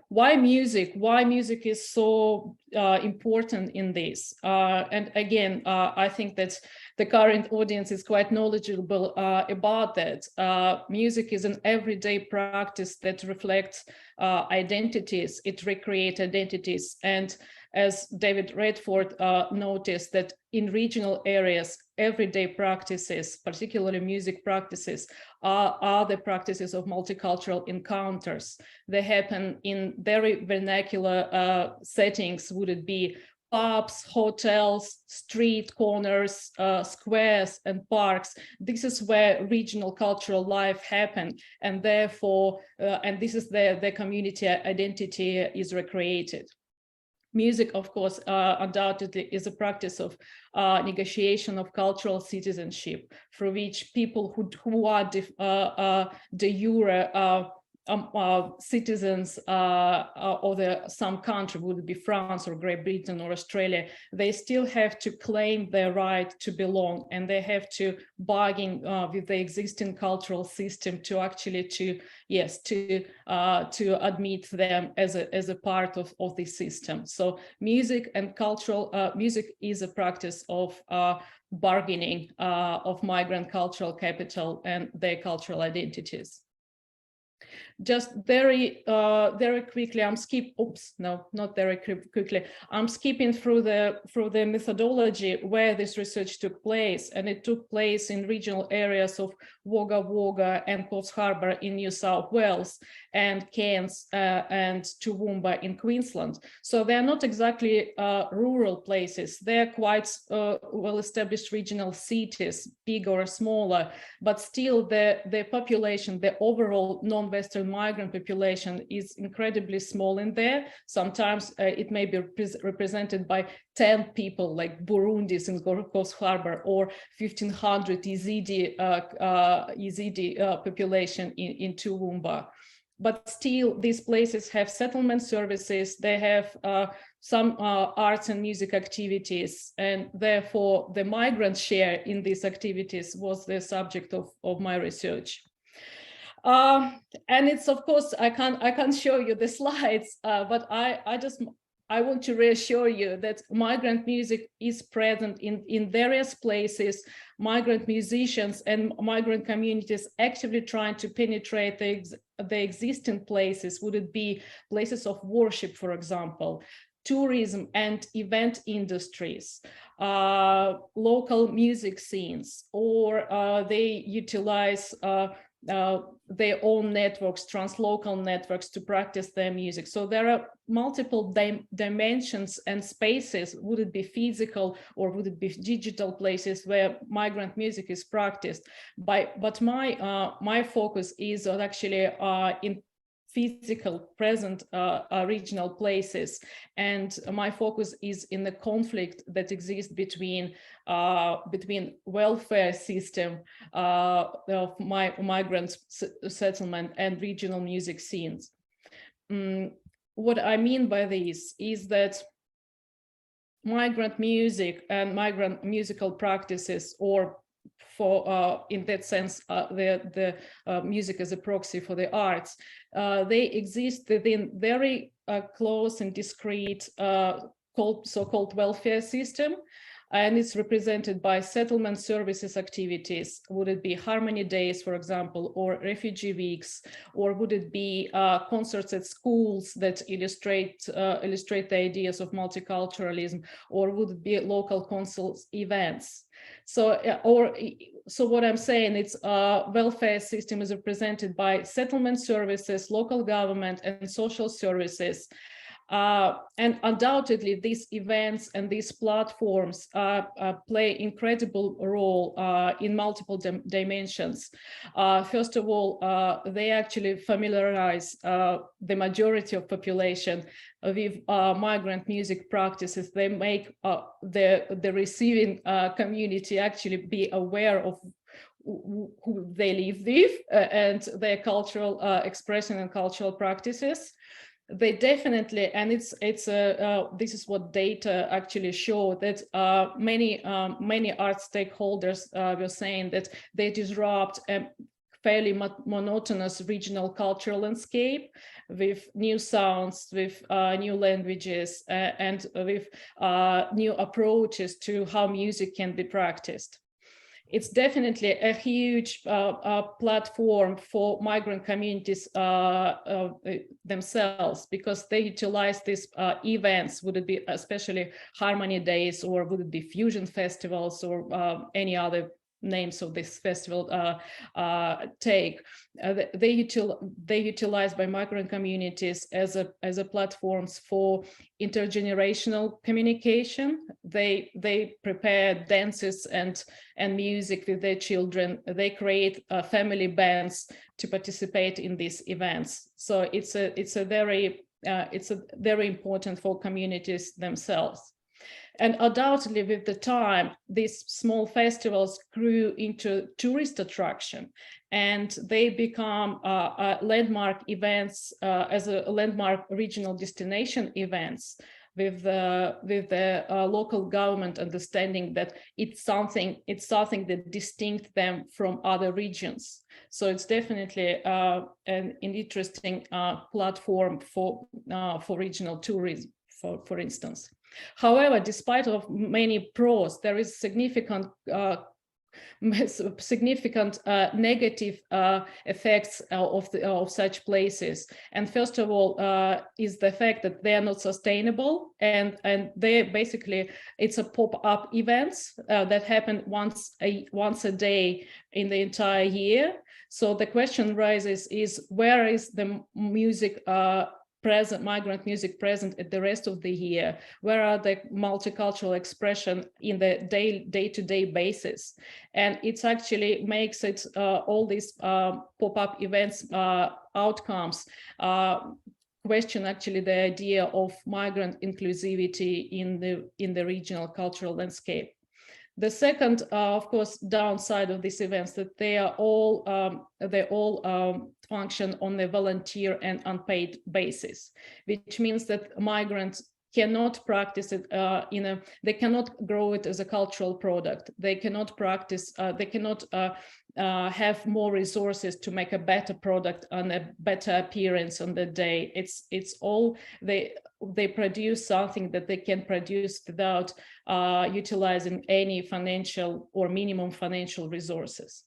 Why music? Why music is so important in this? And again, I think that the current audience is quite knowledgeable about that. Music is an everyday practice that reflects identities, it recreates identities. And as David Redford noticed, that in regional areas, everyday practices, particularly music practices, are the practices of multicultural encounters. They happen in very vernacular settings, would it be pubs, hotels, street corners, squares, and parks. This is where regional cultural life happens, and therefore, and this is the community identity is recreated. Music, of course, undoubtedly is a practice of negotiation of cultural citizenship, through which people who are de jure citizens of some country, would it be France or Great Britain or Australia, they still have to claim their right to belong, and they have to bargain with the existing cultural system to actually to admit them as a part of the system. So music and cultural music is a practice of bargaining of migrant cultural capital and their cultural identities. Just very quickly, I'm skipping through the methodology where this research took place, and it took place in regional areas of Wagga Wagga and Coffs Harbour in New South Wales, and Cairns and Toowoomba in Queensland. So they're not exactly rural places. They're quite well-established regional cities, big or smaller, but still the population, the overall non-Western migrant population is incredibly small in there. Sometimes it may be represented by 10 people, like Burundis in Coffs Harbour, or 1,500 Yazidi population in Toowoomba. But still, these places have settlement services, they have some arts and music activities, and therefore the migrant share in these activities was the subject of my research. And it's, of course, I can't show you the slides, but I want to reassure you that migrant music is present in various places. Migrant musicians and migrant communities actively trying to penetrate the existing places. Would it be places of worship, for example, tourism and event industries, local music scenes, or they utilize their own networks, translocal networks, to practice their music. So there are multiple dimensions and spaces. Would it be physical or would it be digital places where migrant music is practiced? But my focus is on actually in physical present regional places, and my focus is in the conflict that exists between welfare system of migrant settlement and regional music scenes. What I mean by this is that migrant music and migrant musical practices, or for in that sense the music as a proxy for the arts, they exist within very close and discrete so-called welfare system, and it's represented by settlement services activities. Would it be Harmony Days, for example, or Refugee Weeks, or would it be concerts at schools that illustrate the ideas of multiculturalism, or would it be local councils events? So what I'm saying, it's welfare system is represented by settlement services, local government, and social services. And undoubtedly, these events and these platforms play incredible role in multiple dimensions. First of all, they actually familiarize the majority of population with migrant music practices. They make the receiving community actually be aware of who they live with and their cultural expression and cultural practices. They definitely, and this is what data actually show, that many art stakeholders were saying that they disrupt a fairly monotonous regional cultural landscape with new sounds, with new languages, and with new approaches to how music can be practiced. It's definitely a huge platform for migrant communities themselves, because they utilize these events. Would it be especially Harmony Days, or would it be fusion festivals, or any other names of this festival take? They utilize by migrant communities as a platforms for intergenerational communication. They prepare dances and music with their children. They create family bands to participate in these events. So it's a very it's very important for communities themselves. And undoubtedly, with the time, these small festivals grew into tourist attraction, and they become landmark events as a landmark regional destination events, with the local government understanding that it's something that distinct them from other regions. So it's definitely an interesting platform for regional tourism, for instance. However, despite of many pros, there is significant negative effects of such places. And first of all, is the fact that they are not sustainable, and they basically, it's a pop-up events that happen once a day in the entire year. So the question rises is, where is the music migrant music present at the rest of the year? Where are the multicultural expression in the day-to-day basis? And it actually makes it all these pop-up events outcomes question actually the idea of migrant inclusivity in the regional cultural landscape. The second, of course, downside of these events, that they all function on a volunteer and unpaid basis, which means that migrants cannot practice it they cannot grow it as a cultural product. They cannot practice, they cannot have more resources to make a better product and a better appearance on the day. It's all, they produce something that they can produce without utilizing any financial or minimum financial resources.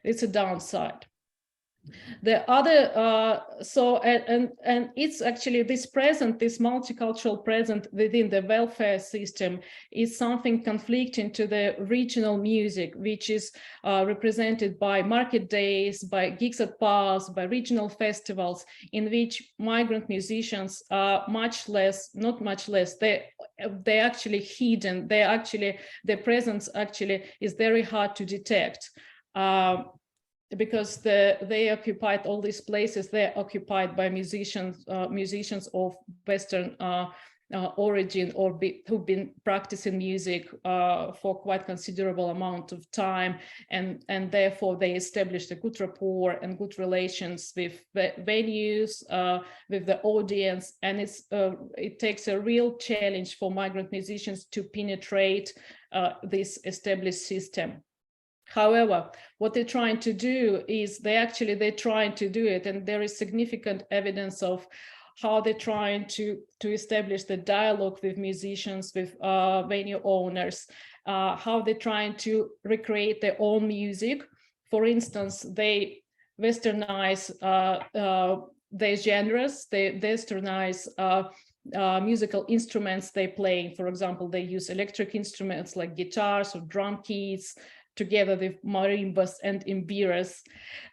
It's a downside. The other, and it's actually this multicultural present within the welfare system is something conflicting to the regional music, which is represented by market days, by gigs at bars, by regional festivals, in which migrant musicians are not much less, they're actually hidden. Their presence actually is very hard to detect. Because they occupied all these places, they're occupied by musicians of Western origin, or who've been practicing music for quite considerable amount of time, and therefore they established a good rapport and good relations with the venues, with the audience, and it takes a real challenge for migrant musicians to penetrate this established system. However, what they're trying to do is they're trying to do it, and there is significant evidence of how they're trying to establish the dialogue with musicians, with venue owners, how they're trying to recreate their own music. For instance, they westernize their genres, they westernize musical instruments they play. For example, they use electric instruments like guitars or drum kits, together with marimbas and imbiras.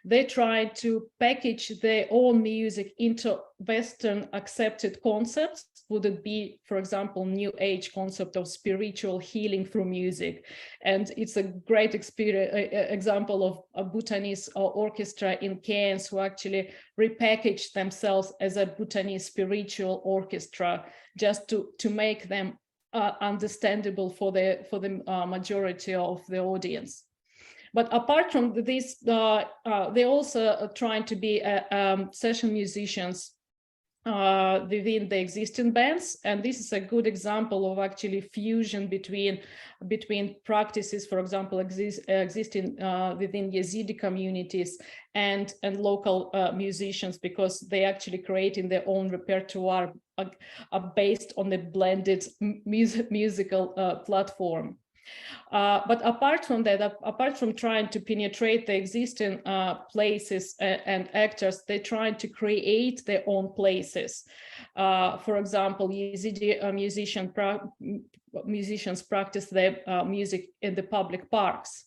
They try to package their own music into Western accepted concepts. Would it be, for example, New Age concept of spiritual healing through music? And it's a great example of a Bhutanese orchestra in Cairns who actually repackaged themselves as a Bhutanese spiritual orchestra, just to make them understandable for the majority of the audience. But apart from this, they also are trying to be session musicians within the existing bands, and this is a good example of actually fusion between practices, for example, existing within Yazidi communities and local musicians, because they actually creating their own repertoire based on the blended musical platform. But apart from that, apart from trying to penetrate the existing places and actors, they're trying to create their own places. For example, Yazidi musicians practice their music in the public parks,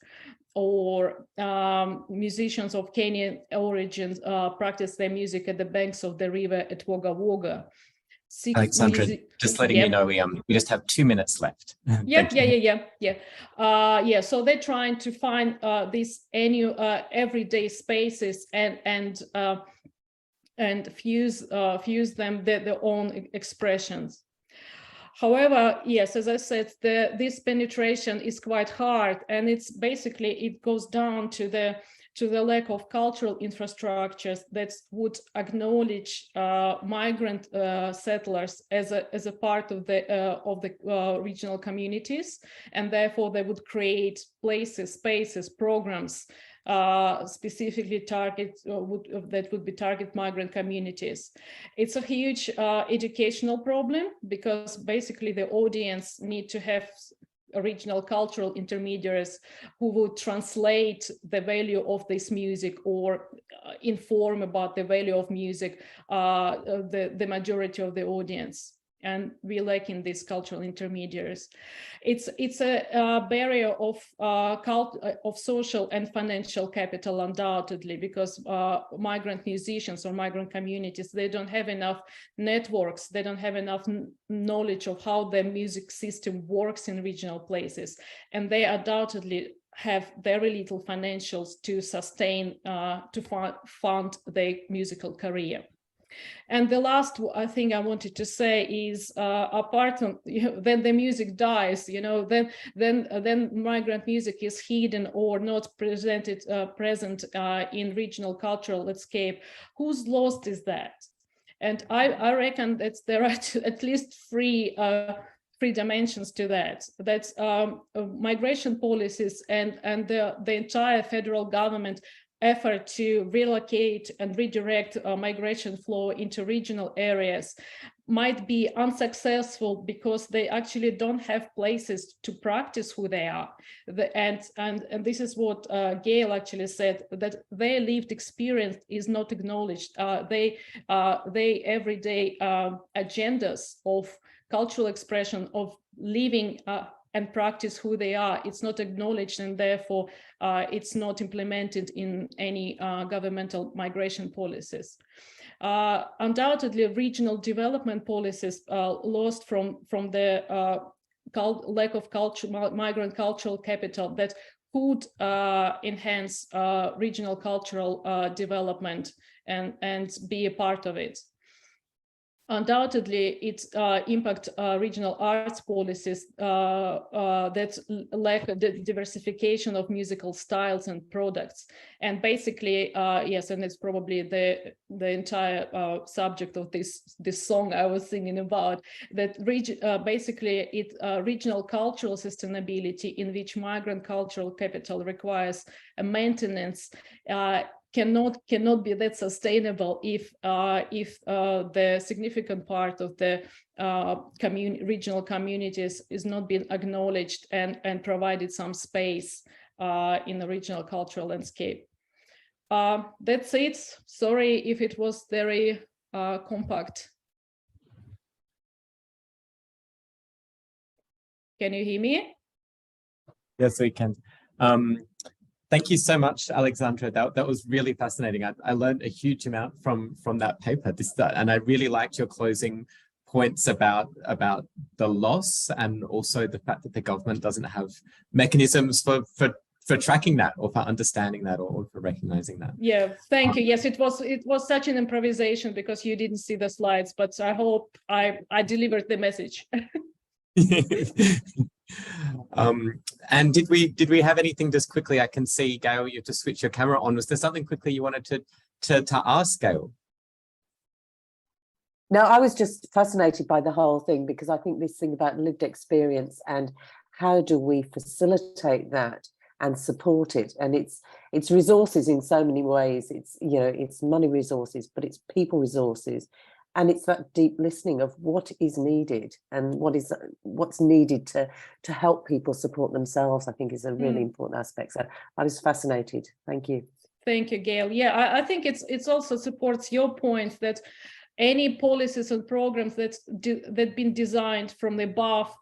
or musicians of Kenyan origins practice their music at the banks of the river at Wagga Wagga. Alexandra, just letting you know, we just have 2 minutes left. Yeah. So they're trying to find these everyday spaces and and fuse them their own expressions. However, yes, as I said, this penetration is quite hard, and it goes down to the lack of cultural infrastructures that would acknowledge migrant settlers as a part of the regional communities, and therefore they would create places, spaces, programs specifically that would be target migrant communities. It's a huge educational problem, because basically the audience need to have original cultural intermediaries who would translate the value of this music or inform about the value of music the majority of the audience. And we lack in these cultural intermediaries. It's a barrier of social and financial capital, undoubtedly, because migrant musicians or migrant communities, they don't have enough networks, they don't have enough knowledge of how the music system works in regional places, and they undoubtedly have very little financials to sustain, to fund their musical career. And the last thing I wanted to say is, apart from, when the music dies, then migrant music is hidden or not present in regional cultural landscape. Whose loss is that? And I reckon that there are at least three dimensions to that. That's migration policies and the entire federal government effort to relocate and redirect migration flow into regional areas might be unsuccessful because they actually don't have places to practice who they are. And this is what Gail actually said, that their lived experience is not acknowledged. They everyday agendas of cultural expression, of living and practice who they are, it's not acknowledged, and therefore it's not implemented in any governmental migration policies. Undoubtedly, regional development policies lost from the lack of migrant cultural capital that could enhance regional cultural development and be a part of it. Undoubtedly, it impacts regional arts policies that lack the diversification of musical styles and products. And basically, yes, and it's probably the entire subject of this song I was singing about, that basically regional cultural sustainability, in which migrant cultural capital requires a maintenance, cannot be that sustainable if the significant part of the regional communities is not being acknowledged and provided some space in the regional cultural landscape. That's it. Sorry if it was very compact. Can you hear me? Yes, we can. Thank you so much, Alexandra. That was really fascinating. I learned a huge amount from that paper. And I really liked your closing points about the loss, and also the fact that the government doesn't have mechanisms for tracking that, or for understanding that, or for recognizing that. Yeah, thank you. Yes, it was such an improvisation because you didn't see the slides, but I hope I delivered the message. And did we have anything just quickly? I can see, Gail, you have to switch your camera on. Was there something quickly you wanted to ask, Gail? No, I was just fascinated by the whole thing, because I think this thing about lived experience and how do we facilitate that and support it, and it's resources in so many ways. It's, you know, it's money resources, but it's people resources. And it's that deep listening of what is needed and what's needed to help people support themselves, I think is a really important aspect. So I was fascinated. Thank you. Thank you, Gail. Yeah, I think it's also supports your point that any policies and programs that been designed from the above,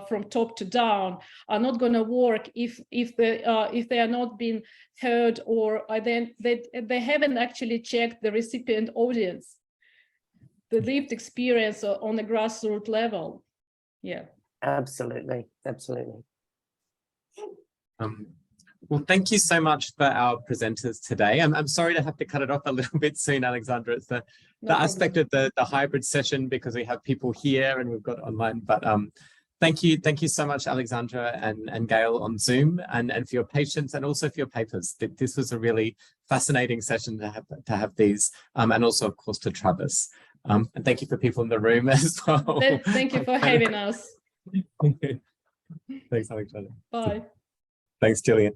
from top to down, are not going to work if they are not being heard, or then they haven't actually checked the recipient audience, the lived experience on the grassroots level. Yeah, absolutely. Well, thank you so much for our presenters today. I'm sorry to have to cut it off a little bit soon, Alexandra. It's the aspect of the hybrid session because we have people here and we've got online. But thank you so much, Alexandra and Gail on Zoom, and for your patience and also for your papers. This was a really fascinating session to have these, and also of course to Travis. And thank you for people in the room as well. Thank you for having us. Thanks, Alexandra. Bye. Thanks, Gillian.